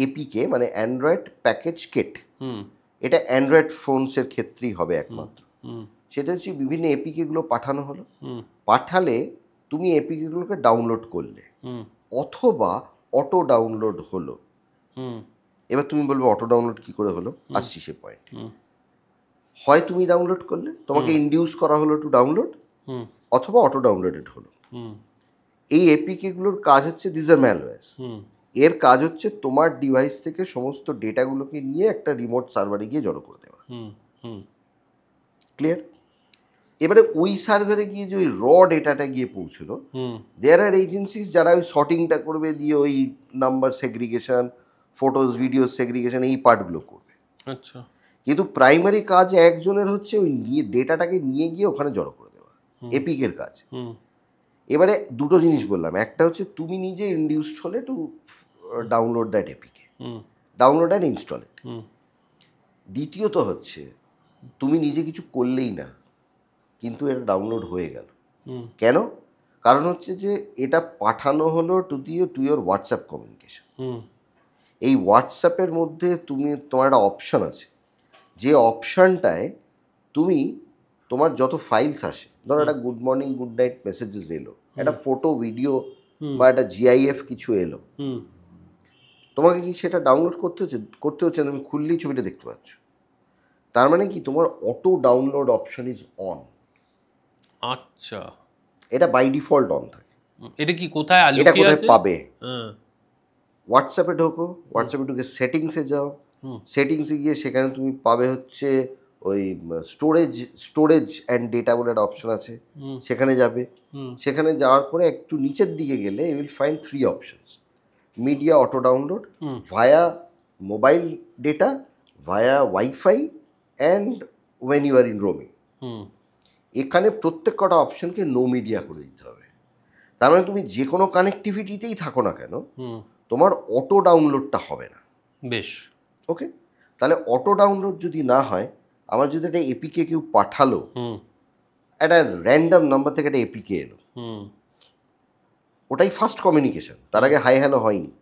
এপিকে, মানে অ্যান্ড্রয়েড প্যাকেজ কিট। হুম এটা অ্যান্ড্রয়েড ফোনসের ক্ষেত্রেই হবে একমাত্র। হুম সেটা হচ্ছে বিভিন্ন এপিকেগুলো পাঠানো হলো, হুম পাঠালে তুমি এপিকেগুলোকে ডাউনলোড করলে, হুম অথবা অটো ডাউনলোড হলো। হুম এবার তুমি বলবে অটো ডাউনলোড কী করে হলো, আসছি সে পয়েন্ট। হুম হয় তুমি ডাউনলোড করলে, তোমাকে ইন্ডিউস করা হলো টু ডাউনলোড, হুম অথবা অটো ডাউনলোডেড হলো। হুম এই এপিকেগুলোর কাজ হচ্ছে দিস আর ম্যালওয়্যারস। হুম এর কাজ হচ্ছে তোমার ডিভাইস থেকে সমস্ত ডেটাগুলোকে নিয়ে একটা রিমোট সার্ভারে গিয়ে জড়ো করে দেওয়া। হুম হুম ক্লিয়ার? এবারে ওই সার্ভারে গিয়ে যে ওই র ডেটাটা গিয়ে পৌঁছলো, হুম দেয়ার আর এজেন্সিস যারা ওই শর্টিংটা করবে, দিয়ে ওই number segregation, photos video segregation, এই পার্টগুলো করবে। আচ্ছা কিন্তু প্রাইমারি কাজ একজনের হচ্ছে ওই নিয়ে ডেটাটাকে নিয়ে গিয়ে ওখানে জড়ো করে দেওয়া, এপিকের কাজ। হুম এবারে দুটো জিনিস বললাম, একটা হচ্ছে তুমি নিজে ইন্ডিউসড হলে to download that APK, hmm download and install it. হুম দ্বিতীয়ত হচ্ছে তুমি নিজে কিছু করলেই না, কিন্তু এটা ডাউনলোড হয়ে গেল। হুম কেন? কারণ হচ্ছে যে এটা পাঠানো হলো টু ইয়োর হোয়াটসঅ্যাপ কমিউনিকেশন। হুম এই হোয়াটসঅ্যাপের মধ্যে তোমার একটা অপশান আছে, যে অপশানটায় তুমি তোমার যত ফাইলস আসে, ধরো একটা good morning good night messages এলো, একটা ফটো ভিডিও বা একটা জিআইএফ কিছু এলো, হুম তোমাকে কি সেটা ডাউনলোড করতে হচ্ছে না, তুমি খুললেই ছবিটা দেখতে পাচ্ছ। তার মানে কি তোমার auto download option is on. আচ্ছা এটা বাই ডিফল্ট অন থাকে। এটা কি কোথায় এটা লুকিয়ে কোথায় আছে? পাবে? হ্যাঁ হোয়াটসঅ্যাপে ঢোকো, হোয়াটসঅ্যাপে ঢুকে সেটিংসে যাও, হুম সেটিংসে গিয়ে সেখানে তুমি পাবে হচ্ছে ওই স্টোরেজ অ্যান্ড ডেটা বলে একটা অপশন আছে, হুম সেখানে যাবে। হুম সেখানে যাওয়ার পরে একটু নিচের দিকে গেলে you will find 3 options: media auto download, via mobile data, via WiFi, and when you are in roaming. হুম এখানে প্রত্যেক কটা অপশনকে নো মিডিয়া করে দিতে হবে। তার মানে তুমি যে কোনো কানেক্টিভিটিতেই থাকো না কেন, হুম তোমার অটো ডাউনলোডটা হবে না। বেশ ওকে, তাহলে অটো ডাউনলোড যদি না হয়, আমার যদি একটা এপিকে কেউ পাঠালো, হুম একটা র্যান্ডম নাম্বার থেকে একটা এপিকে এলো, হুম ওটাই ফার্স্ট কমিউনিকেশন, তার আগে হাই হ্যালো হয়নি।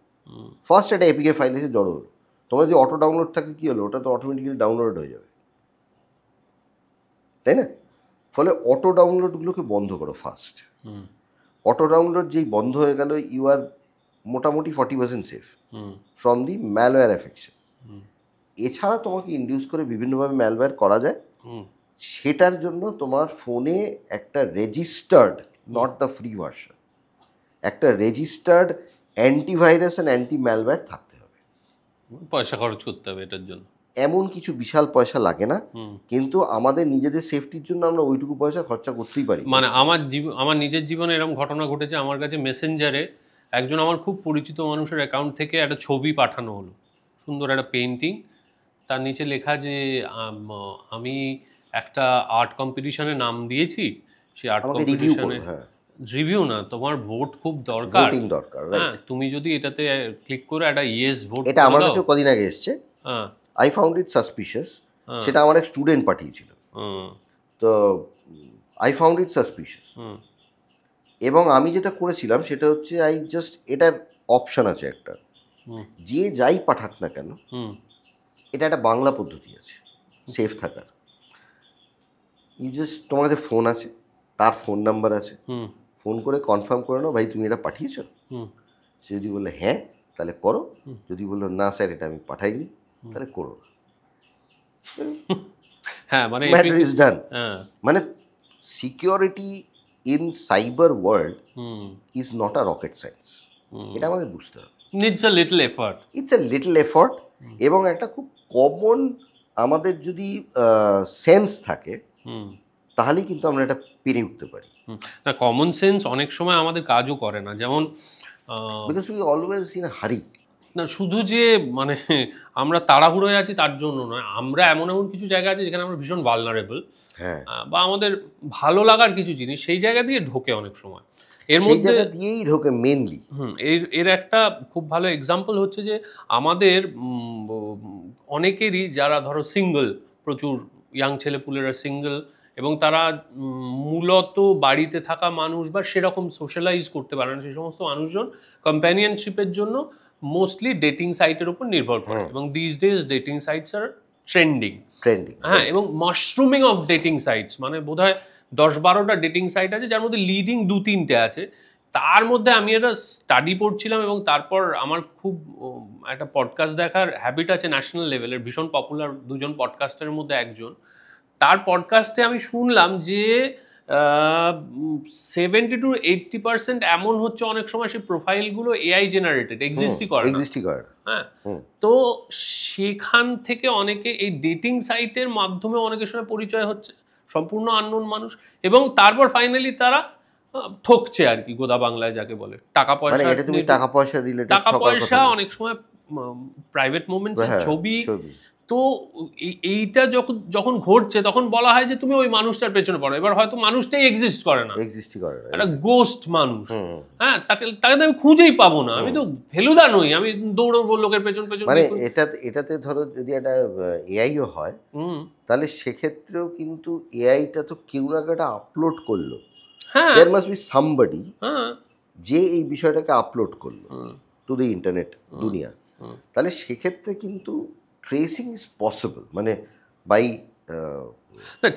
ফার্স্ট একটা এপিকে ফাইল এসে জড়ো হলো, তোমার যদি অটো ডাউনলোড থাকে কী হলো, ওটা তো অটোমেটিক্যালি ডাউনলোড হয়ে যাবে, তাই না? ফলে অটো ডাউনলোডগুলোকে বন্ধ করো ফার্স্ট। হুম অটো ডাউনলোড যেই বন্ধ হয়ে গেল, ইউ আর মোটামুটি 40% safe hmm from the malware affection. এছাড়া তোমাকে ইন্ডিউস করে বিভিন্নভাবে ম্যালওয়্যার করা যায়। হুম সেটার জন্য তোমার ফোনে একটা registered, not the free version, একটা registered antivirus and anti malware থাকতে হবে। পয়সা খরচ করতে হবে এটার জন্য। এমন কিছু বিশাল পয়সা লাগে না, হুম কিন্তু আমাদের নিজেদের সেফটির জন্য আমরা ওইটুকু পয়সা খরচা করতেই পারি। মানে আমার নিজের জীবনে এরকম ঘটনা ঘটেছে। আমার কাছে মেসেঞ্জারে একজন আমার খুব পরিচিত মানুষের অ্যাকাউন্ট থেকে একটা ছবি পাঠানো হলো, সুন্দর একটা পেন্টিং, তার নিচে লেখা যে আমি একটা আর্ট কম্পিটিশনে নাম দিয়েছি, সেই আর্ট আমাকে রিভিউ কম্পিটিশনে করো, হ্যাঁ, রিভিউ না, তোমার ভোট খুব দরকার। ভোটিং দরকার, হ্যাঁ, রাইট। তুমি যদি এটাতে ক্লিক করে একটা ইয়েস ভোট এটা করে আমার দাও। কাছেও কদিন আগে এসছে, হ্যাঁ আই ফাউন্ড ইট সাসপিশিয়াস। সেটা আমার এক স্টুডেন্ট পাঠিয়েছিল, হুম তো আই ফাউন্ড ইট সাসপিশিয়াস। হুম এবং আমি যেটা করেছিলাম সেটা হচ্ছে এটার অপশান আছে একটা, হুম যে যাই পাঠাক না কেন, হুম এটা একটা বাংলা পদ্ধতি আছে সেফ থাকার। তোমার কাছে ফোন আছে, তার ফোন নাম্বার আছে, হুম ফোন করে কনফার্ম করে নাও, ভাই তুমি এটা পাঠিয়েছো? হুম সে যদি বলে হ্যাঁ, তাহলে করো। যদি বললো না স্যার এটা আমি পাঠাইনি, তাহলে করো না। হ্যাঁ মানে ম্যাটার ইজ ডান। হ্যাঁ মানে security in cyber world hmm is not a rocket science, এটা আমাদের বুঝতে হবে। Needs a little effort. It's a little effort, এবং একটা খুব কমন আমাদের যদি সেন্স থাকে, হুম তাহলেই কিন্তু আমরা এটা পেরে উঠতে পারি। না, কমন সেন্স অনেক সময় আমাদের কাজও করে না। যেমন বিকজ উই অলওয়েজ ইন হারি। না শুধু যে মানে আমরা তাড়াহুড়োয় আছি তার জন্য নয়, আমরা এমন এমন কিছু জায়গা আছে যেখানে আমরা ভীষণ ভালনারেবল, হ্যাঁ, বা আমাদের ভালো লাগার কিছু জিনিস সেই জায়গা দিয়ে ঢোকে অনেক সময় এর সেই মধ্যে। জায়গা দিয়েই ঢোকে মেনলি। এর এর একটা খুব ভালো এক্সাম্পল হচ্ছে যে আমাদের অনেকেরই যারা ধরো সিঙ্গেল, প্রচুর ইয়াং ছেলেপুলেরা সিঙ্গেল, এবং তারা মূলত বাড়িতে থাকা মানুষ বা সেরকম সোশ্যালাইজ করতে পারে না, সেই সমস্ত মানুষজন কম্প্যানিয়নশিপের জন্য মোস্টলি ডেটিং সাইটের উপর নির্ভর করে, এবং this days dating sites are trending. হ্যাঁ, এবং মাশরুমিং অফ ডেটিং সাইটস, মানে বোধহয় 10-12টা ডেটিং সাইট আছে যার মধ্যে লিডিং 2-3টে আছে। তার মধ্যে আমি একটা স্টাডি পড়ছিলাম, এবং তারপর আমার খুব একটা পডকাস্ট দেখার হ্যাবিট আছে ন্যাশনাল লেভেলের, ভীষণ পপুলার দুজন পডকাস্টারের মধ্যে একজন। তার পডকাস্টে আমি শুনলাম যে 70-80% এমন হচ্ছে অনেক সময় সেই প্রোফাইলগুলো এআই জেনারেটেড, এক্সিস্টই করে না। হ্যাঁ, তো সেখান থেকে অনেকে এই ডেটিং সাইটের মাধ্যমে অনেকের সঙ্গে পরিচয় হচ্ছে, সম্পূর্ণ আননোন মানুষ, এবং তারপর ফাইনালি তারা ঠকছে আর কি, গোদা বাংলায় যাকে বলে টাকা পয়সা। টাকা পয়সা অনেক সময় প্রাইভেট মোমেন্টস, ছবি। তো এইটা যখন ঘটছে তখন বলা হয় যে তুমি ওই মানুষটার পেছনে পড়ো। এবার হয়তো মানুষটাই এক্সিস্ট করে না, একটা গোস্ট মানুষ। হ্যাঁ, তাকে আমি খুঁজেই পাবো না, আমি তো ফেলুদা নই, আমি দৌড়বো লোকের পেছন পেছন। মানে এটাতে ধরো যদি একটা এআইও হয়, তাহলে সেক্ষেত্রেও কিন্তু এআইটা তো কেউ না কেউ আপলোড করলো, দেয়ার মাস্ট বি সামবডি যে এই বিষয়টাকে আপলোড করলো টু দ্য ইন্টারনেট দুনিয়া। তাহলে সেক্ষেত্রে কিন্তু ট্রেসিং ইজ পসিবল, মানে বাই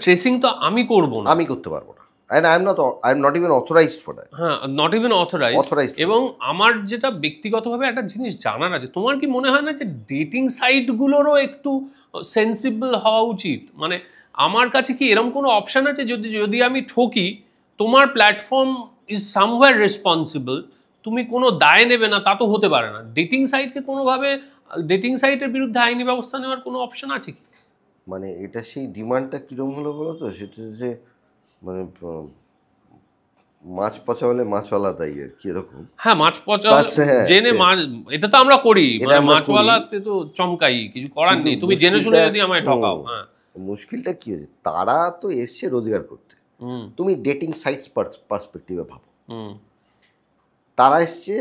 ট্রেসিং তো আমি করব না, আমি করতে পারবো না, and I am not even authorized for that. হ্যাঁ, নট ইভেন অথরাইজড। এবং আমার যেটা ব্যক্তিগতভাবে একটা জিনিস জানার আছে, তোমার কি মনে হয় না যে ডেটিং সাইটগুলোরও একটু সেন্সিবল হওয়া উচিত? মানে আমার কাছে কি এরকম কোনো অপশান আছে যদি আমি ঠকি, তোমার প্ল্যাটফর্ম ইজ সামওয়্যার রেসপন্সিবল, তুমি কোনো দায় নেবে না, তা তো হতে পারে না। ডেটিং সাইটকে কোনোভাবে, ডেটিং সাইটের বিরুদ্ধে আইনি ব্যবস্থা নেওয়ার কোনো অপশান আছে কি? মানে এটা সেই ডিমান্ডটা কীরকম হলো বলো তো, সেটা যে মানে মাছ পচা হলে মাছওয়ালা, তাই আর কি এরকম। হ্যাঁ, মাছ পচা জেনে মাছ, এটা তো আমরা করি, মাছওয়ালাকে তো চমকাই, কিছু করার নেই, তুমি জেনে শুনে যদি আমায় ঠকাও। হ্যাঁ, মুশকিলটা কি হয়েছে, তারা তো এসছে রোজগার করতে। তুমি ডেটিং সাইটস পার্সপেক্টিভে ভাবো, তারা এসছে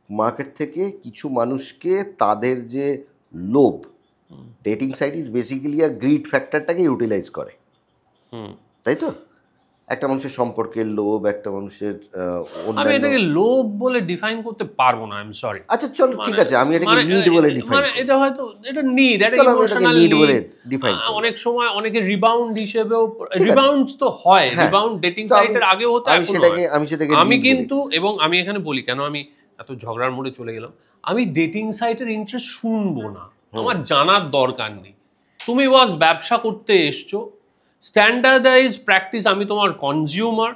মার্কেট থেকে কিছু মানুষকে, তাদের যে লোভ, dating site is basically a greed ফ্যাক্টরটাকে ইউটিলাইজ করে, তাই তো? একটা মানুষের সম্পর্কের লোভ, একটা মানুষের আমি এটাকে লোভ বলে ডিফাইন করতে পারবো না, আই এম সরি। আচ্ছা চলো, ঠিক আছে, আমি এটাকে নিড বলে ডিফাইন করি। এটা হয়তো এটা নিড, এটা ইমোশনাল নিড বলে ডিফাইন করি। অনেক সময় অনেকে রিবাউন্ড হিসেবেও, রিবাউন্ডস তো হয়, রিবাউন্ড ডেটিং সাইটের আগেও হতো, এখন আমি কিন্তু, এবং আমি এখানে বলি কেন আমি এত ঝগড়ার মোড়ে চলে গেলাম, আমি ডেটিং সাইটের ইন্টারেস্ট শুনবো না, আমার জানার দরকার নেই। তুমি ওয়াজ ব্যবসা করতে এসছো, স্ট্যান্ডার্ডাইজ প্র্যাকটিস, আমি তোমার consumer.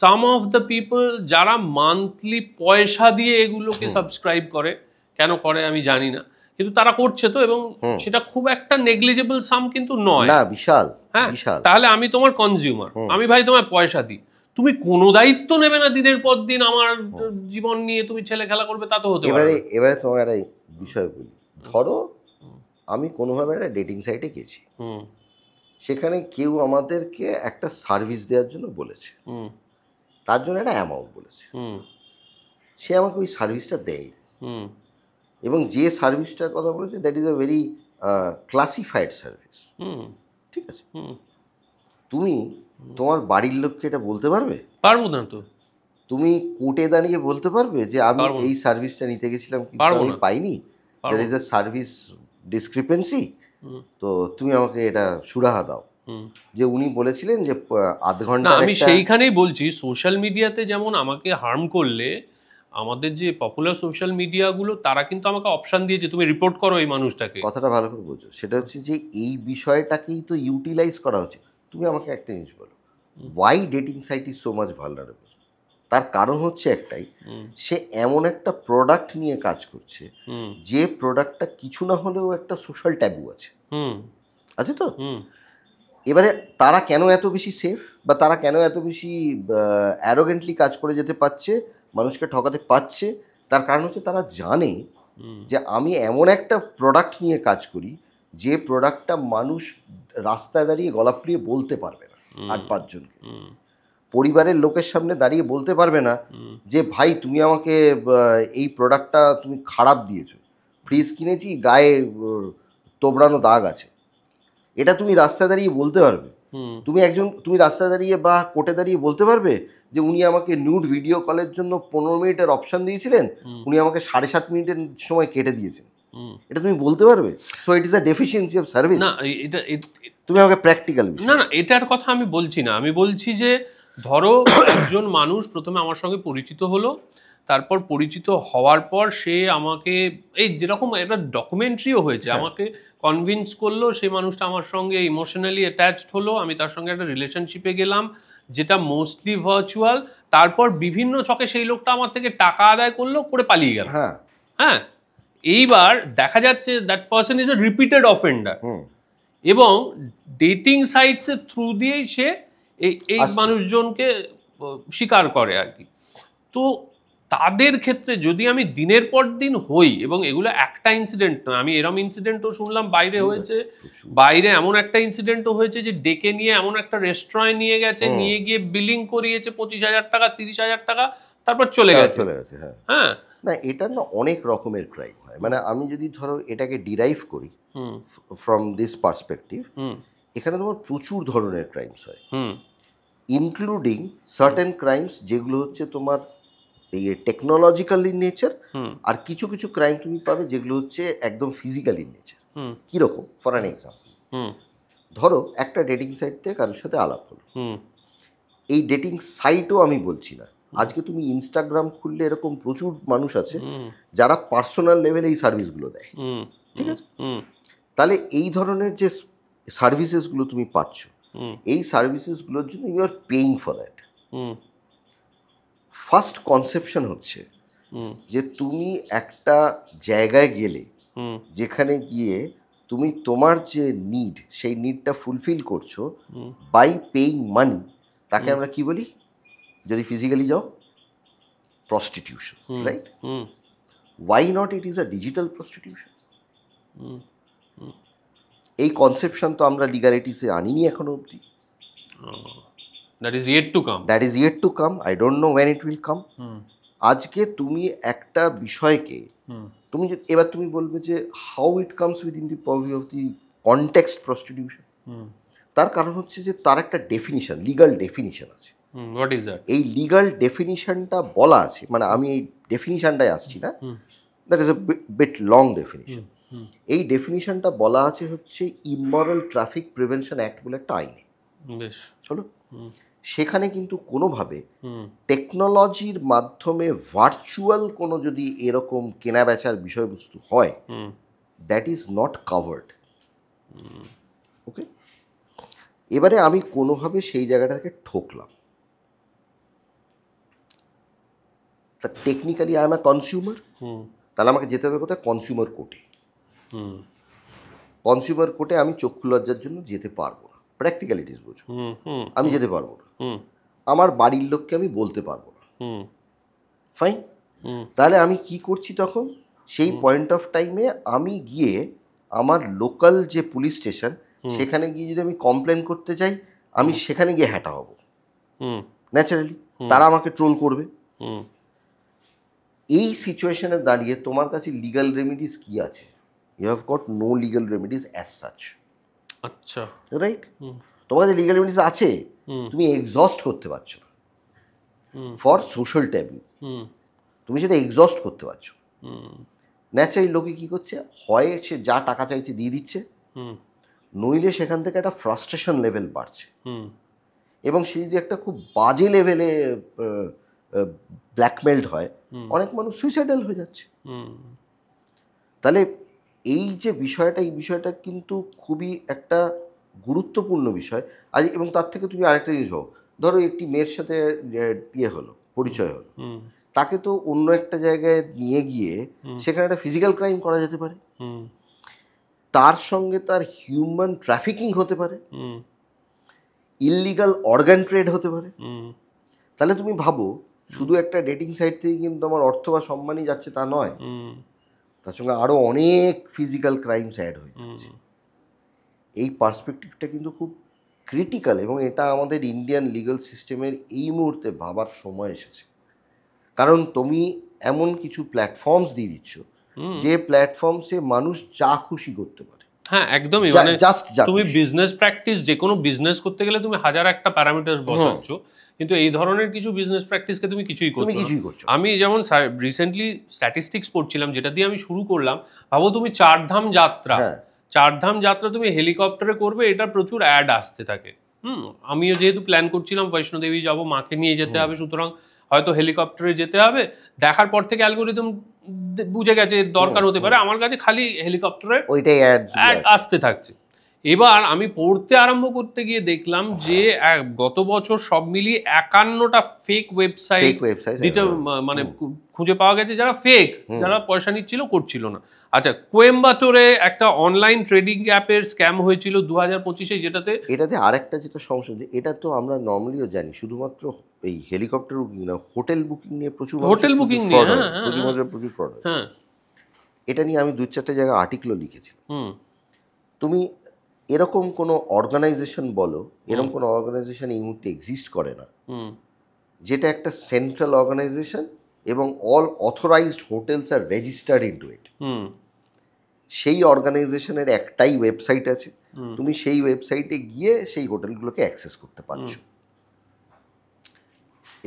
Some of the people যারা মান্থলি পয়সা দিয়ে এগুলোকে সাবস্ক্রাইব করে, কেন করে আমি জানি না, কিন্তু তারা করছে তো, এবং সেটা খুব একটা নেগলিজেবল সাম কিন্তু নয়, না বিশাল। হ্যাঁ, তাহলে আমি তোমার কনজিউমার, আমি ভাই তোমায় পয়সা দিই, তুমি কোনো দায়িত্ব নেবে না দিনের পর দিন আমার জীবন নিয়ে, তুমি ছেলে খেলা করবে, তা তো হতে পারে। এবারে তোমার একটা বিষয় বলি, ধরো আমি কোনোভাবে একটা ডেটিং সাইটে গেছি, সেখানে কেউ আমাদেরকে একটা সার্ভিস দেওয়ার জন্য বলেছে, তার জন্য একটা অ্যামাউন্ট বলেছে, সে আমাকে ওই সার্ভিসটা দেয়, এবং যে সার্ভিসটার কথা বলেছে that is a very classified service, ঠিক আছে? তুমি তোমার বাড়ির লোককে এটা বলতে পারবে? পারবো না তো। তুমি কোর্টে দাঁড়িয়ে বলতে পারবে যে আমি এই সার্ভিসটা নিতে গেছিলাম কিন্তু আমি পাইনি, there is a service discrepancy, তো তুমি আমাকে এটা সুরাহা দাও, যে উনি বলেছিলেন যে আধ ঘন্টা। আমি সেইখানেই বলছি, সোশ্যাল মিডিয়াতে যেমন আমাকে হার্ম করলে, আমাদের যে পপুলার সোশ্যাল মিডিয়াগুলো তারা কিন্তু আমাকে অপশান দিয়েছে তুমি রিপোর্ট করো এই মানুষটাকে। কথাটা ভালো করে বোঝো, সেটা হচ্ছে যে এই বিষয়টাকেই তো ইউটিলাইজ করা হচ্ছে। তুমি আমাকে একটা জিনিস বলো, why dating site is so much vulnerable? তার কারণ হচ্ছে একটাই, সে এমন একটা প্রোডাক্ট নিয়ে কাজ করছে যে প্রোডাক্টটা কিছু না হলেও একটা সোশ্যাল ট্যাবু আছে, আছে তো? এবারে তারা কেন এত বেশি সেফ, বা তারা কেন এত বেশি অ্যারোগেন্টলি কাজ করে যেতে পারছে, মানুষকে ঠকাতে পারছে? তার কারণ হচ্ছে তারা জানে যে আমি এমন একটা প্রোডাক্ট নিয়ে কাজ করি যে প্রোডাক্টটা মানুষ রাস্তায় দাঁড়িয়ে গলা ফুলিয়ে বলতে পারবে না, 8-5 জনকে পরিবারের লোকের সামনে দাঁড়িয়ে বলতে পারবে না যে ভাই তুমি আমাকে এই প্রোডাক্টটা তুমি খারাপ দিয়েছো, ফ্রিজ কিনেছি গায়ে তোবড়ানো দাগ আছে, এটা তুমি রাস্তায় দাঁড়িয়ে বলতে পারবে? তুমি রাস্তায় দাঁড়িয়ে বা কোর্টে দাঁড়িয়ে বলতে পারবে যে উনি আমাকে নিউড ভিডিও কলের জন্য 15 মিনিটের অপশন দিয়েছিলেন, উনি আমাকে 7.5 মিনিটের সময় কেটে দিয়েছেন? এটা তুমি বলতে পারবে? So it is a deficiency of service. না, এটা তুমি আমাকে প্র্যাকটিক্যাল বিষয়। না, এটার কথা আমি বলছি না। আমি বলছি যে ধরো একজন মানুষ প্রথমে আমার সঙ্গে পরিচিত হলো, তারপর পরিচিত হওয়ার পর সে আমাকে, এই যেরকম একটা ডকুমেন্টারিও হয়েছে, আমাকে কনভিন্স করলো, সেই মানুষটা আমার সঙ্গে ইমোশনালি অ্যাটাচড হলো, আমি তার সঙ্গে একটা রিলেশনশিপে গেলাম যেটা মোস্টলি ভার্চুয়াল, তারপর বিভিন্ন ছকে সেই লোকটা আমার থেকে টাকা আদায় করলো, করে পালিয়ে গেল। হ্যাঁ, এইবার দেখা যাচ্ছে that person is a repeated offender, এবং ডেটিং সাইটসের থ্রু দিয়েই সে এই মানুষজনকে স্বীকার করে আর কি। তো তাদের ক্ষেত্রে যদি আমি দিনের পর দিন হই, এবং এগুলো একটা ইনসিডেন্ট নয়, আমি এরম ইনসিডেন্টও শুনলাম বাইরে হয়েছে, বাইরে এমন একটা ইনসিডেন্টও হয়েছে যে ডেকে নিয়ে এমন একটা রেস্টুরেন্টে নিয়ে গেছে, নিয়ে গিয়ে বিলিং করিয়েছে 25,000 টাকা 30,000 টাকা, তারপর চলে গেছে। হ্যাঁ, না এটা না অনেক রকমের ক্রাইম হয়। মানে আমি যদি ধরো এটাকে ডিরাইভ করি ফ্রম দিস পার্সপেক্টিভ, এখানে তোমার প্রচুর ধরনের ক্রাইমস হয়, ইনক্লুডিং সার্টেন ক্রাইমস যেগুলো হচ্ছে তোমার এই টেকনোলজিক্যাল ইন নেচার, আর কিছু কিছু ক্রাইম তুমি পাবে যেগুলো হচ্ছে একদম ফিজিক্যাল ইন নেচার। কীরকম? ফর অ্যান এক্সাম্পল, ধরো একটা ডেটিং সাইট থেকে কারোর সাথে আলাপ হলো, এই ডেটিং সাইটও আমি বলছি না, আজকে তুমি ইনস্টাগ্রাম খুললে এরকম প্রচুর মানুষ আছে যারা পার্সোনাল লেভেলে এই সার্ভিসগুলো দেয়, ঠিক আছে? তাহলে এই ধরনের যে সার্ভিসেসগুলো তুমি পাচ্ছ, এই সার্ভিসেসগুলোর জন্য you are paying for that. First conception হচ্ছে যে তুমি একটা জায়গায় গেলে যেখানে গিয়ে তুমি তোমার যে নিড, সেই নিডটা ফুলফিল করছো বাই পেইং মানি, তাকে আমরা কি বলি? যদি ফিজিক্যালি যাও, prostitution, right? Why not it is a digital prostitution? এই কনসেপশন তো আমরা লিগালিটিসে আনিনি এখনো অবধি। That is yet to come. That is yet to come. I don't know when it will come. আজকে তুমি একটা বিষয়কে তুমি এবার তুমি বলবে যে how it comes within the purview of the context prostitution. তার কারণ হচ্ছে যে তার একটা ডেফিনিশন, লিগাল ডেফিনিশন আছে। What is that? এই লিগাল ডেফিনিশনটা বলা আছে, মানে আমি এই ডেফিনিশনটাই আসছি না, that is a bit long definition. এই ডেফিনিশনটা বলা আছে হচ্ছে ইমমরাল ট্রাফিক প্রিভেনশন অ্যাক্ট বলে একটা আইনে। বেশ, চলো, সেখানে কিন্তু কোনোভাবে টেকনোলজির মাধ্যমে ভার্চুয়াল কোনো যদি এরকম কেনা বেচার বিষয়বস্তু হয়, দ্যাট ইজ নট কাভার্ড। ওকে, এবারে আমি কোনোভাবে সেই জায়গাটাকে ঠকলাম, তা technically I am a consumer, তাহলে আমাকে যেতে হবে কোথায়? কনজিউমার কোর্টে। কনজিউমার কোর্টে আমি চক্ষু লজ্জার জন্য যেতে পারবো না, প্র্যাকটিক্যালিটিস বোঝো, আমি যেতে পারবো না, আমার বাড়ির লোককে আমি বলতে পারবো না, ফাইন। তাহলে আমি কি করছি তখন? সেই পয়েন্ট অফ টাইমে আমি গিয়ে আমার লোকাল যে পুলিশ স্টেশন, সেখানে গিয়ে যদি আমি কমপ্লেন করতে চাই, আমি সেখানে গিয়ে হ্যাঁটা হব ন্যাচারালি, তারা আমাকে ট্রোল করবে। এই সিচুয়েশনে দাঁড়িয়ে তোমার কাছে লিগাল রেমিডিস কি আছে? You have got no legal remedies as such. আচ্ছা, রাইট? তোমার কাছে লিগাল রেমিডিস আছে, তুমি এক্সস্ট করতে পারছো না ফর সোশ্যাল ট্যাবু, তুমি সেটা এক্সস্ট করতে পারছো। ন্যাচারালি লোকে কী করছে? হয় সে যা টাকা চাইছে দিয়ে দিচ্ছে, নইলে সেখান থেকে একটা ফ্রাস্ট্রেশন লেভেল বাড়ছে, এবং সে যদি একটা খুব বাজে লেভেলে ব্ল্যাকমেলড হয়, অনেক মানুষ সুইসাইডাল হয়ে যাচ্ছে। তাহলে এই যে বিষয়টা, এই বিষয়টা কিন্তু খুবই একটা গুরুত্বপূর্ণ বিষয় আজ। এবং তার থেকে তুমি আরেকটা জিনিস ভাবো, ধরো একটি মেয়ের সাথে ইয়ে হলো, পরিচয় হলো, তাকে তো অন্য একটা জায়গায় নিয়ে গিয়ে সেখানে একটা ফিজিক্যাল ক্রাইম করা যেতে পারে, তার সঙ্গে তার হিউম্যান ট্রাফিকিং হতে পারে, ইললিগাল অর্গান ট্রেড হতে পারে। তাহলে তুমি ভাবো, শুধু একটা ডেটিং সাইট থেকে কিন্তু আমার অর্থ বা সম্মানই যাচ্ছে তা নয়, তার সঙ্গে আরও অনেক ফিজিক্যাল ক্রাইমস অ্যাড হয়ে যাচ্ছে। এই পার্সপেক্টিভটা কিন্তু খুব ক্রিটিক্যাল, এবং এটা আমাদের ইন্ডিয়ান লিগাল সিস্টেমের এই মুহূর্তে ভাবার সময় এসেছে। কারণ তুমি এমন কিছু প্ল্যাটফর্মস দিয়ে দিচ্ছ যে প্ল্যাটফর্মসে মানুষ যা খুশি করতে পারে। হ্যাঁ, একদমই। মানে তুমি বিজনেস প্র্যাকটিস, যে কোনো বিজনেস করতে গেলে তুমি হাজার একটা প্যারামিটার বসাচ্ছ, কিন্তু এই ধরনের কিছু বিজনেস প্র্যাকটিসকে তুমি কিছুই করছো না। আমি যেমন রিসেন্টলি স্ট্যাটিস্টিক্স পড়ছিলাম, যেটা দিয়ে আমি শুরু করলাম। ভাবো তুমি চারধাম যাত্রা তুমি হেলিকপ্টারে করবে, এটা প্রচুর অ্যাড আসতে থাকে। আমিও যেহেতু প্ল্যান করছিলাম বৈষ্ণোদেবী যাব, মাকে নিয়ে যেতে হবে, সুতরাং হয়তো হেলিকপ্টারে যেতে হবে। দেখার পর থেকে অ্যালগোরিদম বুঝে গেছে দরকার হতে পারে, আমার কাছে খালি হেলিকপ্টারে ওইটাই অ্যাড আসতে থাকছে। এবার আমি পড়তে আরম্ভ করতে গিয়ে দেখলাম যে গত বছর সব মিলিয়ে 51টা ফেক ওয়েবসাইট মানে খুঁজে পাওয়া গেছে, যারা ফেক, যারা পয়সা নিচ্ছিল, করছিল না। আচ্ছা, কোয়েম্বাটোরে একটা অনলাইন ট্রেডিং অ্যাপের স্ক্যাম হয়েছিল 2025-এ, এটাতে আরেকটা যেটা সমস্যা, যে এটা তো আমরা নর্মালিও জানি, শুধুমাত্র এই হেলিকপ্টার বুকিং না, হোটেল বুকিং নিয়ে প্রচুর ফ্রড হয়। এটা নিয়ে আমি 2-4টা জায়গায় আর্টিকেলও লিখেছিলাম। তুমি এরকম কোনো অর্গানাইজেশন বলো, এরকম কোনো অর্গানাইজেশন এই মুহূর্তে এক্সিস্ট করে না যেটা একটা সেন্ট্রাল অর্গানাইজেশন এবং all authorised hotels are registered into it. সেই অর্গানাইজেশনের একটাই ওয়েবসাইট আছে, তুমি সেই ওয়েবসাইটে গিয়ে সেই হোটেলগুলোকে অ্যাক্সেস করতে পারছো।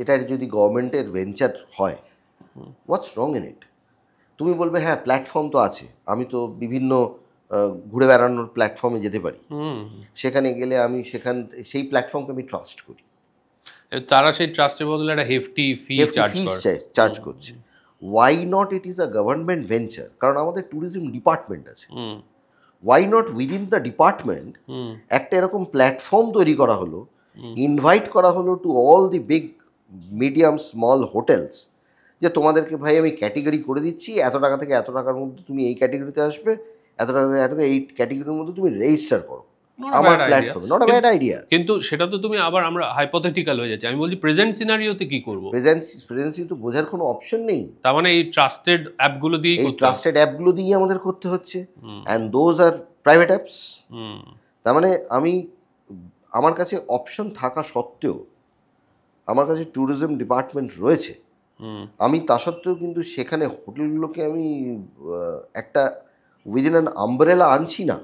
এটার যদি গভর্নমেন্টের ভেঞ্চার হয়, হোয়াটস রং ইন ইট? তুমি বলবে হ্যাঁ, প্ল্যাটফর্ম তো আছে, আমি তো বিভিন্ন ঘুরে বেড়ানোর প্ল্যাটফর্মে যেতে পারি, সেখানে গেলে আমি সেই প্ল্যাটফর্মকে আমি ট্রাস্ট করি। তারা সেই ট্রাস্টের বদলে একটা হেফটি ফি চার্জ করছে। Why not it is a government venture? কারণ আমাদের ট্যুরিজম ডিপার্টমেন্ট আছে। Why not within the department একটা এরকম প্ল্যাটফর্ম তৈরি করা হলো, ইনভাইট করা হলো to all the big medium small hotels, যে তোমাদেরকে ভাই আমি ক্যাটেগরি করে দিচ্ছি, এত টাকা থেকে এত টাকার মধ্যে তুমি এই ক্যাটেগরিতে আসবে, এত টাকা থেকে এত টাকা এই ক্যাটেগরির মধ্যে তুমি রেজিস্টার করো আমার প্ল্যাটফর্মে। Not a bad idea. কিন্তু সেটা তো তুমি আবার আমরা হাইপোথেটিক্যাল হয়ে যাচ্ছে। আমি বলছি প্রেজেন্ট সিনারিওতে কি করব? প্রেজেন্সি তো বোঝার কোনো অপশন নেই। তার মানে এই ট্রাস্টেড অ্যাপগুলো দিয়েই আমাদের করতে হচ্ছে, and those are private apps. তার মানে আমার কাছে অপশন থাকা সত্ত্বেও, আমার কাছে ট্যুরিজম ডিপার্টমেন্ট রয়েছে, আমি তা সত্ত্বেও কিন্তু সেখানে হোটেলগুলোকে আমি একটা উইদিন অ্যান আমব্রেলা আনছি না।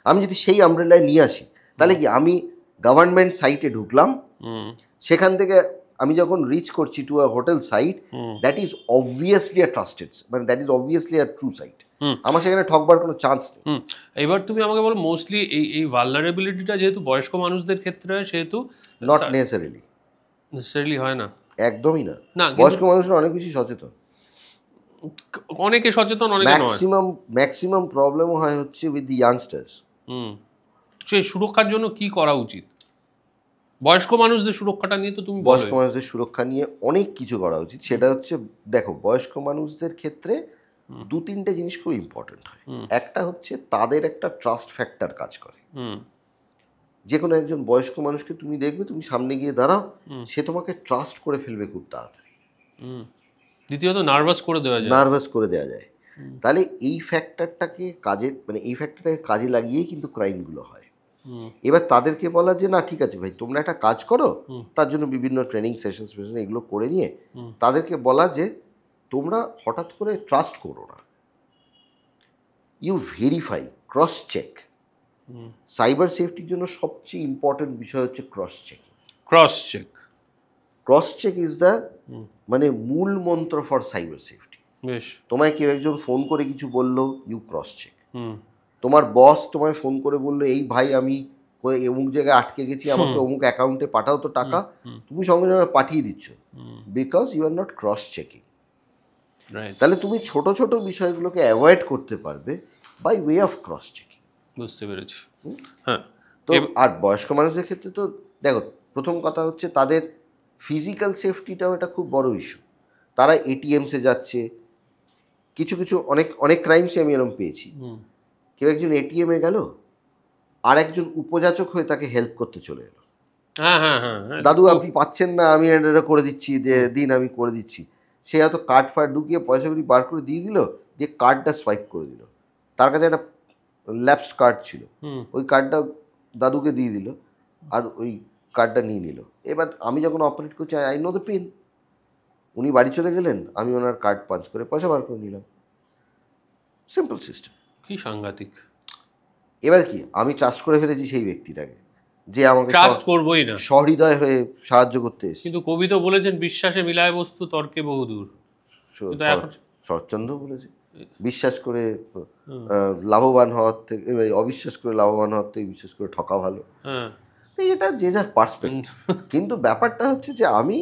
আমি যদি সেই আমব্রেলায় নিয়ে আসি, তাহলে কি আমি গভর্নমেন্ট সাইটে ঢুকলাম, সেখান থেকে আমি যখন রিচ করছি to a hotel site, that is obviously a trusted, মানে that is obviously a true site, আমার সেখানে ঠকবার কোনো চান্স নেই। এবার তুমি আমাকে বলো, মোস্টলি এই ভালনারেবিলিটিটা যেহেতু বয়স্ক মানুষদের ক্ষেত্রে হয়, সেহেতু নট নেসেসারিলি হয় না, একদমই না। বয়স্ক মানুষরা অনেক বেশি সচেতন, অনেকে সচেতন, অনেকে নয়। ম্যাক্সিমাম প্রবলেমও হয় হচ্ছে উইথ দি ইয়াংস্টার্স। সেই সুরক্ষার জন্য কি করা উচিত? বয়স্ক মানুষদের সুরক্ষাটা নিয়ে তো তুমি বয়স্ক মানুষদের সুরক্ষা নিয়ে অনেক কিছু করা উচিত। সেটা হচ্ছে, দেখো, বয়স্ক মানুষদের ক্ষেত্রে 2-3টে জিনিস খুব ইম্পর্টেন্ট হয়। একটা হচ্ছে তাদের একটা ট্রাস্ট ফ্যাক্টর কাজ করে। যে কোনো একজন বয়স্ক মানুষকে তুমি দেখবে, তুমি সামনে গিয়ে দাঁড়াও, সে তোমাকে ট্রাস্ট করে ফেলবে খুব তাড়াতাড়ি। দ্বিতীয়ত নার্ভাস করে দেওয়া যায়। তাহলে এই ফ্যাক্টরটাকে কাজে লাগিয়েই কিন্তু ক্রাইমগুলো হয়। এবার তাদেরকে বলা যে না, ঠিক আছে ভাই, তোমরা একটা কাজ করো, তার জন্য বিভিন্ন ট্রেনিং সেশন এগুলো করে নিয়ে তাদেরকে বলা যে তোমরা হঠাৎ করে ট্রাস্ট করো না, you verify, cross check. Cyber সেফটির জন্য সবচেয়ে ইম্পর্টেন্ট বিষয় হচ্ছে ক্রস চেক ইজ দ্য মানে মূল মন্ত্র ফর সাইবার সেফটি। তোমায় কেউ একজন ফোন করে কিছু বললো, ইউ ক্রস চেক। তোমার বস তোমায় ফোন করে বললো, এই ভাই আমি অমুক জায়গায় আটকে গেছি, আমাকে অমুক অ্যাকাউন্টে পাঠাও তো টাকা, তুমি সঙ্গে সঙ্গে পাঠিয়ে দিচ্ছ, because you are not cross checking. তাহলে তুমি ছোট ছোট বিষয়গুলোকে অ্যাভয়েড করতে পারবে by way of cross checking. বুঝতে পেরেছি। তো আর বয়স্ক মানুষদের ক্ষেত্রে তো দেখো, প্রথম কথা হচ্ছে তাদের ফিজিক্যাল সেফটিটাও এটা খুব বড় ইস্যু। তারা এটিএমসে যাচ্ছে, কিছু অনেক ক্রাইমসে আমি এরকম পেয়েছি, কেউ একজন এটিএমে গেল, আর একজন উপযাচক হয়ে তাকে হেল্প করতে চলে এলো, দাদু আপনি পাচ্ছেন না, আমি এটা করে দিচ্ছি, দিন আমি করে দিচ্ছি। সে হয়তো কার্ড ফার্ড ঢুকিয়ে পয়সাগুলি বার করে দিয়ে দিল, দিয়ে কার্ডটা সোয়াইপ করে দিল। তার কাছে একটা ল্যাপস কার্ড ছিল, ওই কার্ডটা দাদুকে দিয়ে দিল আর ওই কার্ডটা নিয়ে নিল। এবার আমি যখন অপারেট করছি আই নো দ্য পিন, উনি বাড়ি চলে গেলেন, আমি ওনার কার্ড পাঞ্চ করে পয়সা বার করে নিলাম। Simple system. কি সাংঘাতিক। এবার কি আমি ট্রাস্ট করে ফেলেছি সেই ব্যক্তিটাকে, যে আমাকে ট্রাস্ট করবোই না, সহৃদয় হয়ে সাহায্য করতে এসেছে। কিন্তু কবি তো বলেছেন বিশ্বাসে মিলায় বস্তু তর্কে বহুদূর। শরৎচন্দ্র বলেছে বিশ্বাস করে লাভবান হওয়ার থেকে, অবিশ্বাস করে লাভবান হওয়ার থেকে বিশ্বাস করে ঠকা ভালো। এটা যে যার পার্সপেক্টিভ। কিন্তু ব্যাপারটা হচ্ছে যে আমি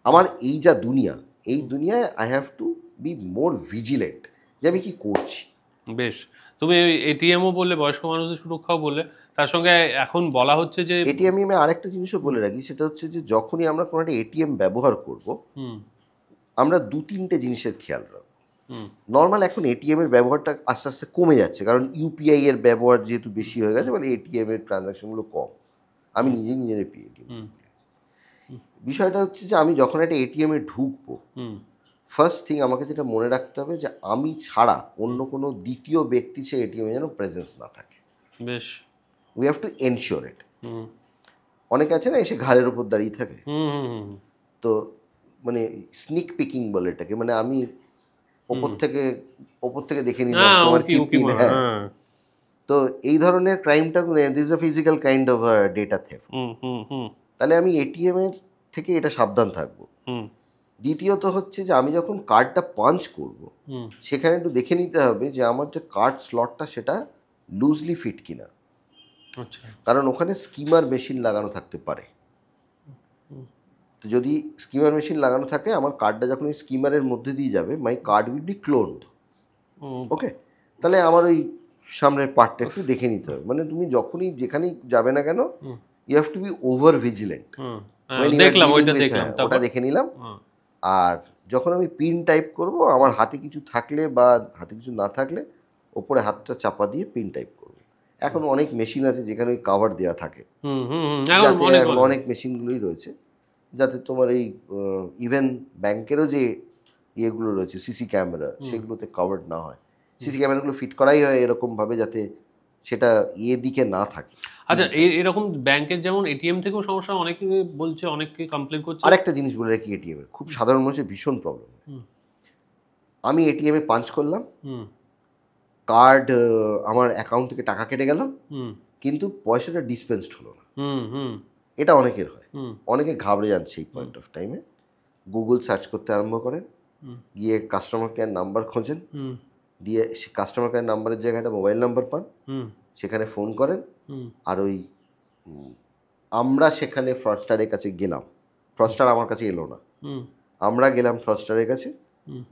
আমার এই যা দুনিয়া, এই দুনিয়ায় I have to be more vigilant যে আমি কি করছি। বেশ, তুমি এটিএমও বললে, বয়স্ক মানুষের সুরক্ষাও বললে, তার সঙ্গে এখন বলা হচ্ছে যে এটিএম আমি আরেকটা জিনিসও বলে রাখি, সেটা হচ্ছে যে যখনই আমরা কোনো একটা এটিএম ব্যবহার করব, আমরা 2-3টে জিনিসের খেয়াল রাখবো। নর্মাল এখন এটিএম এর ব্যবহারটা আস্তে আস্তে কমে যাচ্ছে, কারণ ইউপিআই এর ব্যবহার যেহেতু বেশি হয়ে গেছে, মানে এটিএম এর ট্রানজাকশনগুলো কম। আমি নিজের এটিএম, বিষয়টা হচ্ছে যে আমি যখন একটা এটিএম এ ঢুকবো, ফার্স্ট থিং আমাকে যেটা মনে রাখতে হবে যে আমি ছাড়া অন্য কোনো দ্বিতীয় ব্যক্তি সে এটিএমে যেন প্রেজেন্স না থাকে। বেশ, উই হ্যাভ টু এনশিওর ইট। অনেকে আছে না এসে ঘাড়ের উপর দাঁড়িয়ে থাকে, তো মানে স্নিক পিকিং বলে এটাকে, মানে আমি ওপর থেকে দেখে নিলাম তোমার কি পিন। হ্যাঁ, তো এই ধরনের ক্রাইমটা this is a physical kind of data theft. তাহলে আমি এটিএম এর থেকে এটা সাবধান থাকবো। দ্বিতীয়ত হচ্ছে যে আমি যখন কার্ডটা পাঞ্চ করব, সেখানে একটু দেখে নিতে হবে যে আমার যে কার্ড স্লটটা সেটা লুজলি ফিট কিনা, কারণ ওখানে স্কিমার মেশিন লাগানো থাকতে পারে। তো যদি স্কিমার মেশিন লাগানো থাকে, আমার কার্ডটা যখন ওই স্কিমারের মধ্যে দিয়ে যাবে, my card will be cloned. Okay, তাহলে আমার ওই সামনের পার্টটা একটু দেখে নিতে হবে। মানে তুমি যখনই যেখানেই যাবে না কেন, you have to be over vigilant. ওটা দেখে নিলাম। আর যখন আমি পিন টাইপ করব, আমার হাতে কিছু থাকলে বা হাতে কিছু না থাকলে ওপরে হাতটা চাপা দিয়ে পিন টাইপ করব। এখন অনেক মেশিন আছে যেখানে ওই কাভার দেওয়া থাকে, এখন অনেক মেশিনগুলোই রয়েছে যাতে তোমার এই ইভেন ব্যাংকেরও যে ইয়েগুলো রয়েছে সিসি ক্যামেরা, সেগুলোতে কাভার্ড না হয়। সিসি ক্যামেরাগুলো ফিট করাই হয় এরকমভাবে যাতে সেটা দিকে না থাকে। আচ্ছা, এরকম ব্যাংকের যেমন এটিএম থেকেও সমস্যা, অনেকে বলছে, অনেকে কমপ্লেন করছে। আরেকটা জিনিস বলে রাখি, এটিএম এর খুব সাধারণ মানুষের ভীষণ প্রবলেম। আমি এটিএম এ পাঞ্চ করলাম, কার্ড আমার অ্যাকাউন্ট থেকে টাকা কেটে গেল, কিন্তু পয়সাটা ডিসপেন্সড হলো না। এটা অনেকের হয়। অনেকে ঘাবড়ে যান সেই পয়েন্ট অফ টাইমে, গুগল সার্চ করতে আরম্ভ করেন, গিয়ে কাস্টমার কেয়ার নাম্বার খোঁজেন, দিয়ে কাস্টমার কেয়ার নাম্বারের জায়গায় একটা মোবাইল নাম্বার পান, সেখানে ফোন করেন, আর ওই আমরা সেখানে ফ্রডস্টারের কাছে গেলাম, ফ্রডস্টার আমার কাছে এলো না, আমরা গেলাম ফ্রডস্টারের কাছে,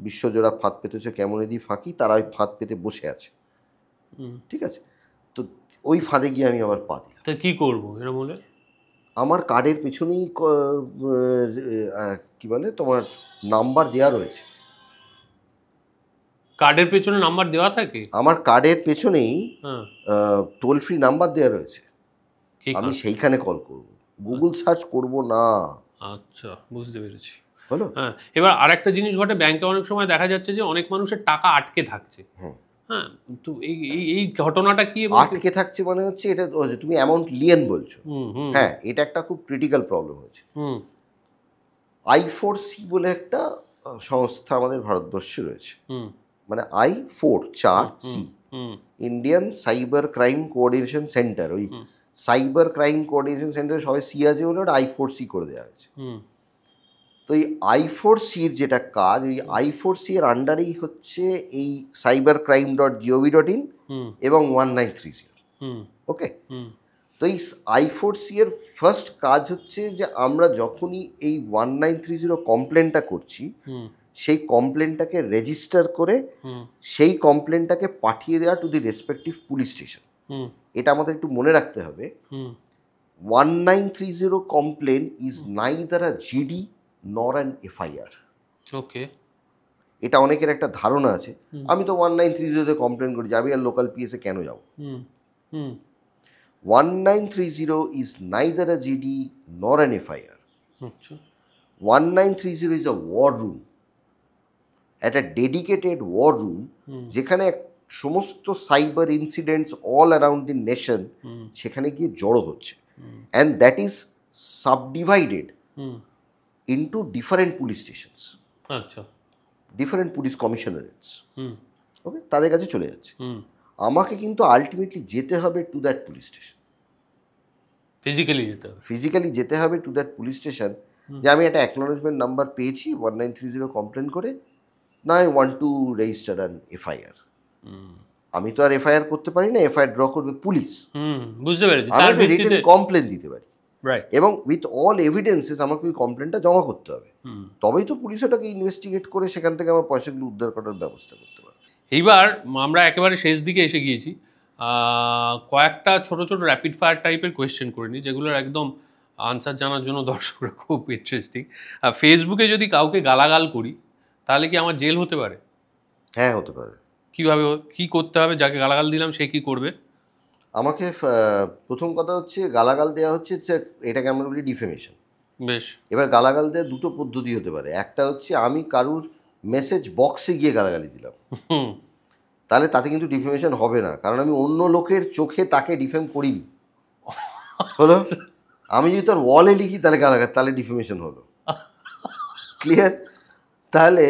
বিশ্বজোড়া ফাঁদ পেতেছে কেমন এদি ফাঁকি, তারা ওই ফাঁদ পেতে বসে আছে। ঠিক আছে, তো ওই ফাঁদে গিয়ে আমি আবার পা দিলাম। কি করবো এরা বলে, আমার কার্ডের পেছনেই কি বলে তোমার নাম্বার দেওয়া রয়েছে। কার্ডের পেছনে নাম্বার দেওয়া থাকে? আমার কার্ডের পেছনেই টোল ফ্রি নাম্বার দেওয়া রয়েছে, আমি সেইখানে কল করব, গুগল সার্চ করব না। আচ্ছা, বুঝতে পেরেছি। হলো। হ্যাঁ, এবার আরেকটা জিনিস ঘটে, ব্যাংকে অনেক সময় দেখা যাচ্ছে যে অনেক মানুষের টাকা আটকে থাকছে। হ্যাঁ, তো এই ঘটনাটা কি? আটকে থাকছে মানে হচ্ছে এটা তুমি অ্যামাউন্ট লিয়েন বলছো। হ্যাঁ, এটা একটা খুব ক্রিটিক্যাল প্রবলেম হয়েছে। I4C বলে একটা সংস্থা আমাদের ভারতবর্ষে রয়েছে, মানে I4C, Indian cyber crime coordination centre. ওই সাইবার ক্রাইম কোঅর্ডিনেশন সেন্টারে সবাই সি আছে বলে ওটা I4C করে দেওয়া হয়েছে। তো এই I4Cর যেটা কাজ, ওই I4C এর আন্ডারেই হচ্ছে এই cybercrime.gov.in এবং 1930। ওকে, তো এই I4C এর ফার্স্ট কাজ হচ্ছে যে আমরা যখনই এই 1930 কমপ্লেনটা করছি, সেই কমপ্লেনটাকে রেজিস্টার করে সেই কমপ্লেনটাকে পাঠিয়ে দেওয়া to the respective police station. এটা আমাদের একটু মনে রাখতে হবে, 1930 complain is neither a GD নর অ্যান FIR। ওকে, এটা অনেকের একটা ধারণা আছে, আমি তো 1930 কমপ্লেন করি, যাবি আর লোকাল পিএসে কেন যাবো। 1930 is neither a GD nor an FIR. 1930 is a war room. একটা ডেডিকেটেড ওয়ার রুম, যেখানে সমস্ত cyber incidents all around the nation সেখানে গিয়ে জড়ো হচ্ছে, and that is subdivided into different police stations, আচ্ছা, ডিফারেন্ট পুলিশ কমিশনারেটস। ওকে, তাদের কাছে চলে যাচ্ছে। আমাকে কিন্তু আলটিমেটলি যেতে হবে to that police station, physically যেতে হবে টু দ্যাট পুলিশ স্টেশন, যে আমি একটা অ্যাকনোলেজমেন্ট নাম্বার পেয়েছি 1930 কমপ্লেন করে, না I want to register an FIR. আমি তো আর এফআইআর করতে পারি না, এফআইআর ড্র করবে পুলিশ। বুঝতে পেরেছি, আমি একটা রিটেন কমপ্লেন দিতে পারি, এবং উইথ অল এভিডেন্সেস আমাকে ওই কমপ্লেনটা জমা করতে হবে, তবেই তো পুলিশ ওটাকে ইনভেস্টিগেট করে সেখান থেকে আমার পয়সাগুলো উদ্ধার করার ব্যবস্থা করতে পারে। এইবার আমরা একেবারে শেষ দিকে এসে গিয়েছি, কয়েকটা ছোট ছোট র্যাপিড ফায়ার টাইপের কোয়েশ্চেন করে নিই, যেগুলোর একদম আনসার জানার জন্য দর্শকরা খুব ইন্টারেস্টিং। ফেসবুকে যদি কাউকে গালাগাল করি তাহলে কি আমার জেল হতে পারে? হ্যাঁ, হতে পারে। কীভাবে, কী করতে হবে? যাকে গালাগাল দিলাম সে কী করবে? আমাকে প্রথম কথা হচ্ছে, গালাগাল দেওয়া হচ্ছে, এটাকে আমরা বলি ডিফেমেশন। বেশ। এবার গালাগাল দেওয়ার দুটো পদ্ধতি হতে পারে। একটা হচ্ছে আমি কারুর মেসেজ বক্সে গিয়ে গালাগালি দিলাম, তাহলে তাতে কিন্তু ডিফেমেশন হবে না, কারণ আমি অন্য লোকের চোখে তাকে ডিফেম করিনি। হলো, আমি যদি তোর ওয়ালে লিখি তাহলে গালাগাল, তাহলে ডিফেমেশন হলো। ক্লিয়ার? তাহলে,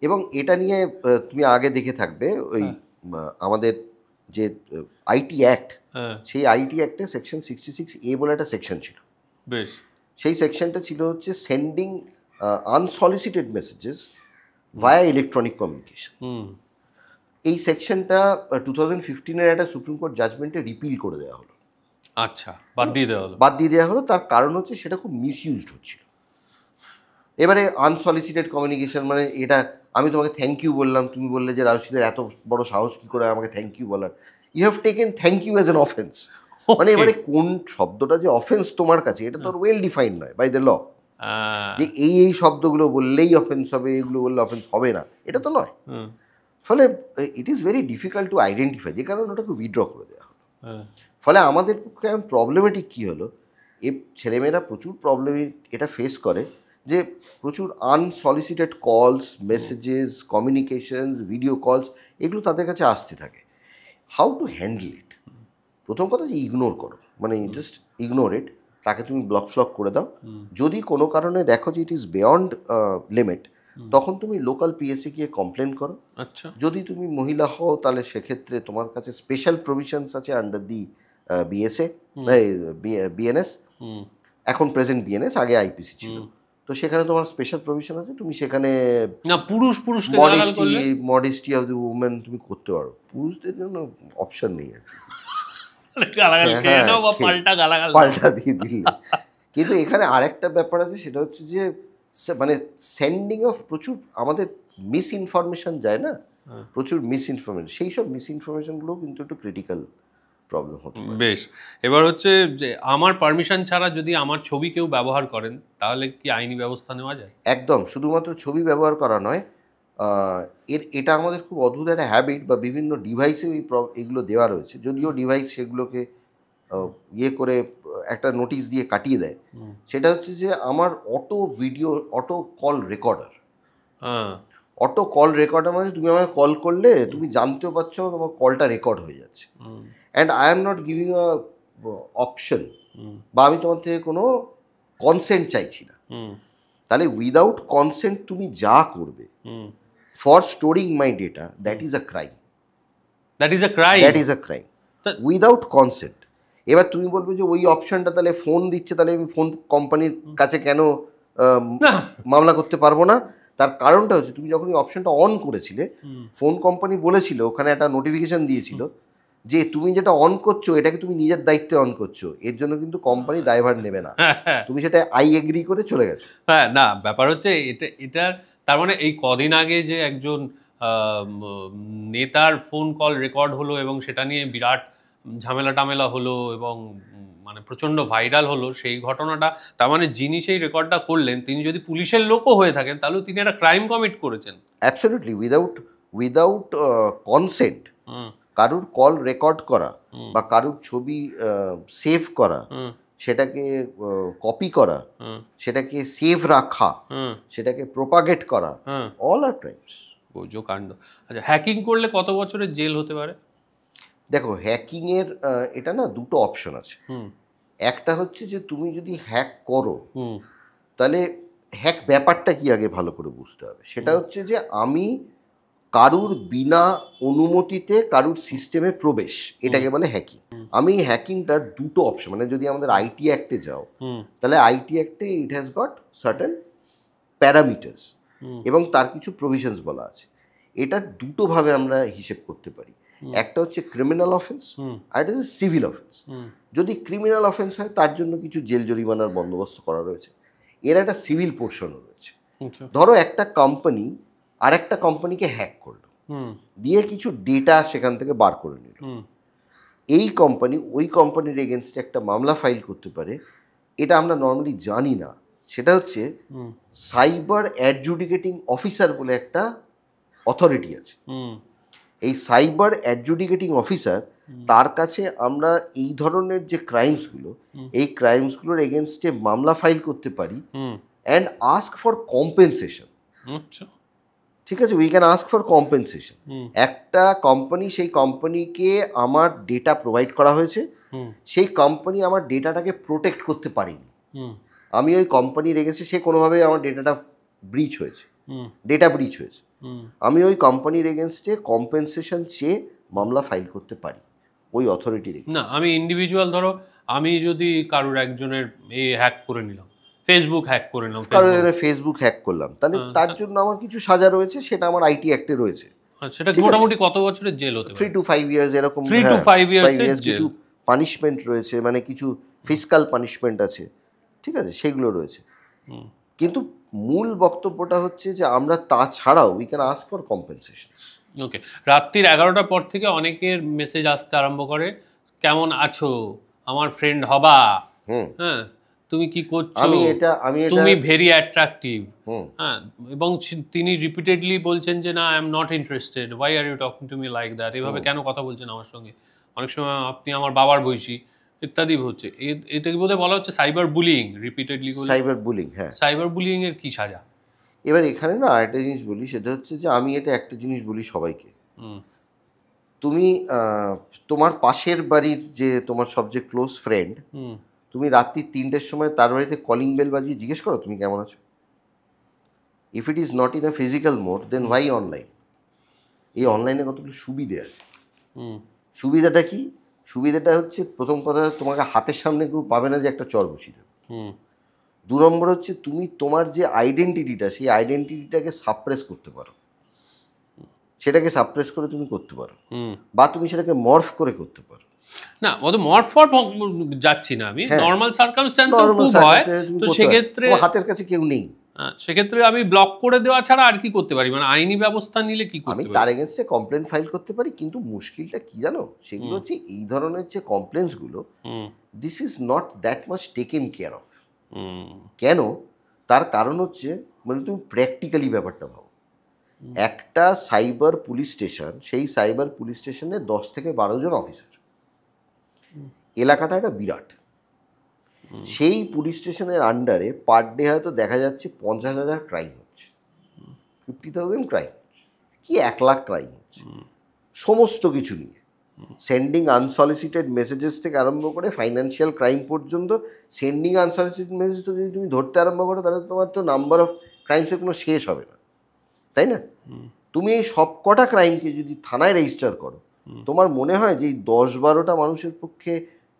এবং এটা নিয়ে তুমি আগে দেখে থাকবে, ওই আমাদের যে আইটি অ্যাক্ট, সেই আইটি অ্যাক্টে সেকশন 66A বলে একটা সেকশন ছিল। বেশ। সেই সেকশনটা ছিল হচ্ছে সেন্ডিং আনসলিসিটেড মেসেজেস ভায়া ইলেকট্রনিক কমিউনিকেশন। এই সেকশনটা 2015-এর একটা সুপ্রিম কোর্ট জাজমেন্টে রিপিল করে দেওয়া হলো। আচ্ছা, বাদ দিয়ে দেওয়া হলো। তার কারণ হচ্ছে সেটা খুব মিসইউজড হচ্ছিল। এবারে আনসলিসিটেড কমিউনিকেশন মানে এটা, আমি তোমাকে থ্যাংক ইউ বললাম, তুমি বললে যে রাশিদের এত বড় সাহস কী করে আমাকে থ্যাংক ইউ বলার, you have taken thank you as an offence. মানে এবারে কোন শব্দটা যে অফেন্স তোমার কাছে, এটা তো ওয়েল ডিফাইন্ড নয় বাই দ্য ল, যে এই শব্দগুলো বললেই অফেন্স হবে, এগুলো বললে অফেন্স হবে না, এটা তো নয়। ফলে it is very difficult to identify, যে কারণে ওটাকে উইথড্র করে দেওয়া হলো। ফলে আমাদের পক্ষে প্রবলেমেটিক কী হলো, ছেলেমেয়েরা প্রচুর প্রবলেম এটা ফেস করে, যে প্রচুর আনসলিসিটেড কলস, মেসেজেস, কমিউনিকেশনস, ভিডিও কলস, এগুলো তাদের কাছে আসতে থাকে। হাউ টু হ্যান্ডেল ইট? প্রথম কথা যে ইগনোর করো, মানে জাস্ট ইগনোর ইট, তাকে তুমি ব্লক ফ্লক করে দাও। যদি কোনো কারণে দেখো যে ইট ইজ বিয়ন্ড লিমিট, তখন তুমি লোকাল পিএসসি গিয়ে কমপ্লেন করো। আচ্ছা, যদি তুমি মহিলা হও তাহলে সেক্ষেত্রে তোমার কাছে স্পেশাল প্রভিশনস আছে আন্ডার দি বিএসএ, বিএনএস, এখন প্রেজেন্ট বিএনএস, আগে আইপিসি ছিল, তো সেখানে তোমার স্পেশাল প্রভিশন আছে, তুমি সেখানে না পুরুষ মডেস্টি অফ দি উমেন তুমি করতে পারো, পুরুষদের জন্য অপশন নেই আর পাল্টা দিয়ে দিলে। কিন্তু এখানে আরেকটা ব্যাপার আছে, সেটা হচ্ছে যে মানে সেন্ডিং অফ প্রচুর আমাদের মিস ইনফরমেশন যায় না, প্রচুর মিস ইনফরমেশন, সেই সব মিস ইনফরমেশনগুলো কিন্তু একটু ক্রিটিক্যাল প্রবলেম হতে পারে। বেশ, এবার হচ্ছে যে আমার পারমিশন ছাড়া যদি আমার ছবি কেউ ব্যবহার করেন তাহলে কি আইনি ব্যবস্থা নেওয়া যায়? একদম, শুধুমাত্র ছবি ব্যবহার করা নয়, এটা আমাদের খুব অদ্ভুত একটা হ্যাবিট, বা বিভিন্ন ডিভাইসেও এগুলো দেওয়া রয়েছে, যদিও ডিভাইস সেগুলোকে ইয়ে করে একটা নোটিশ দিয়ে কাটিয়ে দেয়। সেটা হচ্ছে যে আমার অটো কল রেকর্ডার মানে তুমি আমাকে কল করলে তুমি জানতেও পারছো তোমার কলটা রেকর্ড হয়ে যাচ্ছে, and I am not giving a option, বা আমি তোমার থেকে কোনো কনসেন্ট চাইছি না। তাহলে উইদাউট কনসেন্ট তুমি যা করবে for storing my data, that is a crime without consent. এবার তুমি বলবে যে ওই অপশনটা তাহলে ফোন দিচ্ছে, তাহলে আমি ফোন কোম্পানির কাছে কেন মামলা করতে পারবো না? তার কারণটা হচ্ছে, তুমি যখন এই অপশনটা অন করেছিলে, ফোন কোম্পানি বলেছিল, ওখানে একটা নোটিফিকেশন দিয়েছিল যে তুমি যেটা অন করছো এটাকে তুমি নিজের দায়িত্বে অন করছো, এর জন্য কিন্তু কোম্পানি দায়ভার নেবে না, তুমি সেটা আই এগ্রি করে চলে গেছো। হ্যাঁ, না ব্যাপার হচ্ছে এটার তার মানে এই কদিন আগে যে একজন নেতার ফোন কল রেকর্ড হলো এবং সেটা নিয়ে বিরাট ঝামেলা হলো এবং মানে প্রচণ্ড ভাইরাল হলো, সেই ঘটনাটা, তার মানে যিনি সেই রেকর্ডটা করলেন তিনি যদি পুলিশের লোকও হয়ে থাকেন তাহলেও তিনি একটা ক্রাইম কমিট করেছেন। অ্যাবসলিউটলি, উইদাউট কনসেন্ট কারুর কল রেকর্ড করা বা কারুর ছবি সেভ করা, সেটাকে কপি করা, সেটাকে সেভ রাখা, সেটাকে প্রোপাগেট করা, অল আর ক্রাইমস। আশ্চর্য কাণ্ড। আচ্ছা, হ্যাকিং করলে কত বছরের জেল হতে পারে? দেখো, হ্যাকিংয়ের এটা না দুটো অপশন আছে। হুম একটা হচ্ছে যে তুমি যদি হ্যাক করো, হুম তাহলে হ্যাক ব্যাপারটা কি আগে ভালো করে বুঝতে হবে। সেটা হচ্ছে যে আমি কারুর বিনা অনুমতিতে কারুর সিস্টেমে প্রবেশ, এটাকে বলে হ্যাকিং। আমি হ্যাকিংটার দুটো অপশন, মানে যদি আমাদের আইটি অ্যাক্টে যাও, হুম তাহলে আইটি অ্যাক্টে it has got certain parameters এবং তার কিছু প্রভিশনস বলা আছে। এটা দুটোভাবে আমরা হিসেব করতে পারি। একটা হচ্ছে ক্রিমিনাল অফেন্স, আর একটা হচ্ছে সিভিল অফেন্স। যদি ক্রিমিনাল অফেন্স হয় তার জন্য কিছু জেল জরিমানার বন্দোবস্ত করা রয়েছে, এর একটা সিভিল পোর্শনও রয়েছে। ধরো একটা কোম্পানি আর একটা কোম্পানিকে হ্যাক করলো, দিয়ে কিছু ডেটা সেখান থেকে বার করে নিল, এই কোম্পানি ওই কোম্পানির এগেনস্টে একটা মামলা ফাইল করতে পারে। এটা আমরা নর্মালি জানি না। সেটা হচ্ছে সাইবার অ্যাডজুডিকেটিং অফিসার বলে একটা অথরিটি আছে। এই সাইবার অ্যাডজুডিকেটিং অফিসার, তার কাছে আমরা এই ধরনের যে ক্রাইমসগুলো, এই ক্রাইমসগুলোর এগেনস্টে মামলা ফাইল করতে পারি অ্যান্ড আস্ক ফর কম্পেনসেশন। ঠিক আছে, we can ask for compensation. একটা কোম্পানি, সেই কোম্পানিকে আমার ডেটা প্রোভাইড করা হয়েছে, সেই কোম্পানি আমার ডেটাটাকে প্রোটেক্ট করতে পারেনি, আমি ওই কোম্পানির এগেন্সে, সে কোনোভাবে আমার ডেটাটা ব্রিচ হয়েছে, ডেটা ব্রিচ হয়েছে, আমি ওই কোম্পানির এগেনস্টে কম্পেনসেশন চেয়ে মামলা ফাইল করতে পারি ওই অথরিটির। না, আমি ইন্ডিভিজুয়াল, ধরো আমি যদি কারুর একজনের হ্যাক করে নিলাম, ফেসবুক হ্যাক করে নিলাম, ফেসবুক হ্যাক করলাম, তাহলে তার জন্য আমার কিছু সাজা রয়েছে, সেটা আমার আইটি অ্যাক্টে রয়েছে। সেটা মোটামুটি কত বছরের জেল হতে পারে? 3 to 5 years এরকম। 3 to 5 years কিছু পানিশমেন্ট রয়েছে, মানে কিছু ফিসকাল পানিশমেন্ট আছে, ঠিক আছে, সেগুলো রয়েছে। কিন্তু মূল বক্তব্যটা হচ্ছে যে আমরা তাছাড়াও we can ask for compensation. Okay, রাত্রির 11টার পর থেকে অনেকের মেসেজ আসতে আরম্ভ করে, কেমন আছো আমার ফ্রেন্ড হবা, হ্যাঁ তুমি কি করছো, তুমি ভেরি অ্যাট্রাকটিভ, হ্যাঁ, এবং তিনি রিপিটেডলি বলছেন যে না I am not interested, why are you talking to me like that, এভাবে কেন কথা বলছেন আমার সঙ্গে, অনেক সময় আপনি আমার বাবার বয়সী ইত্যাদি হচ্ছে। এতে বোধহয় বলা হচ্ছে cyber bullying, repeatedly cyber bullying. হ্যাঁ, সাইবার বুলিং এর কি সাজা? এবার এখানে না আরেকটা জিনিস বলি, সেটা হচ্ছে যে আমি এটা একটা জিনিস বলি সবাইকে, তুমি তোমার পাশের বাড়ির যে তোমার সবচেয়ে ক্লোজ ফ্রেন্ড, তুমি রাত্রি 3টের সময় তার বাড়িতে কলিং বেল বাজিয়ে জিজ্ঞেস করো তুমি কেমন আছো? If it is not in a physical mode, then why online? এই অনলাইনে কতগুলো সুবিধে আছে। সুবিধাটা কি? সুবিধাটা হচ্ছে, প্রথম কথা, তোমাকে হাতের সামনে কেউ পাবে না যে একটা চর বসিয়ে দেবে। 2 নম্বর হচ্ছে তুমি তোমার যে আইডেন্টিটিটা, সেই আইডেন্টিটিটাকে সাপ্রেস করতে পারো, সেটাকে সাপ্রেস করে তুমি করতে পারো, বা তুমি সেটাকে মর্ফ করে করতে পারো। না, ওদের মর্ফ যাচ্ছি না আমি, নর্মাল সার্কামস্ট্যান্সে খুব হয়, তো সেক্ষেত্রে হাতের কাছে কেউ নেই, সেক্ষেত্রে আমি ব্লক করে দেওয়া ছাড়া আর কি করতে পারি, মানে আইনি ব্যবস্থা নিলে কি করতে পারি? আমি তার এগেইনস্টে কমপ্লেন ফাইল করতে পারি। কিন্তু মুশকিলটা কি জানো, সেগুলো হচ্ছে এই ধরনের যে কমপ্লেন্সগুলো, this is not that much taken care of. কেন? তার কারণ হচ্ছে, মানে তুমি প্র্যাকটিক্যালি ব্যাপারটা ভাবো, একটা সাইবার পুলিশ স্টেশন, সেই সাইবার পুলিশ স্টেশনে 10 থেকে 12 জন অফিসার, এলাকাটা একটা বিরাট। সেই পুলিশ স্টেশনের আন্ডারে পার ডে হয়তো দেখা যাচ্ছে 50,000 ক্রাইম হচ্ছে, 50,000 ক্রাইম হচ্ছে, কি 1 লাখ ক্রাইম হচ্ছে, সমস্ত কিছু নিয়ে, সেন্ডিং আনসলিসিটেড মেসেজেস থেকে আরম্ভ করে ফাইন্যান্সিয়াল ক্রাইম পর্যন্ত। সেন্ডিং আনসলিসিটেড মেসেজ তো যদি তুমি ধরতে আরম্ভ করো, তাহলে তোমার তো নাম্বার অফ ক্রাইমসের কোনো শেষ হবে না, তাই না? তুমি এই সব কটা ক্রাইমকে যদি থানায় রেজিস্টার করো, তোমার মনে হয় যে এই 10-12টা মানুষের পক্ষে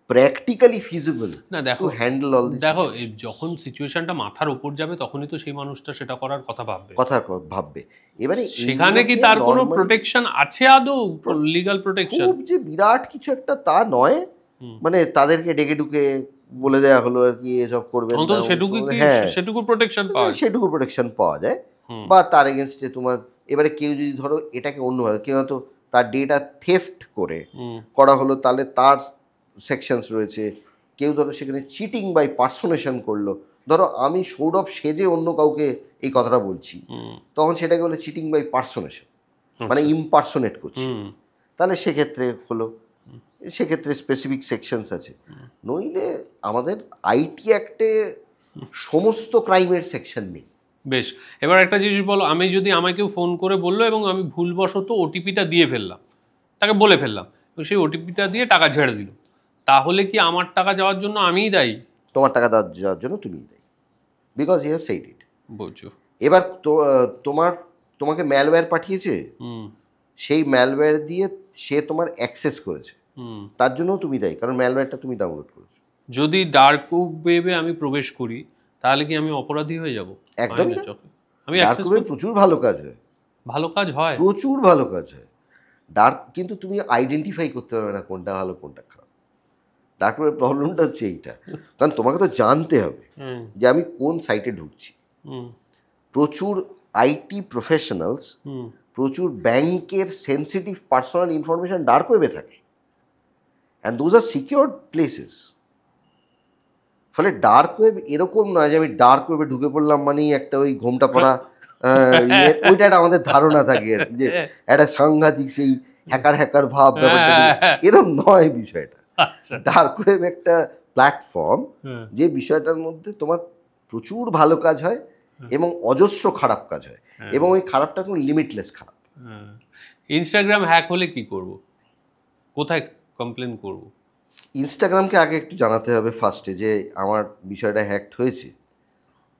প্র্যাকটিক্যালি ফিজিবল না? দেখো, হ্যান্ডেল অল দিস। দেখো, যখন সিচুয়েশনটা মাথার উপর যাবে তখনই তো সেই মানুষটা সেটা করার কথা ভাববে। এবারে সেখানে কি তার কোনো প্রোটেকশন আছে আদৌ, লিগ্যাল প্রোটেকশন? খুব যে বিরাট কিছু একটা তা নয়, মানে তাদেরকে ডেকে ডুকে বলে দেওয়া হলো আর কি এসব করবেন, সেটুকু প্রোটেকশন পাওয়া যায়। বা তার এগেনস্টে তোমার, এবারে কেউ যদি ধরো এটাকে অন্যভাবে, কেউ হয়তো তার ডেটা থেফট করা হলো, তাহলে তার সেকশনস রয়েছে। কেউ ধরো সেখানে চিটিং বাই পার্সোনেশন করলো, ধরো আমি সৌরভ সেজে অন্য কাউকে এই কথাটা বলছি, তখন সেটাকে বলে চিটিং বাই পার্সোনেশন, মানে ইমপার্সোনেট করছি, তাহলে সেক্ষেত্রে হলো, সেক্ষেত্রে স্পেসিফিক সেকশনস আছে। নইলে আমাদের আইটি অ্যাক্টে সমস্ত ক্রাইমের সেকশন নেই। বেশ, এবার একটা জিনিস বলো, আমি যদি আমায় কেউ ফোন করে বললো এবং আমি ভুলবশত ওটিপিটা দিয়ে ফেললাম, তাকে বলে ফেললাম, তো সেই ওটিপিটা দিয়ে টাকা ছেড়ে দিল, তাহলে কি আমার টাকা যাওয়ার জন্য আমিই দায়ী? তোমার টাকা দেওয়ার জন্য তুমিই দেয়, because you have said it. বলছো। এবার তোমাকে ম্যালওয়্যার পাঠিয়েছে, হুম সেই ম্যালওয়্যার দিয়ে সে তোমার অ্যাক্সেস করেছে, হুম। তার জন্যও তুমি দায়ী, কারণ ম্যালওয়্যারটা তুমি ডাউনলোড করেছো। যদি ডার্ক ওয়েবে আমি প্রবেশ করি, তাহলে কি আমি অপরাধী হয়ে যাব? একদমই না। আমি ডার্ক অ্যাক্সেস ওয়েবে প্রচুর ভালো কাজ হয়, ভালো কাজ হয়। প্রচুর ভালো কাজ হয়। কিন্তু তুমি আইডেন্টিফাই করতে পারবে না কোনটা ভালো কোনটা খারাপ। ডার্ক ওয়েবের প্রবলেমটা হচ্ছে এইটা, কারণ তোমাকে তো জানতে হবে হুম যে আমি কোন সাইটে ঢুকছি। হুম প্রচুর আইটি প্রফেশনালস, হুম প্রচুর ব্যাংকের সেন্সিটিভ পার্সোনাল ইনফরমেশন ডার্ক ওয়েবে থাকে, and those are secured places. ফলে ডার্ক ওয়েব এরকম নয় যে আমি ডার্ক ওয়েবে ঢুকে পড়লাম মানেই একটা ওই ঘোমটা পড়া ওইটা একটা আমাদের ধারণা থাকে আর কি, যে একটা সাংঘাতিক সেই হ্যাকার ভাব ব্যাপারটা, এরকম নয় বিষয়টা। আচ্ছা। ডার্ক ওয়েব একটা প্ল্যাটফর্ম হ্যাঁ যে বিষয়টার মধ্যে তোমার প্রচুর ভালো কাজ হয় এবং অজস্র খারাপ কাজ হয়, এবং ওই খারাপটা কোনো লিমিটলেস খারাপ। ইনস্টাগ্রাম হ্যাক হলে কি করব, কোথায় কমপ্লেন করব? ইনস্টাগ্রামকে আগে একটু জানাতে হবে ফার্স্টে যে আমার বিষয়টা হ্যাকড হয়েছে।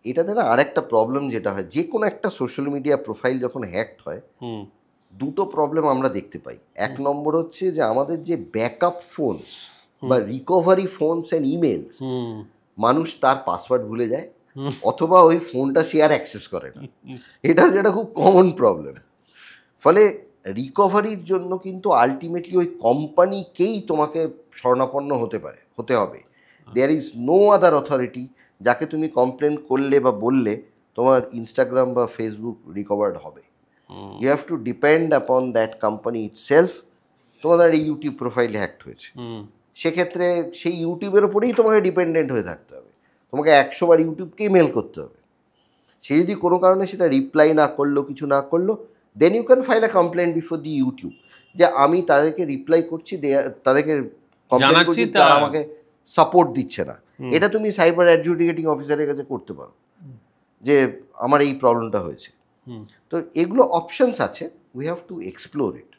এটাতে না আরেকটা প্রবলেম যেটা হয়, যে কোনো একটা সোশ্যাল মিডিয়া প্রোফাইল যখন হ্যাকড হয়, হুম দুটো প্রবলেম আমরা দেখতে পাই। এক নম্বর হচ্ছে যে আমাদের যে ব্যাকআপ ফোনস বা রিকভারি ফোনস অ্যান্ড ইমেলস, হুম মানুষ তার পাসওয়ার্ড ভুলে যায়, অথবা ওই ফোনটা সে আর অ্যাক্সেস করে না। এটা হচ্ছে একটা খুব কমন প্রবলেম। ফলে রিকভারির জন্য কিন্তু আলটিমেটলি ওই কোম্পানিকেই তোমাকে শরণাপন্ন হতে হবে। There is no other authority যাকে তুমি কমপ্লেন করলে বা বললে তোমার ইনস্টাগ্রাম বা ফেসবুক রিকভার্ড হবে। You have to depend upon that company itself. তোমাদের এই ইউটিউব প্রোফাইল হ্যাকড হয়েছে, সেক্ষেত্রে সেই ইউটিউবের ওপরেই তোমাকে ডিপেন্ডেন্ট হয়ে থাকতে হবে। তোমাকে 100 বার ইউটিউবকেই মেল করতে হবে। সে যদি কোনো কারণে সেটা রিপ্লাই না করলো, কিছু না করলো, then you can file a complain before the YouTube, যে আমি তাদেরকে রিপ্লাই করছি, তাদেরকে কমপ্লেন করছি, তারা আমাকে সাপোর্ট দিচ্ছে না। এটা তুমি সাইবার অ্যাডজুডিকেটিং অফিসারের কাছে করতে পারো যে আমার এই প্রবলেমটা হয়েছে। তো এগুলো অপশনস আছে, উই হ্যাভ টু এক্সপ্লোর ইট।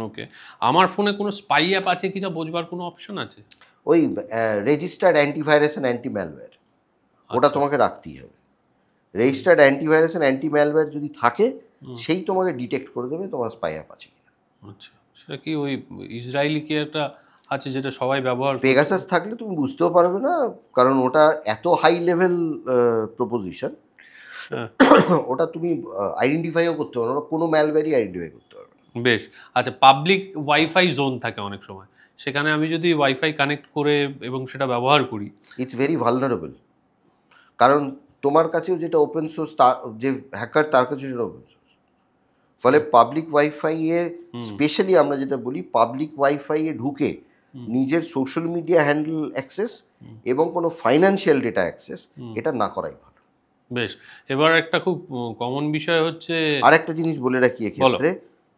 ওকে, আমার ফোনে কোনো স্পাই অ্যাপ আছে কিনা বোঝবার কোনো অপশন আছে? ওই registered antivirus and anti malware, ওটা তোমাকে রাখতেই হবে। Registered antivirus and anti malware যদি থাকে, সেই তোমাকে ডিটেক্ট করে দেবে তোমার স্পাই অ্যাপ আছে কিনা। আচ্ছা, সেটা কি ওই ইসরায়েলি কি একটা আছে যেটা সবাই ব্যবহার করে? পেগাসাস থাকলে তুমি বুঝতেও পারবে না, কারণ ওটা এত হাই লেভেল প্রপোজিশন, ওটা তুমি আইডেন্টিফাইও করতে পারবে না, ওটা কোনো ম্যালওয়্যারই আইডেন্টিফাই করতে পারবে না। বেশ, আচ্ছা, পাবলিক ওয়াইফাই জোন থাকে অনেক সময়, সেখানে আমি যদি ওয়াইফাই কানেক্ট করে এবং সেটা ব্যবহার করি, ইটস ভেরি ভালনারেবল, কারণ তোমার কাছেও যেটা ওপেন সোর্স, যে হ্যাকার তার কাছেও সেটা ওপেন সোর্স। ফলে পাবলিক ওয়াইফাইয়ে, স্পেশালি আমরা যেটা বলি, পাবলিক ওয়াইফাইয়ে ঢুকে নিজের সোশ্যাল মিডিয়া হ্যান্ডেল অ্যাক্সেস এবং কোনো ফাইন্যান্সিয়াল ডেটা অ্যাক্সেস, এটা না করাই ভালো। বেশ, এবার একটা খুব কমন বিষয় হচ্ছে, আরেকটা জিনিস বলে রাখি এক্ষেত্রে,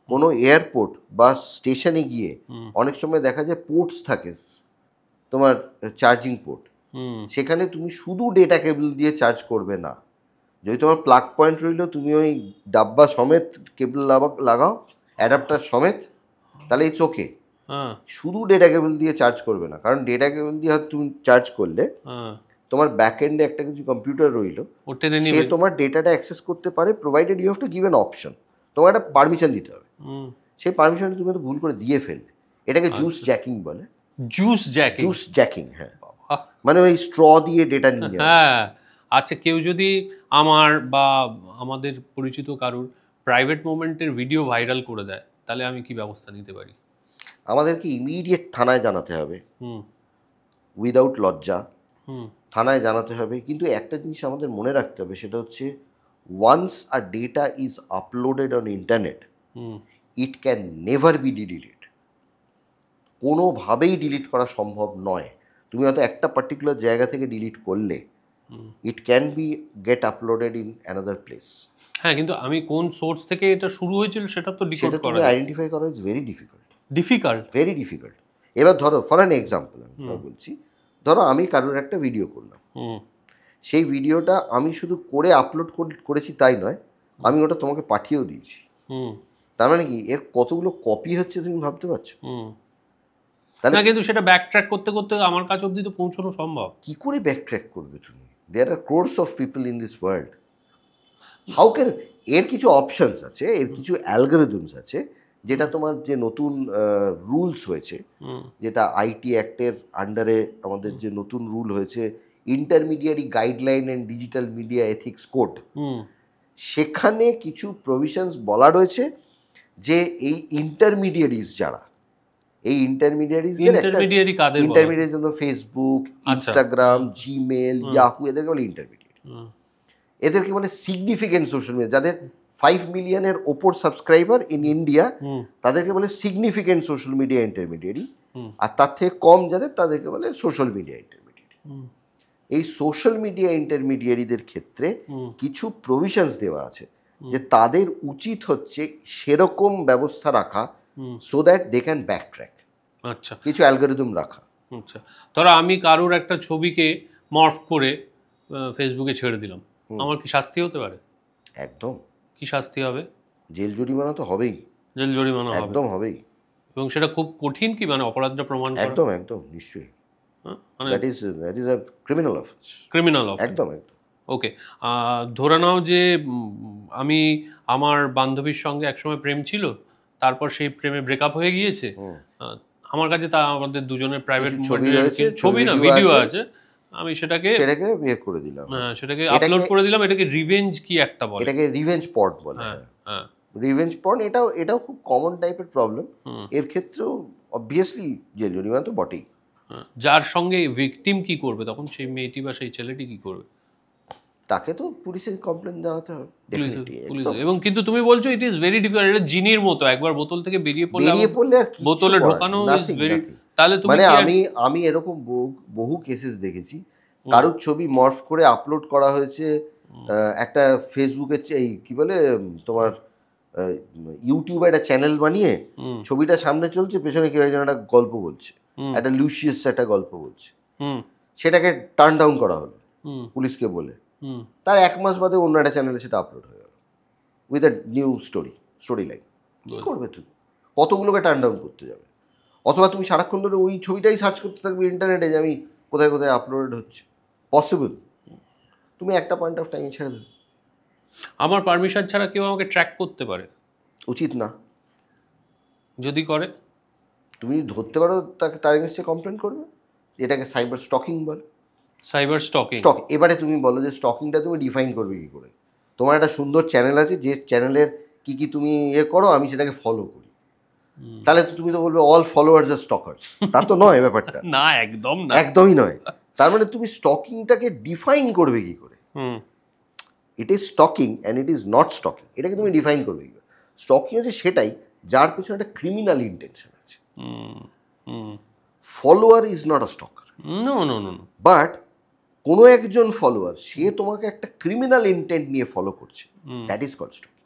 কোনো এয়ারপোর্ট বা স্টেশনে গিয়ে অনেক সময় দেখা যায় পোর্টস থাকে, তোমার চার্জিং পোর্ট, সেখানে তুমি শুধু ডেটা কেবল দিয়ে চার্জ করবে না। যদি তোমার প্লাগ পয়েন্ট রইলো, তুমি ওই ডাব্বা সমেত কেবল লাগাও, অ্যাডাপ্টার সমেত, তাহলে এই চোখে শুধু ডেটা কেবল দিয়ে চার্জ করবে না, কারণ ডেটা কেবল দিয়ে তুমি চার্জ করলে তোমার ব্যাক এন্ডে একটা কিছু কম্পিউটার রইলো, সে তোমার ডেটাটা অ্যাক্সেস করতে পারে, provided you have to give an option. তোমার একটা পারমিশন দিতে হবে, সেই পারমিশনটা তুমি তো ভুল করে দিয়ে ফেললে, এটাকে জুস জ্যাকিং বলে। জুস জ্যাকিং, হ্যাঁ, মানে ওই স্ট্র দিয়ে ডেটা নিয়ে যাওয়া। হ্যাঁ, আচ্ছা, কেউ যদি আমার বা আমাদের পরিচিত কারুর প্রাইভেট মোমেন্টের ভিডিও ভাইরাল করে দেয়, তাহলে আমি কি ব্যবস্থা নিতে পারি? আমাদেরকে ইমিডিয়েট থানায় জানাতে হবে, উইদাউট লজ্জা থানায় জানাতে হবে। কিন্তু একটা জিনিস আমাদের মনে রাখতে হবে, সেটা হচ্ছে once a data is uploaded on internet, it can never be deleted. কোনোভাবেই ডিলিট করা সম্ভব নয়। তুমি হয়তো একটা পার্টিকুলার জায়গা থেকে ডিলিট করলে, it can be get uploaded in another place. হ্যাঁ, কিন্তু আমি কোন সোর্স থেকে এটা শুরু হয়েছিল সেটা তো ডিকোড করা, আইডেন্টিফাই করা ইজ ভেরি ডিফিকাল্ট। এবার ধরো, ফর অ্যান এক্সাম্পল আমি বলছি, ধরো আমি কারোর একটা ভিডিও করলাম, সেই ভিডিওটা আমি শুধু করে আপলোড করেছি তাই নয়, আমি ওটা তোমাকে পাঠিয়েও দিয়েছি। তার মানে কি এর কতগুলো কপি হচ্ছে তুমি ভাবতে পারছো? তাহলে কিন্তু সেটা ব্যাক ট্র্যাক করতে করতে আমার কাছে অবধি তো পৌঁছানো সম্ভব। কি করে ব্যাক ট্র্যাক করবে তুমি? There are crores of people in this world. How can? এর কিছু অপশনস আছে, এর কিছু অ্যালগোরিদমস আছে, যেটা তোমার যে নতুন রুলস হয়েছে, যেটা আইটি অ্যাক্টের আন্ডারে আমাদের যে নতুন রুল হয়েছে, intermediary guideline and digital media ethics code, সেখানে কিছু প্রভিশনস বলা রয়েছে যে এই ইন্টারমিডিয়ারিজ যারা, এই ইন্টারমিডিয়ারি কাদের বলে? ইন্টারমিডিয়ারি জন্য ফেসবুক, ইনস্টাগ্রাম, জিমেল, ইয়াহু, এদেরকে বলে ইন্টারমিডিয়ারি। এদেরকে বলে সিগনিফিকেন্ট সোশ্যাল মিডিয়া, যাদের 5 মিলিয়নের ওপর সাবস্ক্রাইবার ইন ইন্ডিয়া, তাদেরকে বলে সিগনিফিকেন্ট সোশ্যাল মিডিয়া ইন্টারমিডিয়ারি। আর তার থেকে কম যাদের, তাদেরকে বলে সোশ্যাল মিডিয়া ইন্টারমিডিয়ারি। এই সোশ্যাল মিডিয়া ইন্টারমিডিয়ারিদের ক্ষেত্রে কিছু প্রভিশনস দেওয়া আছে যে তাদের উচিত হচ্ছে সেরকম ব্যবস্থা রাখা so that they can back track. আচ্ছা, কিছু অ্যালগোরিদম রাখা। আচ্ছা, ধরো আমি কারোর একটা ছবিকে মর্ফ করে ফেসবুকে ছেড়ে দিলাম, আমার কি শাস্তি হতে পারে? একদম। কি শাস্তি হবে? জেল জরিমানা তো হবেই। জেল জরিমানা হবে? একদম হবেই। এবং সেটা খুব কঠিন কি, মানে অপরাধটা প্রমাণ করা? একদম একদম নিশ্চয়ই। মানে that is a criminal offence. Criminal offence. একদম একদম। ওকে, ধরে নাও যে আমি আমার বান্ধবীর সঙ্গে একসময় প্রেম ছিল, তারপর সেই প্রেমে ব্রেকআপ হয়ে গিয়েছে, আমার কাছে তা আমাদের দুজনের প্রাইভেট ছবি না ভিডিও আছে, আমি সেটাকে বিয়ে করে দিলাম, সেটাকে আপলোড করে দিলাম, এটাকে রিভেঞ্জ কি একটা বলে, এটাকে রিভেঞ্জ পর্ন বলে। হ্যাঁ, রিভেঞ্জ পর্ন, এটাও খুব কমন টাইপের প্রবলেম। এর ক্ষেত্রেও অবভিয়াসলি জেল জরিমানা তো বটেই। যার সঙ্গে ভিকটিম কি করবে তখন? সেই মেয়েটি বা সেই ছেলেটি কি করবে? তাকে তো পুলিশের কমপ্লেন জানাতে হবে ডেফিনেটলি। এবং কিন্তু তুমি বলছো ইট ইজ ভেরি ডিফিকাল্ট, এটা জিনির মতো, একবার বোতল থেকে বেরিয়ে পড়লে আর বোতলে ঢোকানো ইজ ভেরি। তাহলে তুমি মানে আমি এরকম বহু কেসেস দেখেছি, কারোর ছবি মর্ফ করে আপলোড করা হয়েছে একটা ফেসবুকের এই কি বলে তোমার ইউটিউবে একটা চ্যানেল বানিয়ে, ছবিটা সামনে চলছে, পেছনে কেউ একজন একটা গল্প বলছে, একটা লুসিয়াস একটা গল্প বলছে, সেটাকে টার্ন ডাউন করা হলো পুলিশকে বলে। তার 1 মাস বাদে অন্য একটা চ্যানেলে সেটা আপলোড হয়ে গেল with a new story line. কী করবে তুমি? কতগুলোকে টার্ন ডাউন করতে যাবে? অথবা তুমি সারাক্ষণ ধরে ওই ছবিটাই সার্চ করতে থাকবে ইন্টারনেটে যে আমি কোথায় কোথায় আপলোড হচ্ছে। পসিবল? তুমি একটা পয়েন্ট অফ টাইমে ছেড়ে দেবে। আমার পারমিশন ছাড়া কেউ আমাকে ট্র্যাক করতে পারে? উচিত না। যদি করে? তুমি ধরতে পারো তাকে, তার এগেন্সটে কমপ্লেন করবে। এটাকে সাইবার স্টকিং বলে। Cyber stocking. এবারে তুমি বলো যে স্টকিংটা তুমি ডিফাইন করবে কী করে? তোমার একটা সুন্দর চ্যানেল আছে, যে চ্যানেলের কী তুমি করো, আমি সেটাকে ফলো করি, তাহলে তো তুমি তো বলবে অল ফলোয়ার্স আর স্টকার্স। তা তো নয় ব্যাপারটা। না, একদম না, একদমই নয়। তার মানে তুমি স্টকিংটাকে ডিফাইন করবে কী করে? It is stocking and it is not stocking, এটাকে তুমি ডিফাইন করবে কী করে? স্টকিং হচ্ছে সেটাই যার পেছনে একটা ক্রিমিনাল ইন্টেনশন আছে। Follower is not a stalker. No no no. But কোনো একজন ফলোয়ার, সে তোমাকে একটা ক্রিমিনাল ইন্টেন্ট নিয়ে ফলো করছে, দ্যাট ইজ কল্ড স্টকিং।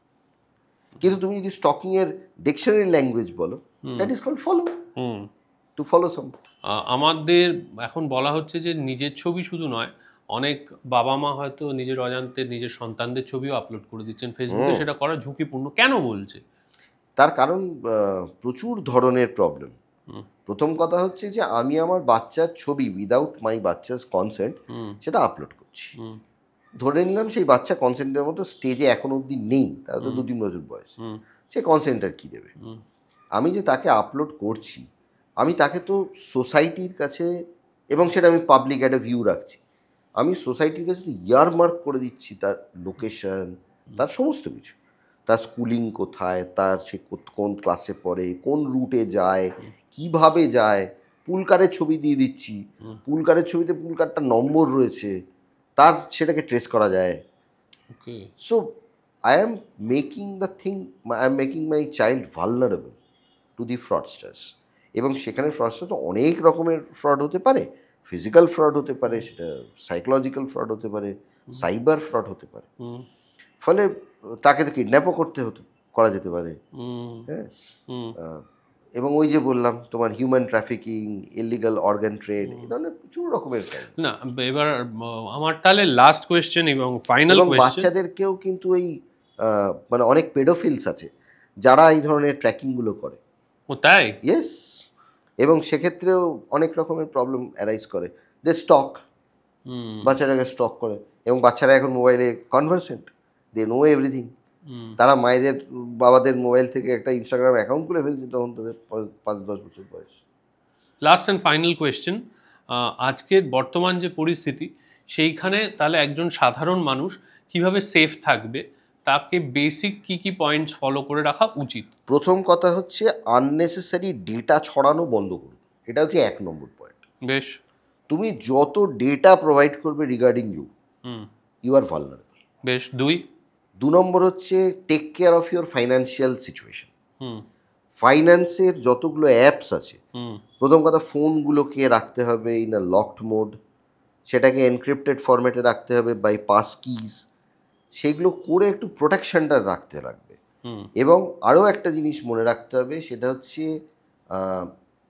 কিন্তু তুমি যদি স্টকিং এর ডিকশনারি ল্যাঙ্গুয়েজ বলো, that is called follow, to follow some. আমাদের এখন বলা হচ্ছে যে নিজের ছবি শুধু নয়, অনেক বাবা মা হয়তো নিজের অজান্তে নিজের সন্তানদের ছবিও আপলোড করে দিচ্ছেন ফেসবুকে, সেটা করা ঝুঁকিপূর্ণ। কেন বলছে? তার কারণ প্রচুর ধরনের প্রবলেম। প্রথম কথা হচ্ছে যে আমি আমার বাচ্চার ছবি উইদাউট মাই বাচ্চার কনসেন্ট সেটা আপলোড করছি। ধরে নিলাম সেই বাচ্চা কনসেন্টের মতো স্টেজে এখন অবধি নেই, তার তো 2-3 বছর বয়স, সে কনসেন্ট আর কী দেবে? আমি যে তাকে আপলোড করছি, আমি তাকে তো সোসাইটির কাছে, এবং সেটা আমি পাবলিক একটা ভিউ রাখছি, আমি সোসাইটির কাছে তো ইয়ারমার্ক করে দিচ্ছি তার লোকেশন, তার সমস্ত কিছু, তার স্কুলিং কোথায়, তার সে কোন ক্লাসে পড়ে, কোন রুটে যায়, কিভাবে যায়, পুলকারের ছবি দিয়ে দিচ্ছি, পুলকারের ছবিতে পুলকারটা নম্বর রয়েছে, তার সেটাকে ট্রেস করা যায়। So I am making my child vulnerable to the fraudsters. এবং সেখানে ফ্রডস্টার তো অনেক রকমের ফ্রড হতে পারে, ফিজিক্যাল ফ্রড হতে পারে, সেটা সাইকোলজিক্যাল ফ্রড হতে পারে, সাইবার ফ্রড হতে পারে। ফলে তাকে তো কিডন্যাপও করা যেতে পারে। হ্যাঁ, এবং ওই যে বললাম তোমার human trafficking, illegal organ trade, এই ধরনের প্রচুর রকমের crime। না এবার আমার তাহলে লাস্ট কোয়েশ্চেন এবং ফাইনাল এবং কোয়েশ্চেন। বাচ্চাদেরকেও কিন্তু এই মানে অনেক পেডোফিলস আছে যারা এই ধরনের ট্র্যাকিংগুলো করে। ও তাই? ইয়েস। এবং সেক্ষেত্রেও অনেক রকমের প্রবলেম অ্যারাইজ করে। দে স্টক, বাচ্চাটাকে স্টক করে, এবং বাচ্চারা এখন মোবাইলে কনভার্সেন্ট, দে নো এভরিথিং। তারা মায়েদের বাবাদের মোবাইল থেকে একটা ইনস্টাগ্রাম অ্যাকাউন্ট খুলে ফেলছে তখন তাদের 5-10 বছর বয়স। লাস্ট অ্যান্ড ফাইনাল কোয়েশ্চেন, আজকের বর্তমান যে পরিস্থিতি সেইখানে তাহলে একজন সাধারণ মানুষ কিভাবে সেফ থাকবে, তাকে বেসিক কি কি পয়েন্টস ফলো করে রাখা উচিত? প্রথম কথা হচ্ছে আননেসেসারি ডেটা ছড়ানো বন্ধ করুন, এটা হচ্ছে 1 নম্বর পয়েন্ট। বেশ। তুমি যত ডেটা প্রোভাইড করবে রিগার্ডিং ইউ আর ভালনারেবল। বেশ। 2 নম্বর হচ্ছে take care of your financial situation. হুম ফাইন্যান্সের যতগুলো অ্যাপস আছে, হুম প্রথম কথা ফোনগুলোকে রাখতে হবে ইন আ লকড মোড, সেটাকে এনক্রিপ্টেড ফরম্যাটে রাখতে হবে বাই পাস কিজ, সেইগুলো করে একটু প্রোটেকশনটা রাখতে লাগবে। হুম এবং আরও একটা জিনিস মনে রাখতে হবে, সেটা হচ্ছে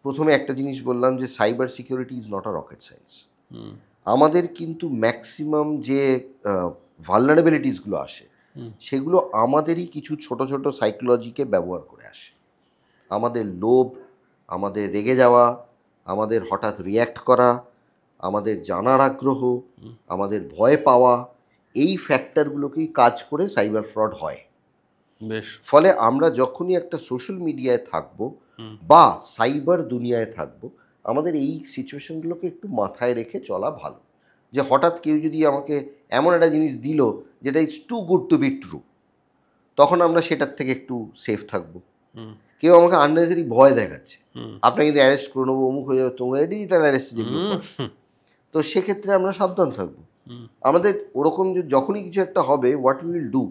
প্রথমে একটা জিনিস বললাম যে cyber security is not a rocket science. হুম আমাদের কিন্তু ম্যাক্সিমাম যে ভালনারেবিলিটিসগুলো আসে সেগুলো আমাদেরই কিছু ছোট ছোট সাইকোলজিকে ব্যবহার করে আসে। আমাদের লোভ, আমাদের রেগে যাওয়া, আমাদের হঠাৎ রিয়্যাক্ট করা, আমাদের জানার আগ্রহ, আমাদের ভয় পাওয়া, এই ফ্যাক্টরগুলোকেই কাজ করে সাইবার ফ্রড হয়। বেশ। ফলে আমরা যখনই একটা সোশ্যাল মিডিয়ায় থাকবো বা সাইবার দুনিয়ায় থাকবো, আমাদের এই সিচুয়েশনগুলোকে একটু মাথায় রেখে চলা ভালো। যে হঠাৎ কেউ যদি আমাকে এমন একটা জিনিস দিল যেটা is too good to be true, তখন আমরা সেটার থেকে একটু সেফ থাকবো। কেউ আমাকে আননেসেসারি ভয় দেখাচ্ছে, আপনাকে কিন্তু অ্যারেস্ট করে নেবো, অমুক হয়ে যাবে, তোমাকে ডিজিটাল অ্যারেস্ট যেগুলো করে, তো সেক্ষেত্রে আমরা সাবধান থাকবো। আমাদের ওরকম যে যখনই কিছু একটা হবে, what will do,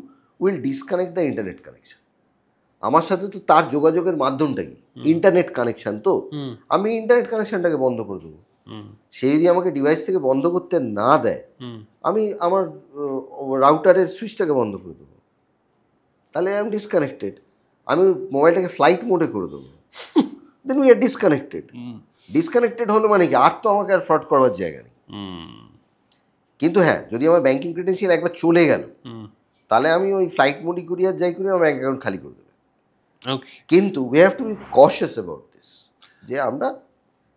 will disconnect the internet connection. আমার সাথে তো তার যোগাযোগের মাধ্যমটা কি ইন্টারনেট কানেকশন, তো আমি ইন্টারনেট কানেকশনটাকে বন্ধ করে দেবো। সে যদি আমাকে ডিভাইস থেকে বন্ধ করতে না দেয়, আমি আমার রাউটারের সুইচটাকে বন্ধ করে দেবো, তাহলে আই এম ডিসকানেক্টেড। আমি মোবাইলটাকে ফ্লাইট মোডে করে দেবো, then we are disconnected. Disconnected হলো মানে কি, আর তো আমাকে আর ফ্রড করবার জায়গা নেই। কিন্তু হ্যাঁ, যদি আমার ব্যাংকিং ক্রেডেন্সিয়াল একবার চলে গেল, তাহলে আমি ওই ফ্লাইট মোডই করি আর যাই করি, আমার ব্যাঙ্ক অ্যাকাউন্ট খালি করে দেবে। কিন্তু we have to be cautious about this, যে আমরা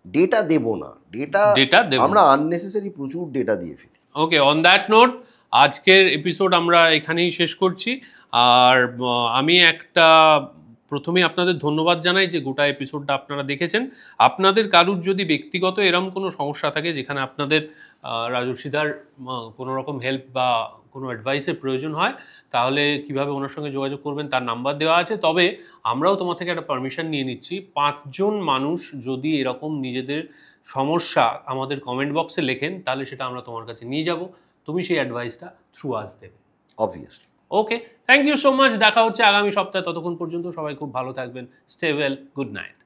ডেটা দেব না, ডেটা আমরা আননেসেসারি প্রচুর ডেটা দিয়ে ফেলি। ওকে, অন দ্যাট নোট আজকের এপিসোড আমরা এখানেই শেষ করছি। আর আমি প্রথমেই আপনাদের ধন্যবাদ জানাই যে গোটা এপিসোডটা আপনারা দেখেছেন। আপনাদের কারুর যদি ব্যক্তিগত এরম কোনো সমস্যা থাকে যেখানে আপনাদের রাজস্বীদার কোনো রকম হেল্প বা কোনো অ্যাডভাইসের প্রয়োজন হয়, তাহলে কিভাবে ওনার সঙ্গে যোগাযোগ করবেন তার নাম্বার দেওয়া আছে। তবে আমরাও তোমার থেকে একটা পারমিশন নিয়ে নিচ্ছি, 5 জন মানুষ যদি এরকম নিজেদের সমস্যা আমাদের কমেন্ট বক্সে লেখেন, তাহলে সেটা আমরা তোমার কাছে নিয়ে যাব, তুমি সেই অ্যাডভাইসটা থ্রু আস দেবে। Obviously. Okay, thank you so much. দেখা হচ্ছে আগামী সপ্তাহে। ততক্ষণ পর্যন্ত সবাই খুব ভালো থাকবেন। Stay well, good night.